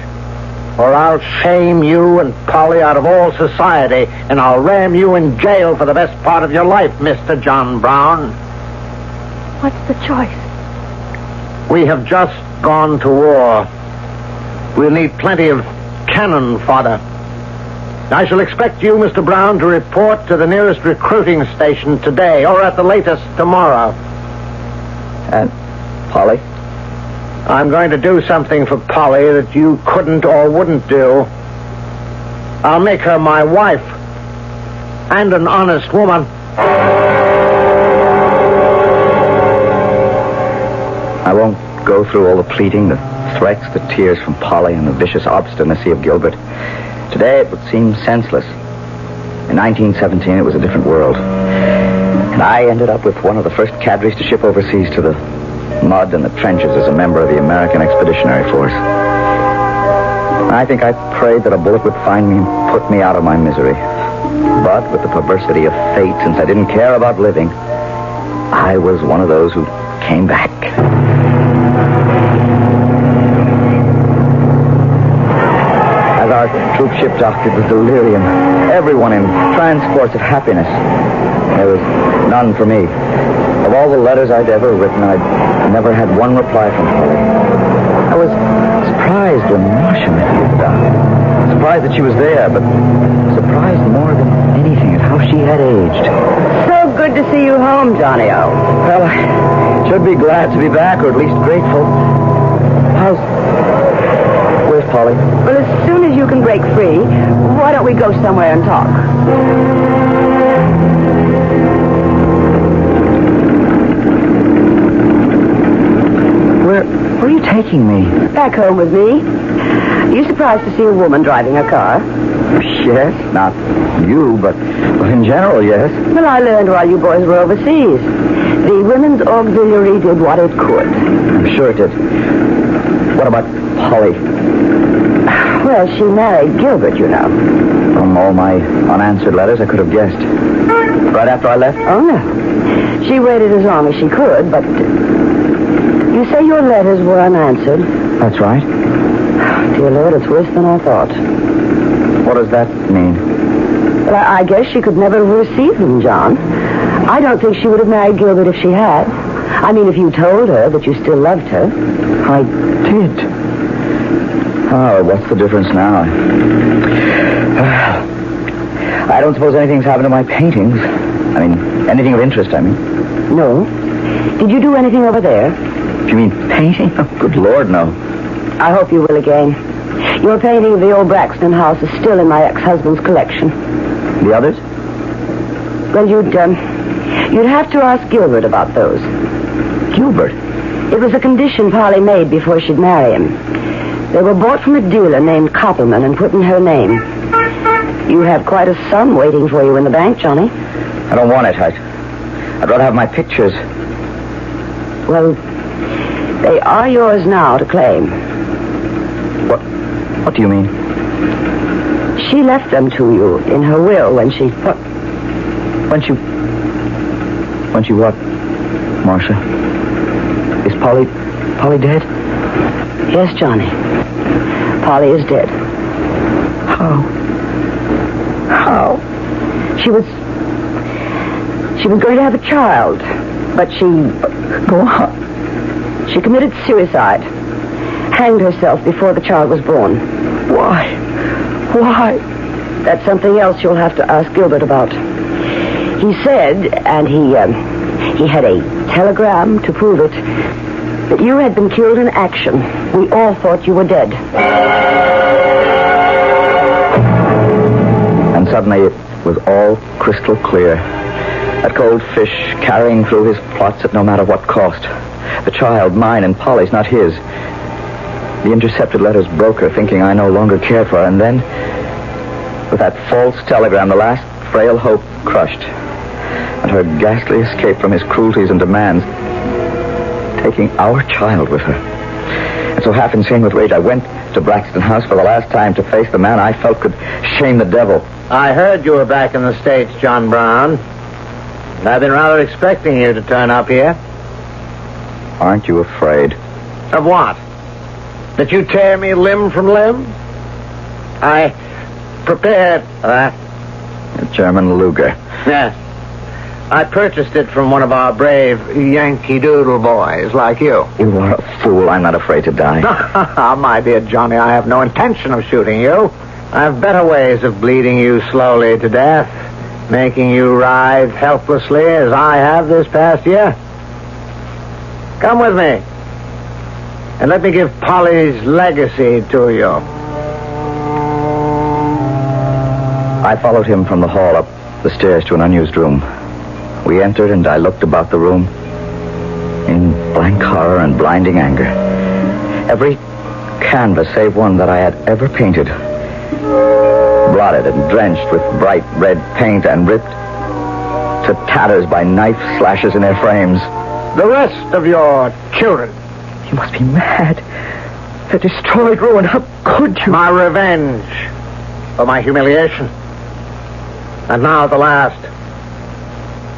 or I'll shame you and Polly out of all society, and I'll ram you in jail for the best part of your life, Mr. John Brown. What's the choice? We have just gone to war. We'll need plenty of cannon fodder. I shall expect you, Mr. Brown, to report to the nearest recruiting station today, or at the latest tomorrow. And Polly? I'm going to do something for Polly that you couldn't or wouldn't do. I'll make her my wife, and an honest woman. I won't go through all the pleading, the threats, the tears from Polly, and the vicious obstinacy of Gilbert. Today it would seem senseless. In 1917, it was a different world. And I ended up with one of the first cadres to ship overseas to the mud and the trenches as a member of the American Expeditionary Force. I think I prayed that a bullet would find me and put me out of my misery. But with the perversity of fate, since I didn't care about living, I was one of those who came back. As our troop ship docked, it was delirium. Everyone in transports of happiness. There was none for me. Of all the letters I'd ever written, I'd never had one reply from Polly. I was surprised when Marcia met me. Surprised that she was there, but surprised more than anything at how she had aged. So good to see you home, Johnny-O. Well, I should be glad to be back, or at least grateful. Where's Polly? Well, as soon as you can break free, why don't we go somewhere and talk? Where are you taking me? Back home with me. Are you surprised to see a woman driving a car? Yes, not you, but in general, yes. Well, I learned while you boys were overseas. The Women's Auxiliary did what it could. I'm sure it did. What about Polly? Well, she married Gilbert, you know. From all my unanswered letters, I could have guessed. Right after I left? Oh, no. She waited as long as she could, but... You say your letters were unanswered? That's right. Dear Lord, it's worse than I thought. What does that mean? Well, I guess she could never have received them, John. I don't think she would have married Gilbert if she had. I mean, if you told her that you still loved her. I did. Oh, what's the difference now? I don't suppose anything's happened to my paintings. I mean, anything of interest, I mean. No. Did you do anything over there? Do you mean painting? Oh, good Lord, no. I hope you will again. Your painting of the old Braxton house is still in my ex-husband's collection. The others? Well, you'd have to ask Gilbert about those. Gilbert? It was a condition Polly made before she'd marry him. They were bought from a dealer named Koppelman and put in her name. You have quite a sum waiting for you in the bank, Johnny. I don't want it. I'd rather have my pictures. Well, they are yours now to claim. What do you mean? She left them to you in her will when she... When she what, Marcia? Is Polly dead? Yes, Johnny. Polly is dead. How? She was going to have a child, but she... Go on. She committed suicide. Hanged herself before the child was born. Why? That's something else you'll have to ask Gilbert about. He said, and he had a telegram to prove it, that you had been killed in action. We all thought you were dead. And suddenly it was all crystal clear. That cold fish carrying through his plots at no matter what cost. The child, mine and Polly's, not his. The intercepted letters broke her, thinking I no longer cared for her. And then, with that false telegram, the last frail hope crushed. And her ghastly escape from his cruelties and demands, taking our child with her. And so, half insane with rage, I went to Braxton House for the last time to face the man I felt could shame the devil. I heard you were back in the States, John Brown. And I've been rather expecting you to turn up here. Aren't you afraid? Of what? That you tear me limb from limb? I prepared for that. A German Luger. Yes. I purchased it from one of our brave Yankee Doodle boys like you. You are a fool. I'm not afraid to die. My dear Johnny, I have no intention of shooting you. I have better ways of bleeding you slowly to death, making you writhe helplessly as I have this past year. Come with me, and let me give Polly's legacy to you. I followed him from the hall up the stairs to an unused room. We entered, and I looked about the room. in blank horror and blinding anger. Every canvas save one that I had ever painted, blotted and drenched with bright red paint and ripped to tatters by knife slashes in their frames. The rest of your children. You must be mad. They're destroyed, ruined. How could you? My revenge for my humiliation. And now the last.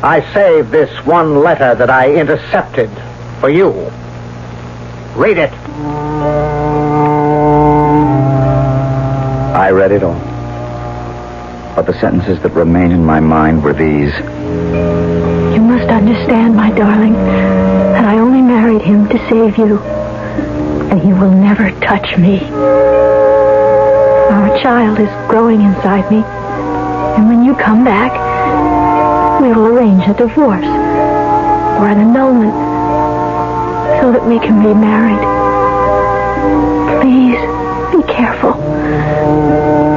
I saved this one letter that I intercepted for you. Read it. I read it all. But the sentences that remain in my mind were these. You must understand, my darling, that I only married him to save you. And he will never touch me. Our child is growing inside me. And when you come back, we will arrange a divorce or an annulment so that we can be married. Please, be careful.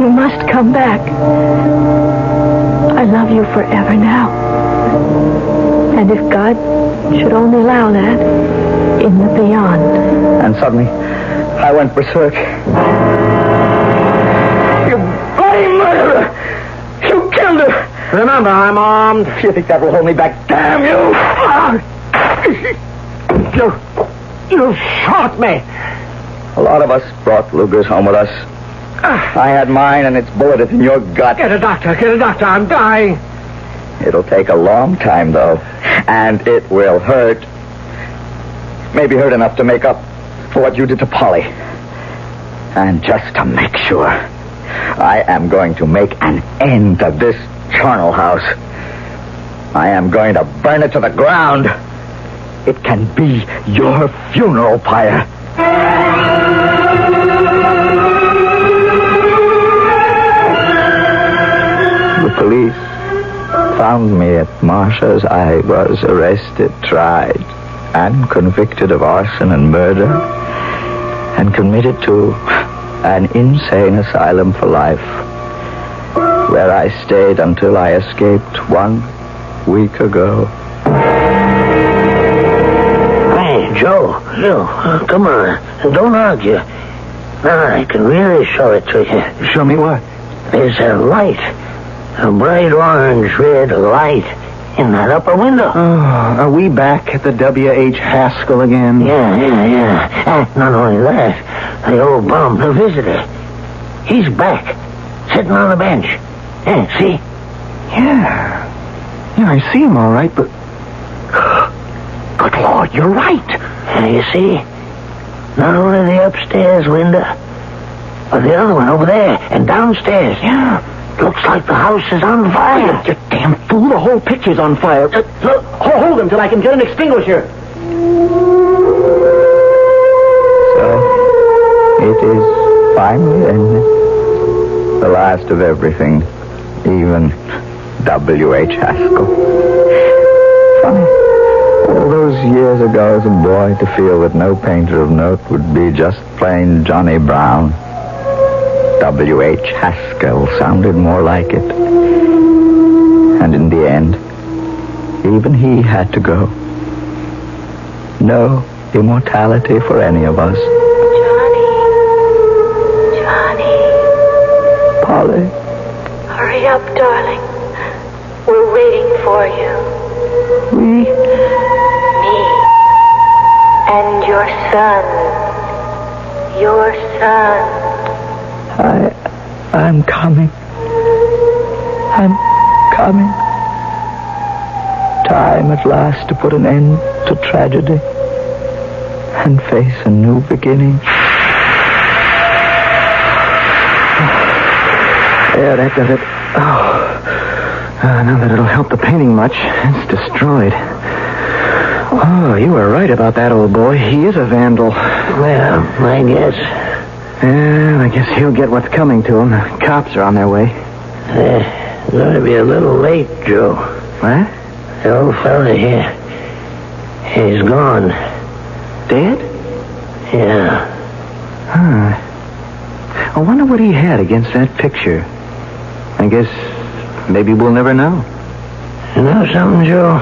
You must come back. I love you forever now. And if God should only allow that, in the beyond. And suddenly, I went berserk. You bloody murderer! You killed her! Remember, I'm armed. You think that will hold me back? Damn you! You shot me! A lot of us brought Lugers home with us. I had mine, and it's bulleted in your gut. Get a doctor, I'm dying. It'll take a long time, though. And it will hurt. Maybe hurt enough to make up for what you did to Polly. And just to make sure, I am going to make an end to this charnel house. I am going to burn it to the ground. It can be your funeral pyre. The police found me at Marsha's. I was arrested, tried, and convicted of arson and murder, and committed to an insane asylum for life, where I stayed until I escaped 1 week ago. Hey, Joe, come on. Don't argue. Now I can really show it to you. Show me what? There's a light. A bright orange-red light in that upper window. Oh, are we back at the W.H. Haskell again? Yeah. Not only that, the old bum, the visitor, he's back, sitting on the bench. Yeah, see? Yeah, I see him all right, but... Good Lord, you're right. You see? Not only the upstairs window, but the other one over there and downstairs. Yeah. Looks like the house is on fire. You damn fool, the whole picture's on fire. Look, hold him till I can get an extinguisher. So, it is finally ended. The last of everything, even W.H. Haskell. Funny. All those years ago as a boy to feel that no painter of note would be just plain Johnny Brown. W.H. Haskell sounded more like it. And in the end, even he had to go. No immortality for any of us. Johnny. Polly. Hurry up, darling. We're waiting for you. We? Me. And your son. Your son. I'm coming. I'm coming. Time at last to put an end to tragedy and face a new beginning. There, that does it. Not that it'll help the painting much. It's destroyed. Oh, you were right about that old boy. He is a vandal. Well, I guess. I guess he'll get what's coming to him. The cops are on their way. They're going to be a little late, Joe. What? The old fella here, he's gone. Dead? Yeah. Huh. I wonder what he had against that picture. I guess maybe we'll never know. You know something, Joe?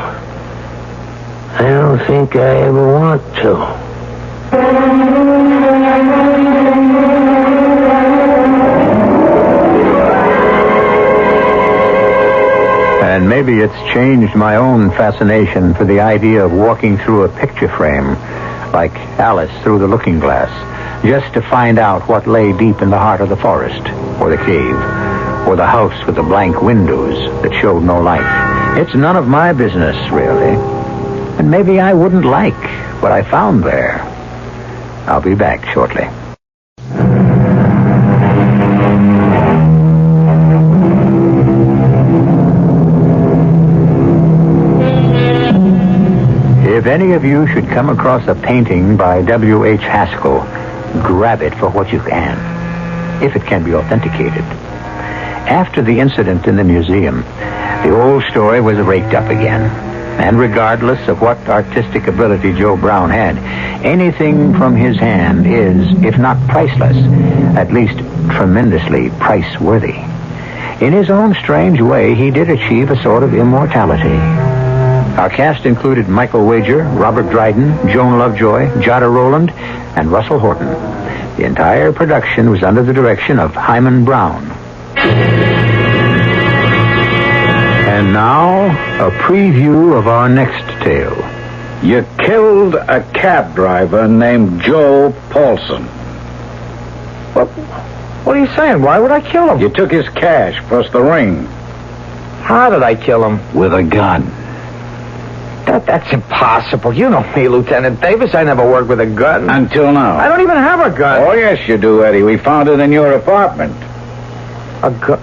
I don't think I ever want to. And maybe it's changed my own fascination for the idea of walking through a picture frame, like Alice through the looking glass, just to find out what lay deep in the heart of the forest, or the cave, or the house with the blank windows that showed no light. It's none of my business, really. And maybe I wouldn't like what I found there. I'll be back shortly. If any of you should come across a painting by W.H. Haskell, grab it for what you can, if it can be authenticated. After the incident in the museum, the old story was raked up again. And regardless of what artistic ability Joe Brown had, anything from his hand is, if not priceless, at least tremendously price-worthy. In his own strange way, he did achieve a sort of immortality. Our cast included Michael Wager, Robert Dryden, Joan Lovejoy, Jada Rowland, and Russell Horton. The entire production was under the direction of Hyman Brown. And now, a preview of our next tale. You killed a cab driver named Joe Paulson. What are you saying? Why would I kill him? You took his cash plus the ring. How did I kill him? With a gun. That's impossible. You know me, Lieutenant Davis. I never worked with a gun. Until now. I don't even have a gun. Oh, yes, you do, Eddie. We found it in your apartment. A gun?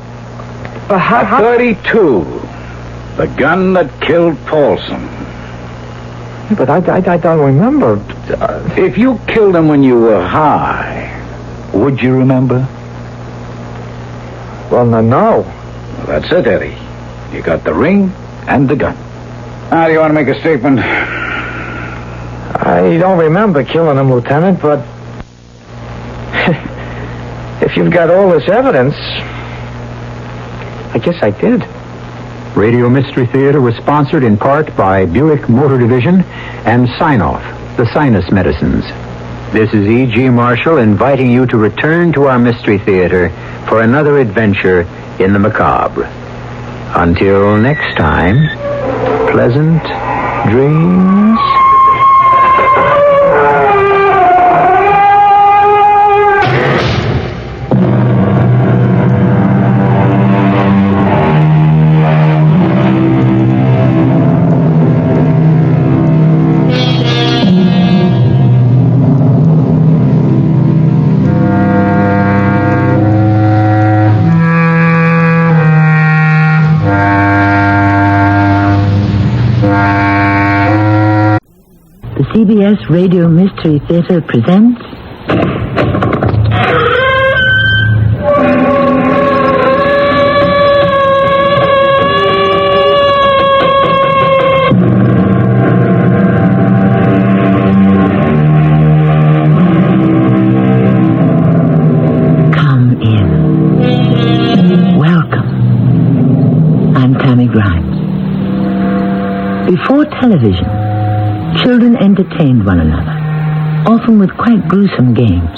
A 32. The gun that killed Paulson. Yeah, but I don't remember. If you killed him when you were high, would you remember? Well, no. Well, that's it, Eddie. You got the ring and the gun. Now, do you want to make a statement? I don't remember killing him, Lieutenant, but if you've got all this evidence, I guess I did. Radio Mystery Theater was sponsored in part by Buick Motor Division and Sign-Off, the sinus medicines. This is E.G. Marshall inviting you to return to our Mystery Theater for another adventure in the macabre. Until next time, pleasant dreams. CBS Radio Mystery Theater presents... Come in. Welcome. I'm Tammy Grimes. Before television, children entertained one another, often with quite gruesome games,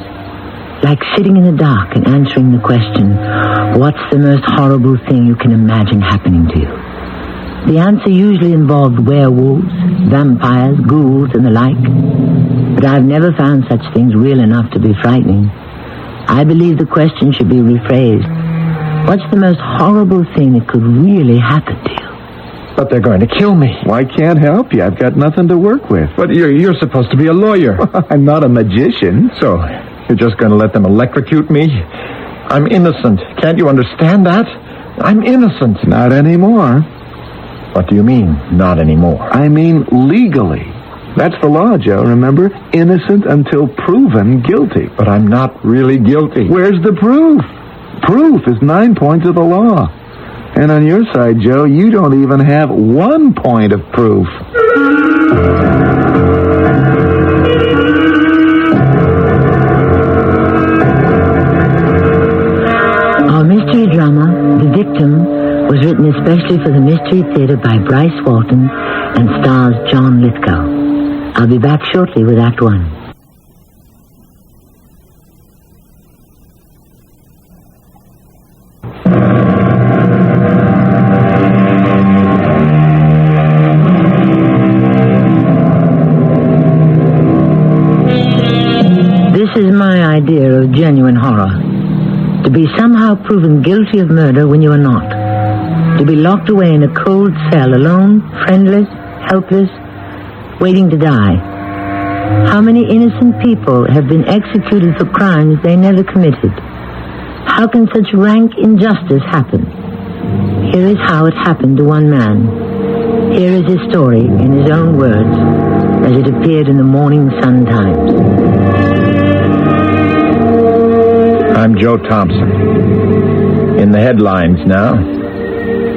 like sitting in the dark and answering the question, what's the most horrible thing you can imagine happening to you? The answer usually involved werewolves, vampires, ghouls, and the like. But I've never found such things real enough to be frightening. I believe the question should be rephrased. What's the most horrible thing that could really happen to you? But they're going to kill me. Well, I can't help you. I've got nothing to work with. But you're supposed to be a lawyer. I'm not a magician. So you're just going to let them electrocute me? I'm innocent. Can't you understand that? I'm innocent. Not anymore. What do you mean, not anymore? I mean legally. That's the law, Joe, remember? Innocent until proven guilty. But I'm not really guilty. Where's the proof? Proof is 9 points of the law. And on your side, Joe, you don't even have 1 point of proof. Our mystery drama, The Victim, was written especially for the Mystery Theater by Bryce Walton and stars John Lithgow. I'll be back shortly with Act One. This is my idea of genuine horror. To be somehow proven guilty of murder when you are not. To be locked away in a cold cell, alone, friendless, helpless, waiting to die. How many innocent people have been executed for crimes they never committed? How can such rank injustice happen? Here is how it happened to one man. Here is his story in his own words, as it appeared in the Morning Sun Times. I'm Joe Thompson. In the headlines now.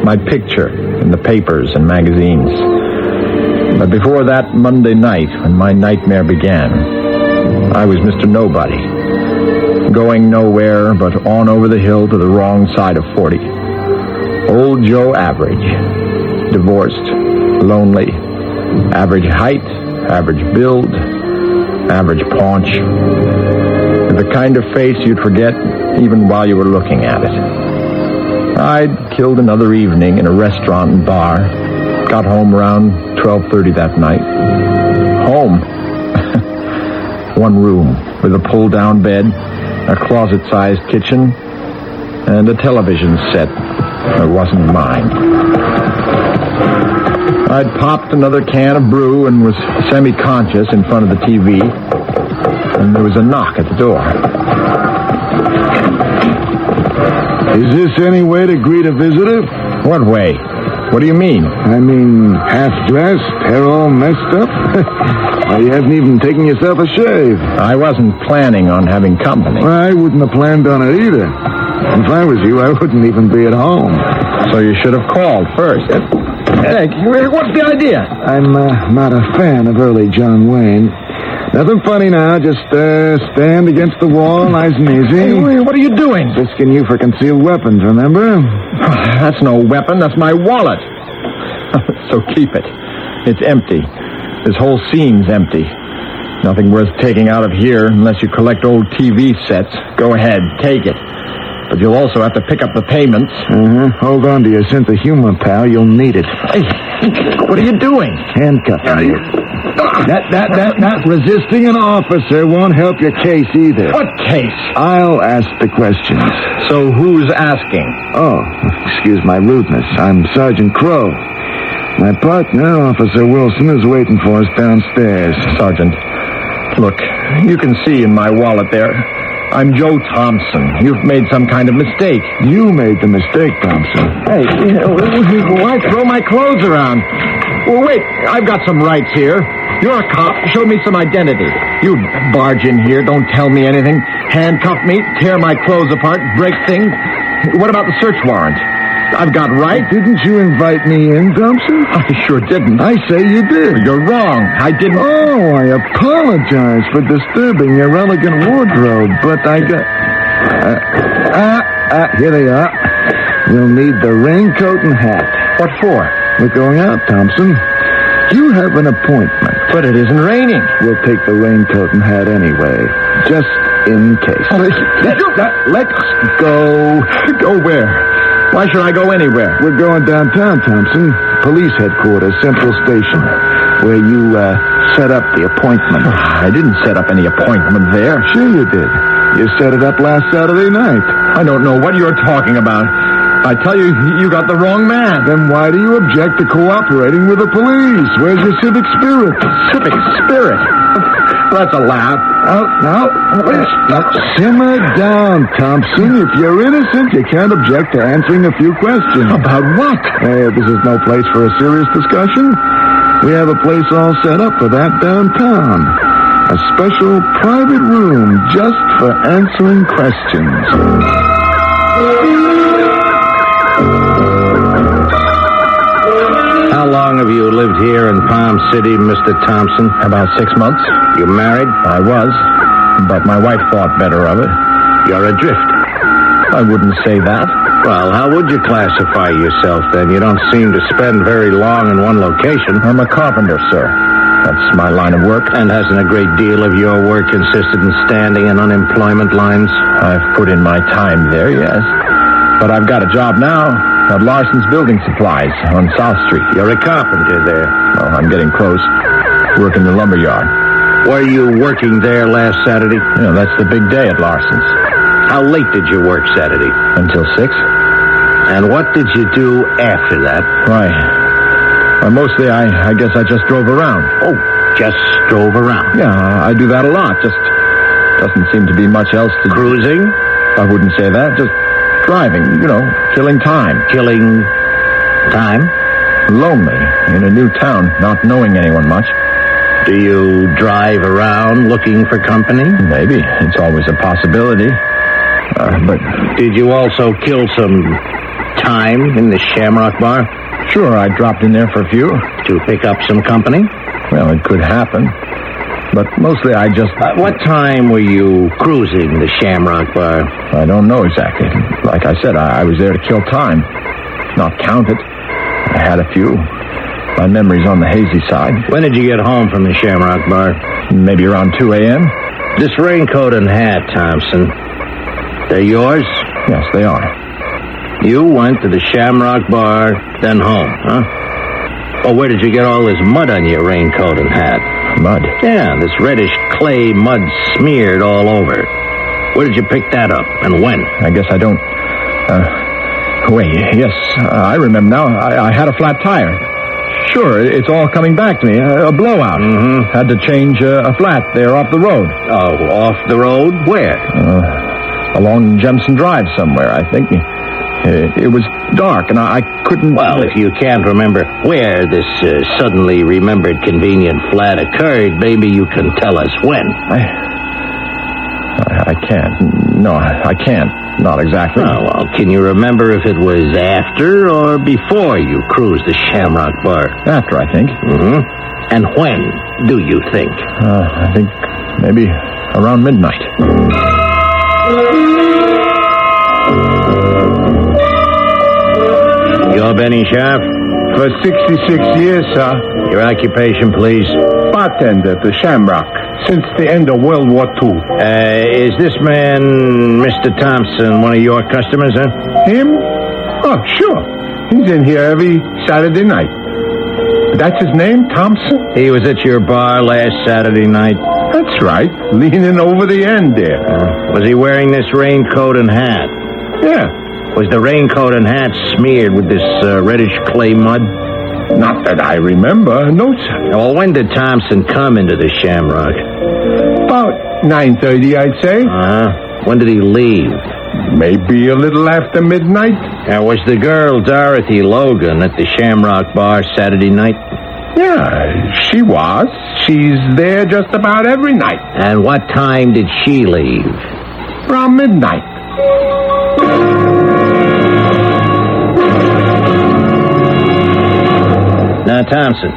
My picture in the papers and magazines. But before that Monday night, when my nightmare began, I was Mr. Nobody. Going nowhere but on over the hill to the wrong side of 40. Old Joe Average. Divorced. Lonely. Average height. Average build. Average paunch. The kind of face you'd forget even while you were looking at it. I'd killed another evening in a restaurant and bar. Got home around 12:30 that night. Home. One room with a pull-down bed, a closet-sized kitchen, and a television set that wasn't mine. I'd popped another can of brew and was semi-conscious in front of the TV. And there was a knock at the door. Is this any way to greet a visitor? What way? What do you mean? I mean, half-dressed, hair all messed up? Why, you haven't even taken yourself a shave. I wasn't planning on having company. Well, I wouldn't have planned on it either. If I was you, I wouldn't even be at home. So you should have called first. Hey, what's the idea? I'm not a fan of early John Wayne. Nothing funny now, just stand against the wall, nice and easy. Hey, what are you doing? Risking you for concealed weapons, remember? That's no weapon, that's my wallet. So keep it. It's empty. This whole scene's empty. Nothing worth taking out of here unless you collect old TV sets. Go ahead, take it. But you'll also have to pick up the payments. Hold on to your sense of humor, pal. You'll need it. Hey, what are you doing? Handcuffing you. That resisting an officer won't help your case either. What case? I'll ask the questions. So who's asking? Oh, excuse my rudeness. I'm Sergeant Crow. My partner, Officer Wilson, is waiting for us downstairs. Sergeant, look, you can see in my wallet there. I'm Joe Thompson. You've made some kind of mistake. You made the mistake, Thompson. Hey, why throw my clothes around? Well, wait, I've got some rights here. You're a cop. Show me some identity. You barge in here, don't tell me anything. Handcuff me, tear my clothes apart, break things. What about the search warrant? I've got rights. Didn't you invite me in, Thompson? I sure didn't. I say you did. You're wrong. I didn't. Oh, I apologize for disturbing your elegant wardrobe, but I got... here they are. You'll need the raincoat and hat. What for? We're going out, Thompson. You have an appointment. But it isn't raining. We'll take the raincoat and hat anyway, just in case. Let's go. Go where? Why should I go anywhere? We're going downtown, Thompson. Police headquarters, Central Station, where you set up the appointment. I didn't set up any appointment there. Sure you did. You set it up last Saturday night. I don't know what you're talking about. I tell you, you got the wrong man. Then why do you object to cooperating with the police? Where's your civic spirit? Civic spirit? That's a laugh. Now, simmer down, Thompson. If you're innocent, you can't object to answering a few questions. About what? This is no place for a serious discussion. We have a place all set up for that downtown. A special private room just for answering questions. How long have you lived here in Palm City, Mr. Thompson? About 6 months. You married? I was, but my wife thought better of it. You're adrift. I wouldn't say that. Well, how would you classify yourself, then? You don't seem to spend very long in one location. I'm a carpenter, sir. That's my line of work. And hasn't a great deal of your work consisted in standing in unemployment lines? I've put in my time there, yes. But I've got a job now at Larson's Building Supplies on South Street. You're a carpenter there. Oh, I'm getting close. Work in the lumber yard. Were you working there last Saturday? Yeah, that's the big day at Larson's. How late did you work Saturday? Until 6. And what did you do after that? Why, mostly I guess I just drove around. Oh, just drove around? Yeah, I do that a lot. Just doesn't seem to be much else to do. Cruising? I wouldn't say that. Just driving, killing time. Killing time? Lonely, in a new town, not knowing anyone much. Do you drive around looking for company? Maybe. It's always a possibility. But did you also kill some time in the Shamrock Bar? Sure, I dropped in there for a few. To pick up some company? Well, it could happen. But mostly I just... what time were you cruising the Shamrock Bar? I don't know exactly. Like I said, I was there to kill time. Not count it. I had a few. My memory's on the hazy side. When did you get home from the Shamrock Bar? Maybe around 2 a.m. This raincoat and hat, Thompson, they're yours? Yes, they are. You went to the Shamrock Bar, then home, huh? Oh, where did you get all this mud on your raincoat and hat? Mud? Yeah, this reddish clay mud smeared all over. Where did you pick that up, and when? I guess I don't... Wait, yes, I remember now. I had a flat tire. Sure, it's all coming back to me. A blowout. Mm-hmm. Had to change a flat there off the road. Oh, off the road? Where? Along Jemison Drive somewhere, I think. It was dark, and I couldn't... Well, if you can't remember where this suddenly remembered convenient flat occurred, maybe you can tell us when. I can't. No, I can't. Not exactly. Oh, well, can you remember if it was after or before you cruised the Shamrock Bar? After, I think. Mm-hmm. And when do you think? I think maybe around midnight. You're Benny Sharp? For 66 years, sir. Your occupation, please? Bartender at the Shamrock since the end of World War II. Is this man, Mr. Thompson, one of your customers, huh? Him? Oh, sure. He's in here every Saturday night. That's his name, Thompson? He was at your bar last Saturday night? That's right. Leaning over the end there. Was he wearing this raincoat and hat? Yeah. Was the raincoat and hat smeared with this reddish clay mud? Not that I remember. No, sir. Well, when did Thompson come into the Shamrock? About 9:30, I'd say. When did he leave? Maybe a little after midnight. Now, was the girl Dorothy Logan at the Shamrock Bar Saturday night? Yeah, she was. She's there just about every night. And what time did she leave? Around midnight. Now, Thompson,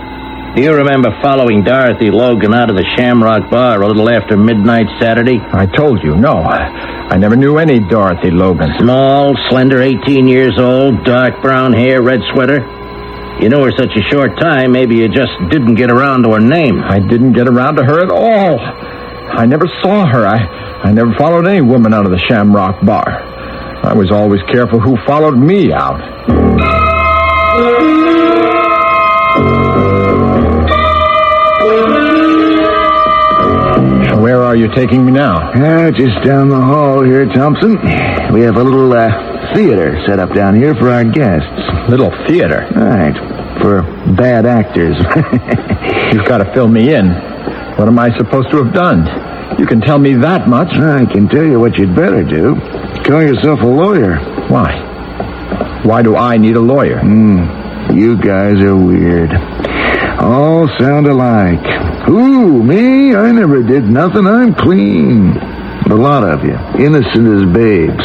do you remember following Dorothy Logan out of the Shamrock Bar a little after midnight Saturday? I told you, no. I never knew any Dorothy Logan. Small, slender, 18 years old, dark brown hair, red sweater. You knew her such a short time, maybe you just didn't get around to her name. I didn't get around to her at all. I never saw her. I never followed any woman out of the Shamrock Bar. I was always careful who followed me out. Where are you taking me now? Just down the hall here, Thompson. We have a little theater set up down here for our guests. Little theater? Right. For bad actors. You've got to fill me in. What am I supposed to have done? You can tell me that much. I can tell you what you'd better do. Call yourself a lawyer. Why? Why do I need a lawyer? You guys are weird. All sound alike. Who, me? I never did nothing. I'm clean. A lot of you, innocent as babes.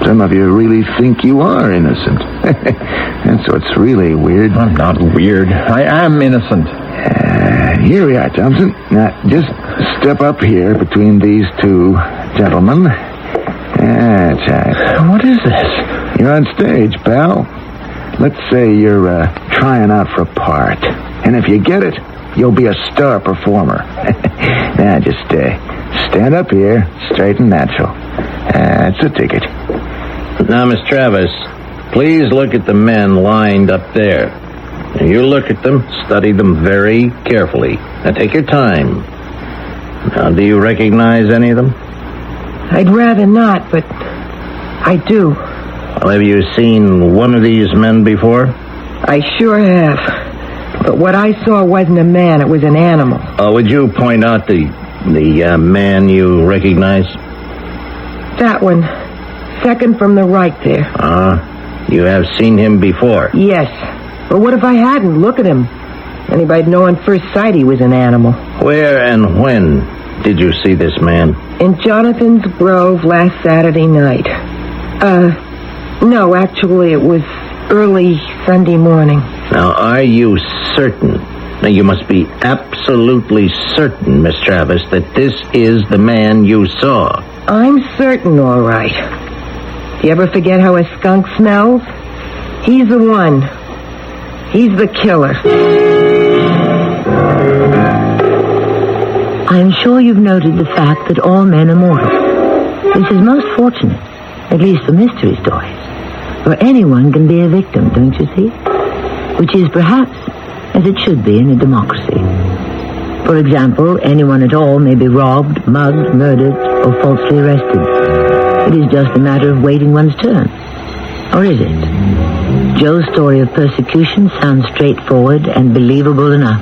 Some of you really think you are innocent. That's what's really weird. I'm not weird. I am innocent. Here we are, Thompson. Now, just step up here between these two gentlemen. That's right. What is this? You're on stage, pal. Let's say you're trying out for a part. And if you get it, you'll be a star performer. Now, just stand up here, straight and natural. That's a ticket. Now, Miss Travis, please look at the men lined up there. And you look at them, study them very carefully. Now, take your time. Now, do you recognize any of them? I'd rather not, but I do. Well, have you seen one of these men before? I sure have. But what I saw wasn't a man, it was an animal. Would you point out the man you recognize? That one. Second from the right there. You have seen him before? Yes. But what if I hadn't? Look at him. Anybody'd know on first sight he was an animal. Where and when did you see this man? In Jonathan's Grove last Saturday night. No, actually it was early Sunday morning. Now, are you certain? Now, you must be absolutely certain, Miss Travis, that this is the man you saw. I'm certain, all right. Do you ever forget how a skunk smells? He's the one. He's the killer. I'm sure you've noted the fact that all men are mortal. This is most fortunate, at least for mystery stories, where anyone can be a victim, don't you see? Which is perhaps as it should be in a democracy. For example, anyone at all may be robbed, mugged, murdered, or falsely arrested. It is just a matter of waiting one's turn. Or is it? Joe's story of persecution sounds straightforward and believable enough.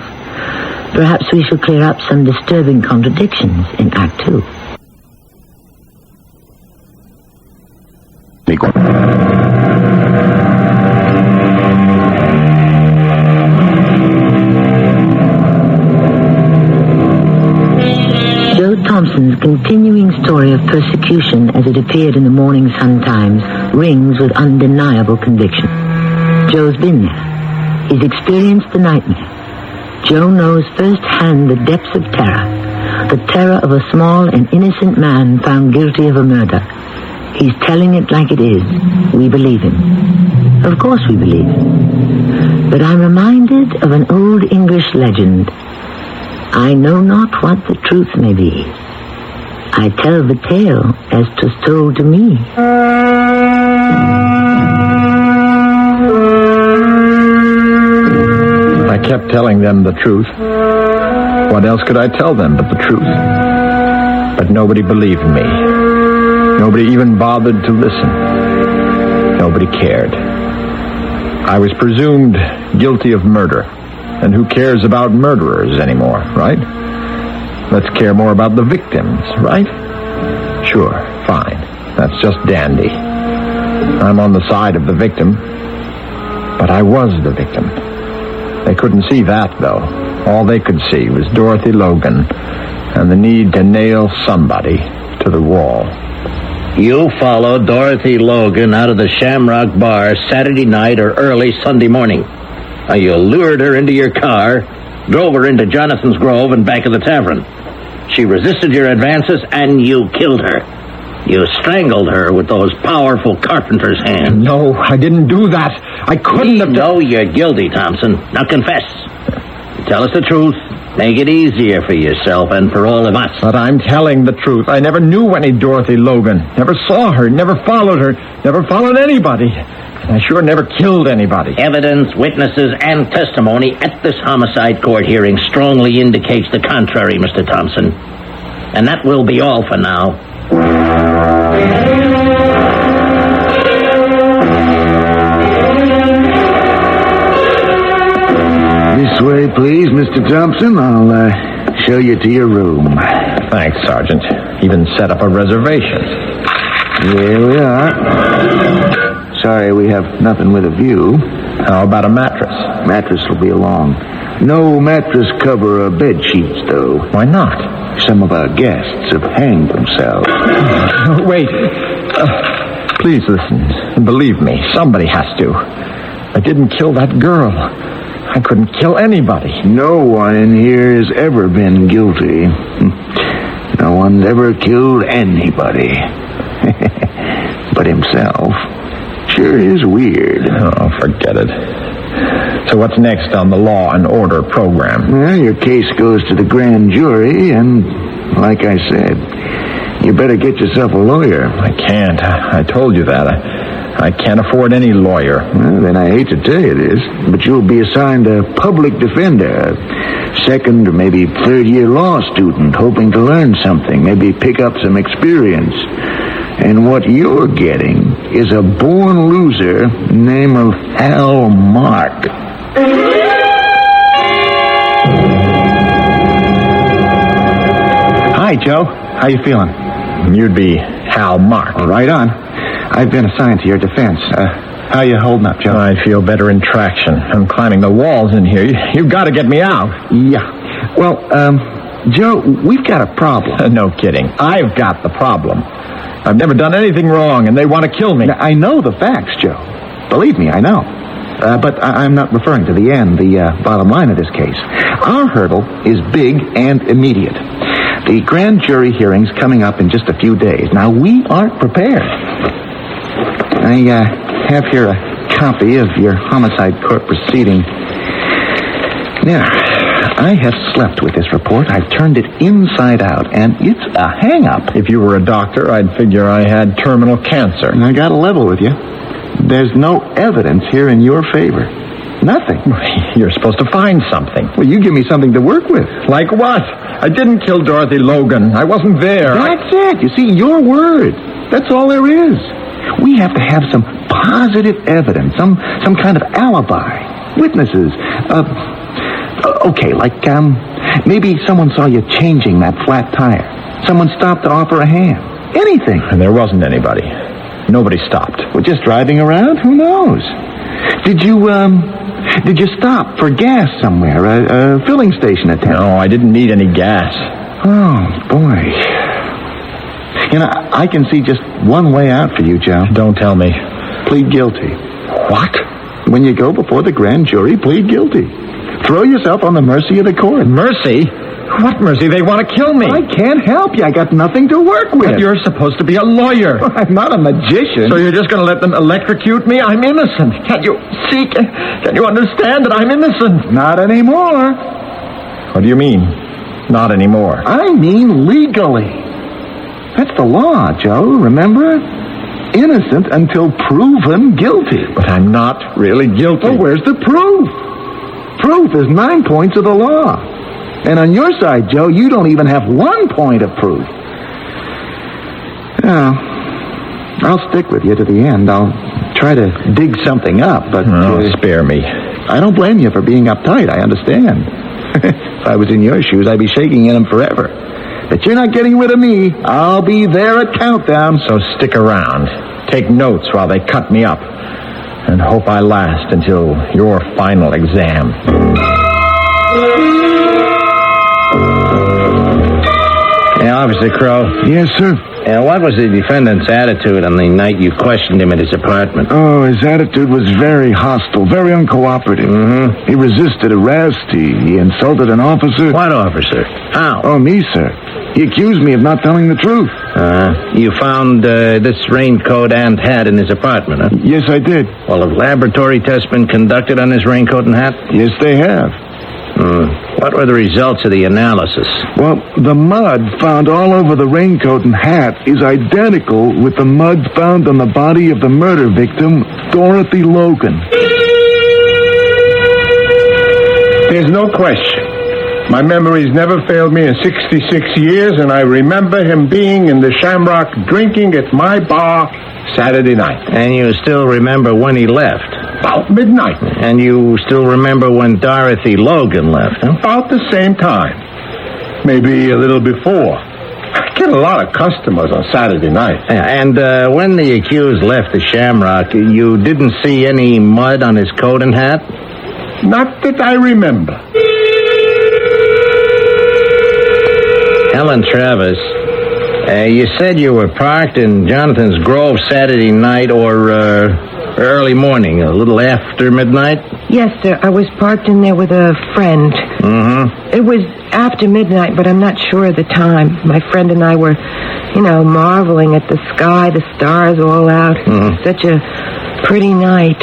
Perhaps we shall clear up some disturbing contradictions in Act 2. Joe Thompson's continuing story of persecution as it appeared in the Morning Sun Times rings with undeniable conviction. Joe's been there. He's experienced the nightmare. Joe knows firsthand the depths of terror, the terror of a small and innocent man found guilty of a murder. He's telling it like it is. We believe him. Of course we believe him. But I'm reminded of an old English legend. I know not what the truth may be. I tell the tale as 'twas told to me. I kept telling them the truth. What else could I tell them but the truth? But nobody believed me. Nobody even bothered to listen. Nobody cared. I was presumed guilty of murder. And who cares about murderers anymore, right? Let's care more about the victims, right? Sure, fine. That's just dandy. I'm on the side of the victim. But I was the victim. They couldn't see that, though. All they could see was Dorothy Logan and the need to nail somebody to the wall. You followed Dorothy Logan out of the Shamrock Bar Saturday night or early Sunday morning. You lured her into your car, drove her into Jonathan's Grove and back of the tavern. She resisted your advances, and you killed her. You strangled her with those powerful carpenter's hands. No, I didn't do that. I couldn't have... No, you're guilty, Thompson. Now confess. Tell us the truth. Make it easier for yourself and for all of us. But I'm telling the truth. I never knew any Dorothy Logan. Never saw her, never followed her, never followed anybody. I sure never killed anybody. Evidence, witnesses, and testimony at this homicide court hearing strongly indicates the contrary, Mr. Thompson. And that will be all for now. This way, please, Mr. Thompson. I'll show you to your room. Thanks, Sergeant. Even set up a reservation. Here we are. Sorry, we have nothing with a view. How about a mattress? Mattress will be along. No mattress cover or bed sheets, though. Why not? Some of our guests have hanged themselves. Wait. Please listen and believe me. Somebody has to. I didn't kill that girl. I couldn't kill anybody. No one in here has ever been guilty. No one's ever killed anybody. himself. Sure is weird. Oh, forget it. So what's next on the Law and Order program? Well, your case goes to the grand jury, and like I said, you better get yourself a lawyer. I can't. I told you that. I can't afford any lawyer. Well, then I hate to tell you this, but you'll be assigned a public defender, a second or maybe third-year law student hoping to learn something, maybe pick up some experience. And what you're getting is a born loser named of Hal Mark. Hi, Joe. How you feeling? You'd be Hal Mark. Right on. I've been assigned to your defense. How you holding up, Joe? I feel better in traction. I'm climbing the walls in here. You've got to get me out. Yeah. Well, Joe, we've got a problem. No kidding. I've got the problem. I've never done anything wrong, and they want to kill me. Now, I know the facts, Joe. Believe me, I know. But I'm not referring to the end, the bottom line of this case. Our hurdle is big and immediate. The grand jury hearing's coming up in just a few days. Now, we aren't prepared. I have here a copy of your homicide court proceeding. Now, I have slept with this report. I've turned it inside out, and it's a hang-up. If you were a doctor, I'd figure I had terminal cancer. I got to level with you. There's no evidence here in your favor. Nothing. You're supposed to find something. Well, you give me something to work with. Like what? I didn't kill Dorothy Logan. I wasn't there. That's it. You see, your word. That's all there is. We have to have some positive evidence, some kind of alibi. Witnesses. Okay, like, maybe someone saw you changing that flat tire. Someone stopped to offer a hand. Anything. And there wasn't anybody. Nobody stopped. Well, just driving around? Who knows? Did you stop for gas somewhere? A filling station attendant? No, I didn't need any gas. Oh, boy. You know, I can see just one way out for you, Joe. Don't tell me. Plead guilty. What? When you go before the grand jury, plead guilty. Throw yourself on the mercy of the court. Mercy? What mercy? They want to kill me. I can't help you. I got nothing to work with. But you're supposed to be a lawyer. I'm not a magician. So you're just going to let them electrocute me? I'm innocent. Can't you see? Can you understand that I'm innocent? Not anymore. What do you mean, not anymore? I mean legally. That's the law, Joe. Remember? Innocent until proven guilty. But I'm not really guilty. Well, where's the proof? Proof is 9 points of the law. And on your side, Joe, you don't even have 1 point of proof. Now, I'll stick with you to the end. I'll try to dig something up, but... spare me. I don't blame you for being uptight. I understand. If I was in your shoes, I'd be shaking in them forever. But you're not getting rid of me. I'll be there at countdown. So stick around. Take notes while they cut me up. And hope I last until your final exam. Yeah, Officer Crow. Yes, sir. What was the defendant's attitude on the night you questioned him at his apartment? Oh, his attitude was very hostile, very uncooperative. Mm-hmm. He resisted arrest. He insulted an officer. What officer? How? Oh, me, sir. He accused me of not telling the truth. You found this raincoat and hat in his apartment, huh? Yes, I did. Well, have laboratory tests been conducted on his raincoat and hat? Yes, they have. What were the results of the analysis? Well, the mud found all over the raincoat and hat is identical with the mud found on the body of the murder victim, Dorothy Logan. There's no question. My memory's never failed me in 66 years, and I remember him being in the Shamrock drinking at my bar Saturday night. And you still remember when he left? About midnight. And you still remember when Dorothy Logan left, huh? About the same time. Maybe a little before. I get a lot of customers on Saturday night. And when the accused left the Shamrock, you didn't see any mud on his coat and hat? Not that I remember. Helen Travis, you said you were parked in Jonathan's Grove Saturday night or early morning, a little after midnight? Yes, sir. I was parked in there with a friend. Mm-hmm. It was after midnight, but I'm not sure of the time. My friend and I were, marveling at the sky, the stars all out. Such a pretty night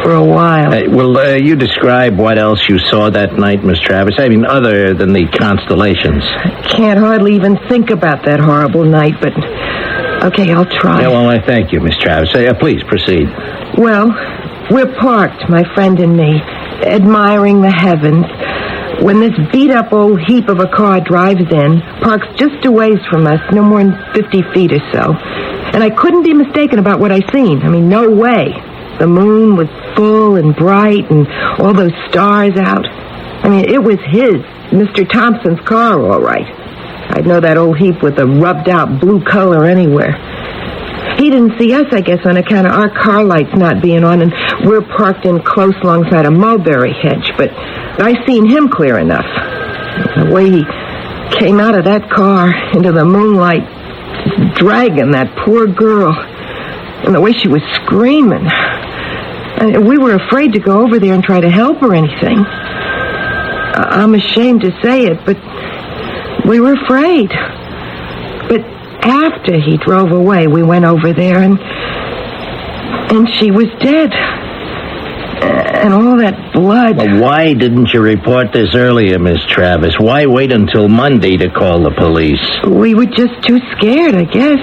for a while. Will you describe what else you saw that night, Miss Travis? I mean, other than the constellations. Can't hardly even think about that horrible night, but... Okay, I'll try. Yeah, well, I thank you, Miss Travis. Please, proceed. Well, we're parked, my friend and me, admiring the heavens, when this beat-up old heap of a car drives in, parks just a ways from us, no more than 50 feet or so. And I couldn't be mistaken about what I seen. I mean, no way. The moon was full and bright and all those stars out. I mean, it was Mr. Thompson's car, all right. I'd know that old heap with the rubbed-out blue color anywhere. He didn't see us, I guess, on account of our car lights not being on, and we're parked in close alongside a mulberry hedge, but I seen him clear enough. The way he came out of that car into the moonlight, dragging that poor girl, and the way she was screaming. And we were afraid to go over there and try to help or anything. I'm ashamed to say it, but we were afraid. But after he drove away, we went over there, and she was dead. And all that blood. Well, why didn't you report this earlier, Miss Travis? Why wait until Monday to call the police? We were just too scared, I guess.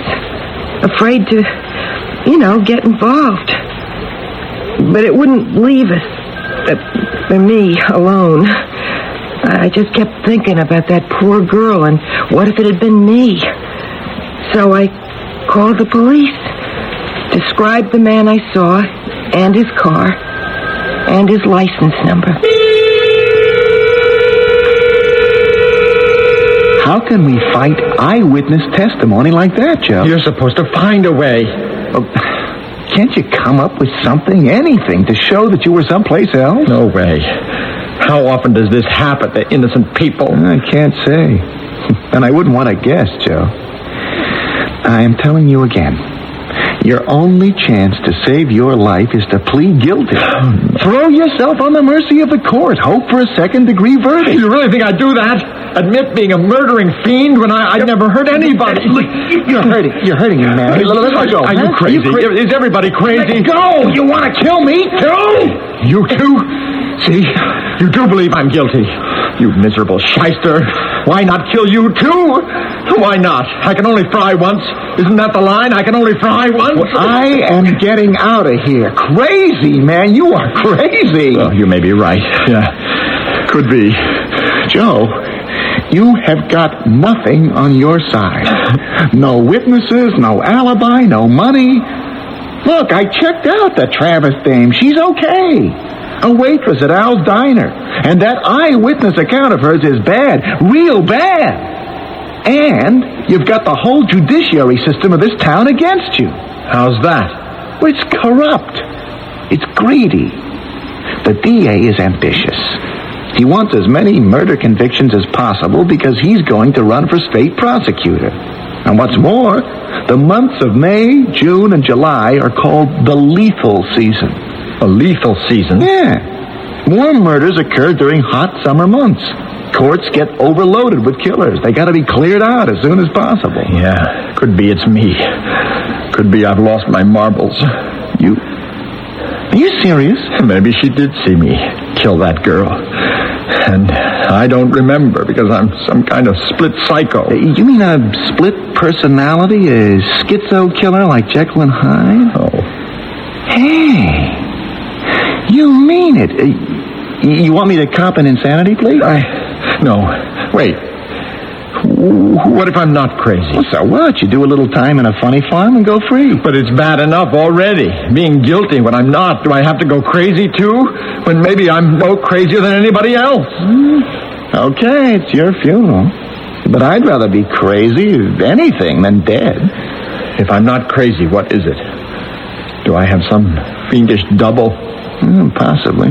Afraid to, get involved. But it wouldn't leave us, me, alone. I just kept thinking about that poor girl, and what if it had been me? So I called the police, described the man I saw, and his car, and his license number. How can we fight eyewitness testimony like that, Joe? You're supposed to find a way. Can't you come up with something, anything, to show that you were someplace else? No way. How often does this happen to innocent people? I can't say. And I wouldn't want to guess, Joe. I am telling you again. Your only chance to save your life is to plead guilty. Throw yourself on the mercy of the court. Hope for a second-degree verdict. You really think I'd do that? Admit being a murdering fiend when I'd never hurt anybody? You're hurting me, man. Let me go. Are you crazy? Is everybody crazy? Let go! You want to kill me, too? You too? See? You do believe I'm guilty. You miserable shyster. Why not kill you, too? Why not? I can only fry once. Isn't that the line? I can only fry once? Well, I am getting out of here. Crazy, man. You are crazy. Well, you may be right. Yeah. Could be. Joe, you have got nothing on your side. No witnesses, no alibi, no money. Look, I checked out the Travis dame. She's okay. A waitress at Al's Diner. And that eyewitness account of hers is bad. Real bad. And you've got the whole judiciary system of this town against you. How's that? Well, it's corrupt. It's greedy. The DA is ambitious. He wants as many murder convictions as possible because he's going to run for state prosecutor. And what's more, the months of May, June, and July are called the lethal season. A lethal season? Yeah. More murders occur during hot summer months. Courts get overloaded with killers. They got to be cleared out as soon as possible. Yeah, could be it's me. Could be I've lost my marbles. Are you serious? Maybe she did see me kill that girl. And I don't remember because I'm some kind of split psycho. You mean a split personality? A schizo killer like Jekyll and Hyde? Oh. Hey. You mean it. You want me to cop an insanity plea? No. Wait. What if I'm not crazy? Well, so what? You do a little time in a funny farm and go free. But it's bad enough already. Being guilty when I'm not. Do I have to go crazy, too? When maybe I'm no crazier than anybody else. Okay, it's your funeral. But I'd rather be crazy of anything than dead. If I'm not crazy, what is it? Do I have some fiendish double? Possibly.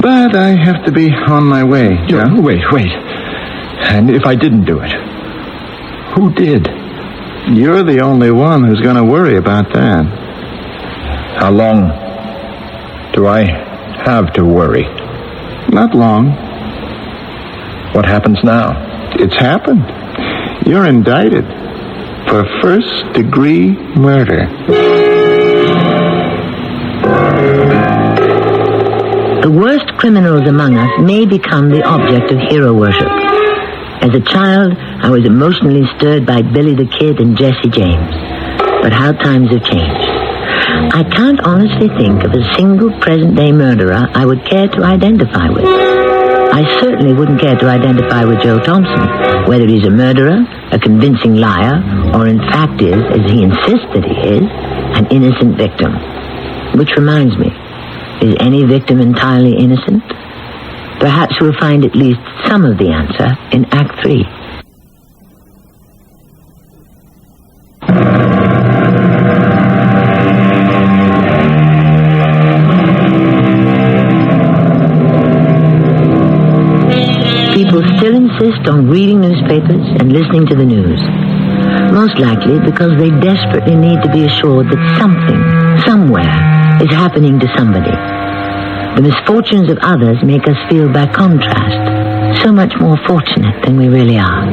But I have to be on my way. Yeah, wait. And if I didn't do it, who did? You're the only one who's going to worry about that. How long do I have to worry? Not long. What happens now? It's happened. You're indicted for first-degree murder. The worst criminals among us may become the object of hero worship. As a child, I was emotionally stirred by Billy the Kid and Jesse James. But how times have changed. I can't honestly think of a single present-day murderer I would care to identify with. I certainly wouldn't care to identify with Joe Thompson, whether he's a murderer, a convincing liar, or in fact is, as he insists that he is, an innocent victim. Which reminds me, is any victim entirely innocent? Perhaps we'll find at least some of the answer in Act 3. People still insist on reading newspapers and listening to the news. Most likely because they desperately need to be assured that something, somewhere, is happening to somebody. The misfortunes of others make us feel, by contrast, so much more fortunate than we really are.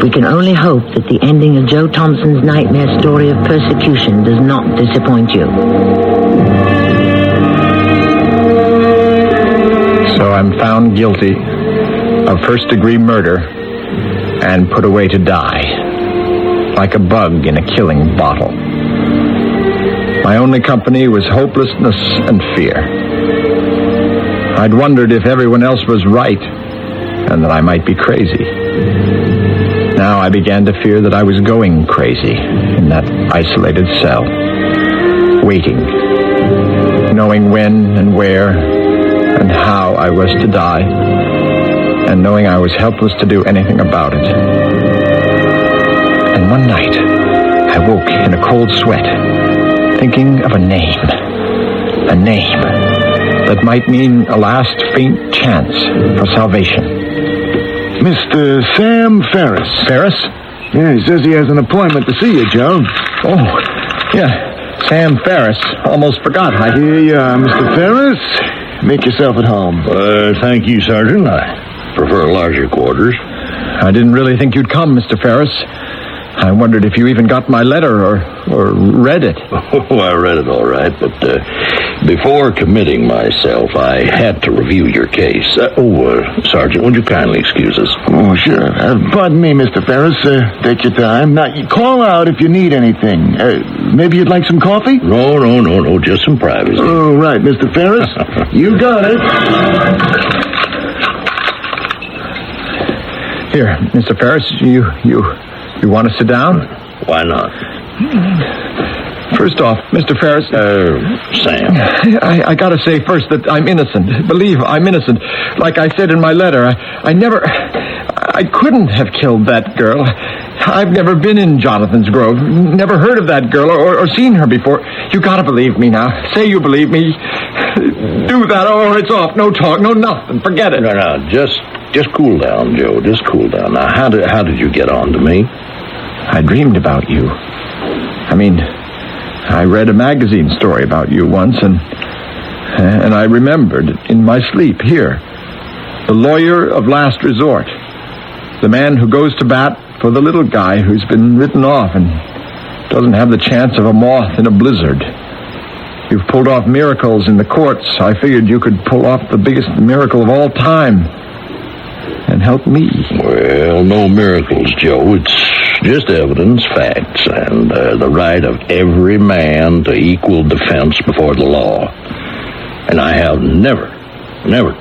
We can only hope that the ending of Joe Thompson's nightmare story of persecution does not disappoint you. So I'm found guilty of first-degree murder and put away to die, like a bug in a killing bottle. My only company was hopelessness and fear. I'd wondered if everyone else was right and that I might be crazy. Now I began to fear that I was going crazy in that isolated cell, waiting, knowing when and where and how I was to die, and knowing I was helpless to do anything about it. And one night, I woke in a cold sweat, thinking of a name that might mean a last faint chance for salvation. Mr. Sam Ferris. Ferris? Yeah, he says he has an appointment to see you, Joe. Oh, yeah, Sam Ferris. Almost forgot. Here you are, Mr. Ferris. Make yourself at home. Thank you, Sergeant. I prefer larger quarters. I didn't really think you'd come, Mr. Ferris. I wondered if you even got my letter or read it. Oh, I read it all right, but before committing myself, I had to review your case. Sergeant, would you kindly excuse us? Oh, sure. Pardon me, Mr. Ferris. Take your time. Now, you call out if you need anything. Maybe you'd like some coffee? No, just some privacy. Oh, right, Mr. Ferris. You got it. Here, Mr. Ferris, you want to sit down? Why not? First off, Mr. Ferris... Sam. I gotta say first that I'm innocent. Believe I'm innocent. Like I said in my letter, I couldn't have killed that girl. I've never been in Jonathan's Grove. Never heard of that girl or seen her before. You gotta believe me now. Say you believe me. Do that or it's off. No talk, no nothing. Forget it. No, just cool down, Joe. Just cool down. Now, how did you get on to me? I dreamed about you. I read a magazine story about you once, and I remembered in my sleep here. The lawyer of last resort. The man who goes to bat for the little guy who's been written off and doesn't have the chance of a moth in a blizzard. You've pulled off miracles in the courts. I figured you could pull off the biggest miracle of all time and help me. Well, no miracles, Joe. It's just evidence, facts, and the right of every man to equal defense before the law. And I have never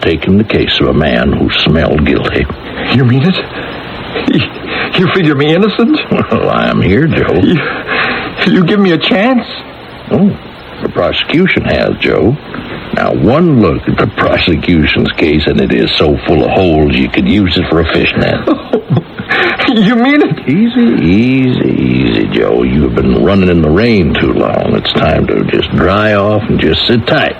taken the case of a man who smelled guilty. You mean it? You figure me innocent? Well, I'm here, Joe. You give me a chance? Oh, the prosecution has, Joe. Now, one look at the prosecution's case, and it is so full of holes you could use it for a fishnet. You mean it? Easy, Joe. You've been running in the rain too long. It's time to just dry off and just sit tight.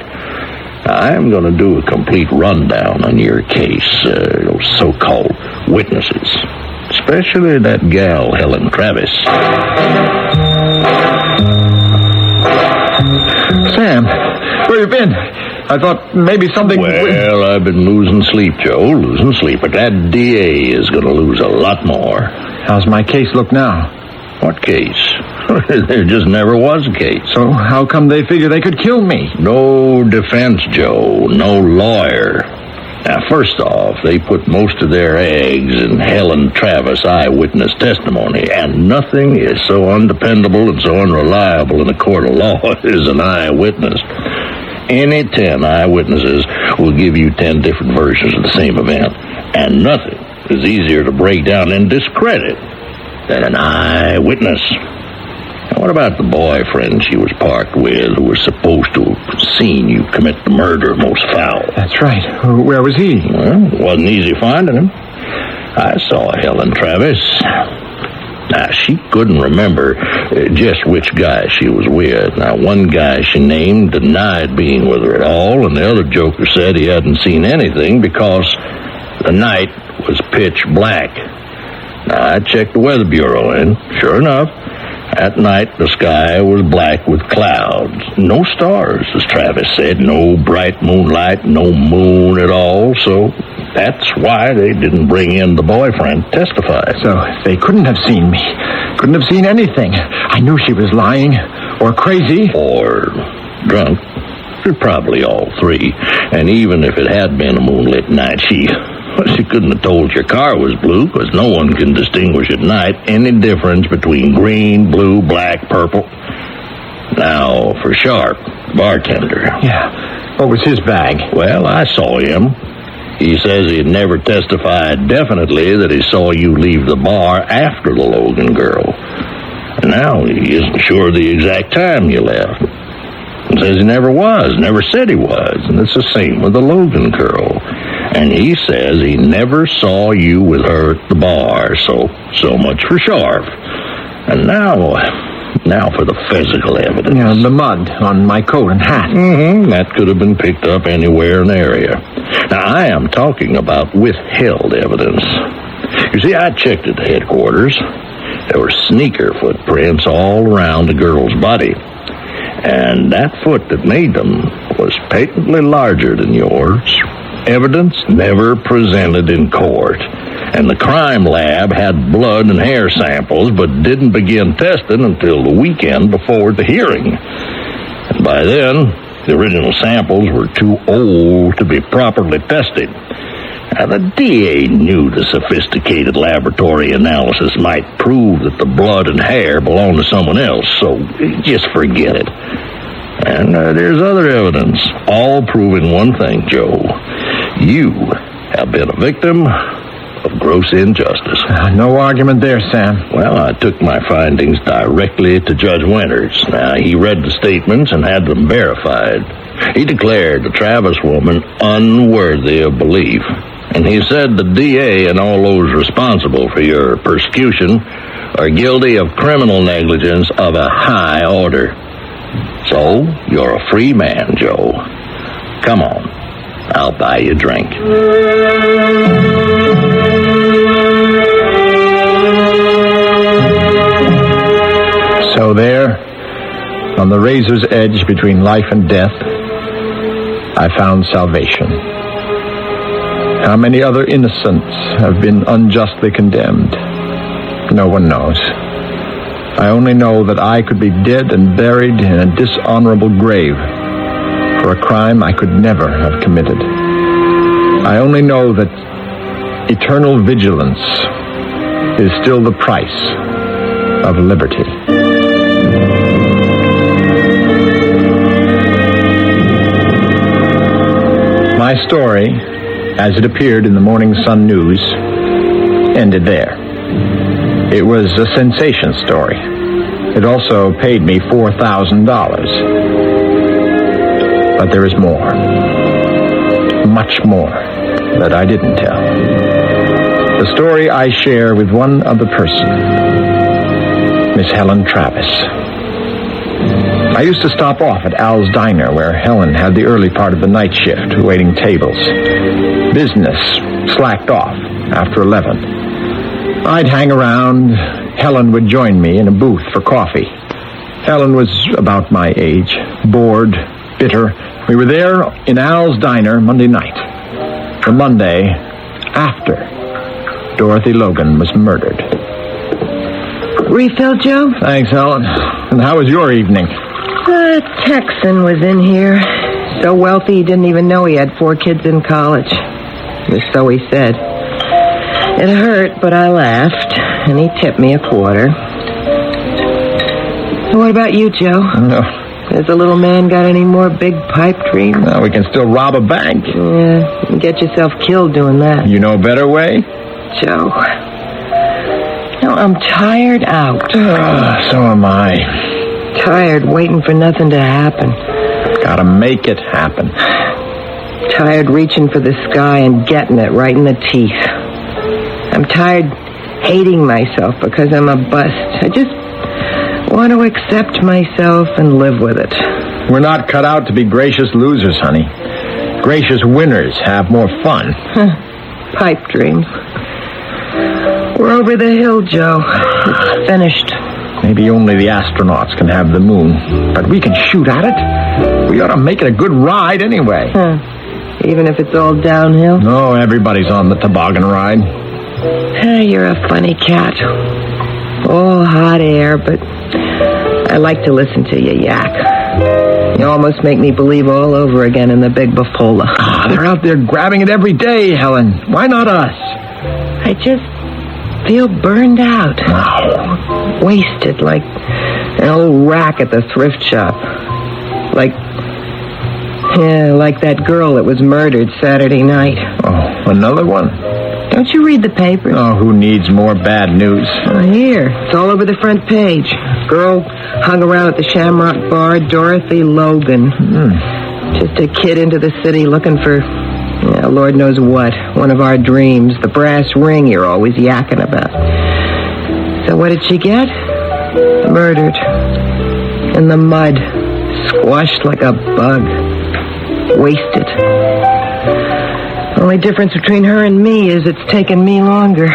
I'm going to do a complete rundown on your case, those so-called witnesses, especially that gal, Helen Travis. Sam, where you been? I thought maybe something... Well, I've been losing sleep, Joe, losing sleep. But that DA is going to lose a lot more. How's my case look now? What case? There just never was a case. So how come they figure they could kill me? No defense, Joe. No lawyer. Now, first off, they put most of their eggs in Helen Travis eyewitness testimony, and nothing is so undependable and so unreliable in a court of law as an eyewitness. Any 10 eyewitnesses will give you 10 different versions of the same event, and nothing is easier to break down and discredit than an eyewitness. Now, what about the boyfriend she was parked with who was supposed to have seen you commit the murder most foul? That's right. Where was he? Well, it wasn't easy finding him. I saw Helen Travis. Now, she couldn't remember just which guy she was with. Now, one guy she named denied being with her at all, and the other joker said he hadn't seen anything because the night was pitch black. Now, I checked the Weather Bureau, and sure enough, at night the sky was black with clouds. No stars, as Travis said. No bright moonlight, no moon at all. So that's why they didn't bring in the boyfriend to testify. So they couldn't have seen me. Couldn't have seen anything. I knew she was lying, or crazy. Or drunk. Probably all three. And even if it had been a moonlit night, she couldn't have told your car was blue, because no one can distinguish at night any difference between green, blue, black, purple. Now, for Sharp, bartender. Yeah. What was his bag? Well, I saw him. He says he'd never testified definitely that he saw you leave the bar after the Logan girl. And now he isn't sure the exact time you left. He says he never was, never said he was. And it's the same with the Logan girl. And he says he never saw you with her at the bar, so much for Sharp. And now for the physical evidence. Yeah, the mud on my coat and hat. Mm-hmm. That could have been picked up anywhere in the area. Now, I am talking about withheld evidence. You see, I checked at the headquarters. There were sneaker footprints all around the girl's body. And that foot that made them was patently larger than yours. Evidence never presented in court. And the crime lab had blood and hair samples, but didn't begin testing until the weekend before the hearing. And by then, the original samples were too old to be properly tested. Now, the DA knew the sophisticated laboratory analysis might prove that the blood and hair belonged to someone else, so just forget it. And there's other evidence, all proving one thing, Joe. You have been a victim of gross injustice. No argument there, Sam. Well, I took my findings directly to Judge Winters. Now, he read the statements and had them verified. He declared the Travis woman unworthy of belief. And he said the DA and all those responsible for your persecution are guilty of criminal negligence of a high order. So, you're a free man, Joe. Come on, I'll buy you a drink. So there, on the razor's edge between life and death, I found salvation. How many other innocents have been unjustly condemned? No one knows. I only know that I could be dead and buried in a dishonorable grave for a crime I could never have committed. I only know that eternal vigilance is still the price of liberty. My story, as it appeared in the Morning Sun News, ended there. It was a sensation story. It also paid me $4,000. But there is more. Much more that I didn't tell. The story I share with one other person, Miss Helen Travis. I used to stop off at Al's Diner, where Helen had the early part of the night shift, waiting tables. Business slacked off after 11. I'd hang around. Helen would join me in a booth for coffee. Helen was about my age, bored, bitter. We were there in Al's diner Monday night. The Monday after Dorothy Logan was murdered. Refill, Joe? Thanks, Helen. And how was your evening? Texan was in here. So wealthy he didn't even know he had 4 kids in college. Or so he said. It hurt, but I laughed, and he tipped me $0.25. What about you, Joe? No. Has the little man got any more big pipe dreams? No, we can still rob a bank. Yeah, you can get yourself killed doing that. You know a better way? Joe. No, I'm tired out. So am I. Tired waiting for nothing to happen. Gotta make it happen. Tired reaching for the sky and getting it right in the teeth. I'm tired hating myself because I'm a bust. I just want to accept myself and live with it. We're not cut out to be gracious losers, honey. Gracious winners have more fun. Pipe dreams. We're over the hill, Joe. It's finished. Maybe only the astronauts can have the moon. But we can shoot at it. We ought to make it a good ride anyway. Even if it's all downhill? No, everybody's on the toboggan ride. You're a funny cat. All hot air, but I like to listen to you yak. You almost make me believe all over again in the big bufola. They're out there grabbing it every day, Helen. Why not us? I just feel burned out. Wasted, like an old rack at the thrift shop. Like that girl that was murdered Saturday night. Oh, another one? Don't you read the papers? Oh, who needs more bad news? Here, it's all over the front page. Girl hung around at the Shamrock Bar, Dorothy Logan. Just a kid into the city looking for, Lord knows what. One of our dreams, the brass ring you're always yakking about. So what did she get? Murdered. In the mud. Squashed like a bug. Wasted. The only difference between her and me is it's taken me longer.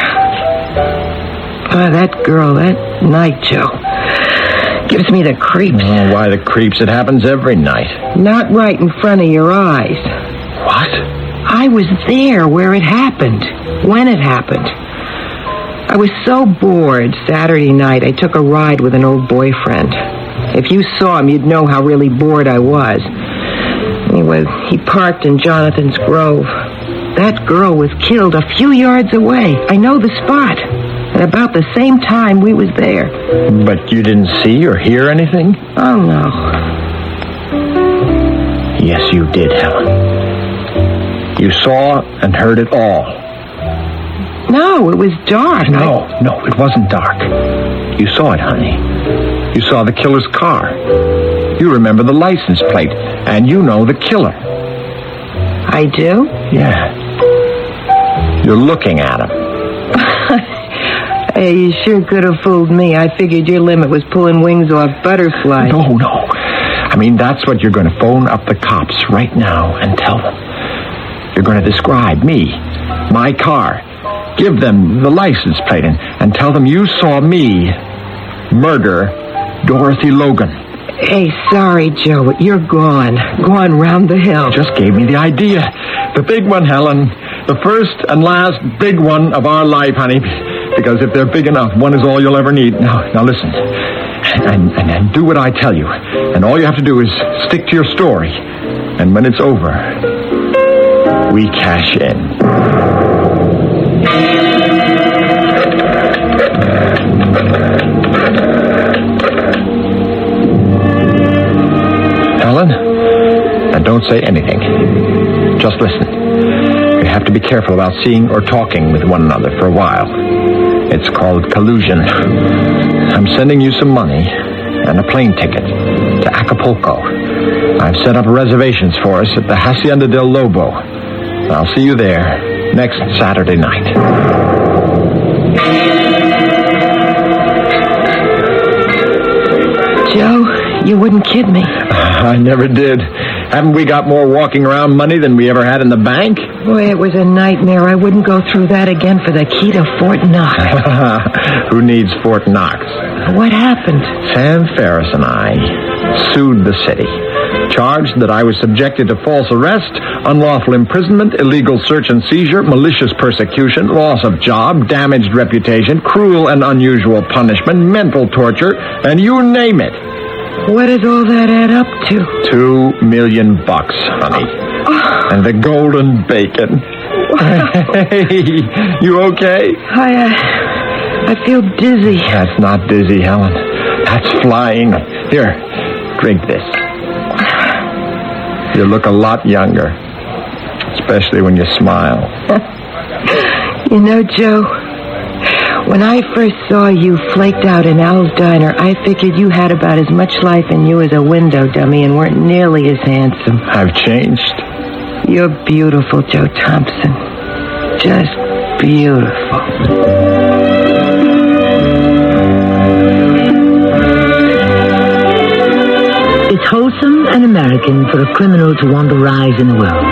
That girl, that night, Joe, gives me the creeps. Oh, why the creeps? It happens every night. Not right in front of your eyes. What? I was there where it happened, when it happened. I was so bored Saturday night, I took a ride with an old boyfriend. If you saw him, you'd know how really bored I was. Anyway, he parked in Jonathan's Grove. That girl was killed a few yards away. I know the spot. At about the same time we was there. But you didn't see or hear anything? Oh, no. Yes, you did, Helen. You saw and heard it all. No, it was dark. No, it wasn't dark. You saw it, honey. You saw the killer's car. You remember the license plate, and you know the killer. I do? Yeah. You're looking at him. Hey, you sure could have fooled me. I figured your limit was pulling wings off butterflies. No. I mean, that's what you're going to phone up the cops right now and tell them. You're going to describe me, my car, give them the license plate, and tell them you saw me murder Dorothy Logan. Hey, sorry, Joe, but you're gone. Gone round the hill. Just gave me the idea. The big one, Helen. The first and last big one of our life, honey. Because if they're big enough, one is all you'll ever need. Now listen. And do what I tell you. And all you have to do is stick to your story. And when it's over, we cash in. Helen, and don't say anything. Just listen. You have to be careful about seeing or talking with one another for a while. It's called collusion. I'm sending you some money and a plane ticket to Acapulco. I've set up reservations for us at the Hacienda del Lobo. I'll see you there next Saturday night. Joe, you wouldn't kid me. I never did. Haven't we got more walking around money than we ever had in the bank? Boy, it was a nightmare. I wouldn't go through that again for the key to Fort Knox. Who needs Fort Knox? What happened? Sam Ferris and I sued the city. charged that I was subjected to false arrest, unlawful imprisonment, illegal search and seizure, malicious persecution, loss of job, damaged reputation, cruel and unusual punishment, mental torture, and you name it. What does all that add up to? $2 million, honey. And the golden bacon. Hey, you okay? I feel dizzy. That's not dizzy, Helen. That's flying. Here, drink this. You look a lot younger, especially when you smile. You know, Joe, when I first saw you flaked out in Al's Diner, I figured you had about as much life in you as a window dummy and weren't nearly as handsome. I've changed. You're beautiful, Joe Thompson. Just beautiful. It's wholesome and American for a criminal to want to rise in the world,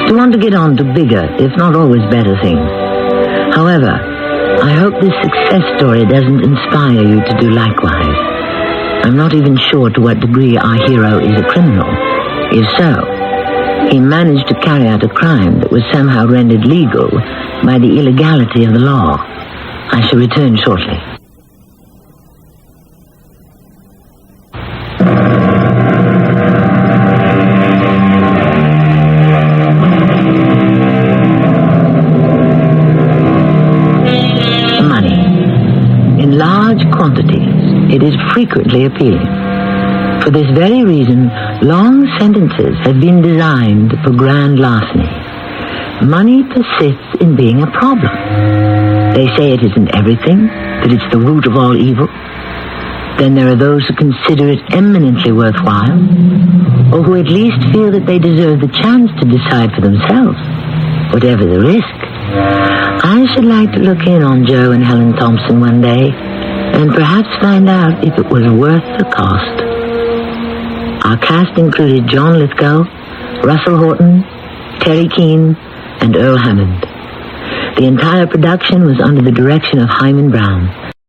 to want to get on to bigger, if not always better things. However, I hope this success story doesn't inspire you to do likewise. I'm not even sure to what degree our hero is a criminal. If so, he managed to carry out a crime that was somehow rendered legal by the illegality of the law. I shall return shortly. Money. In large quantities, it is frequently appealing. For this very reason, long sentences have been designed for grand larceny. Money persists in being a problem. They say it isn't everything, that it's the root of all evil. Then there are those who consider it eminently worthwhile, or who at least feel that they deserve the chance to decide for themselves, whatever the risk. I should like to look in on Joe and Helen Thompson one day, and perhaps find out if it was worth the cost. Our cast included John Lithgow, Russell Horton, Terry Keane, and Earl Hammond. The entire production was under the direction of Hyman Brown,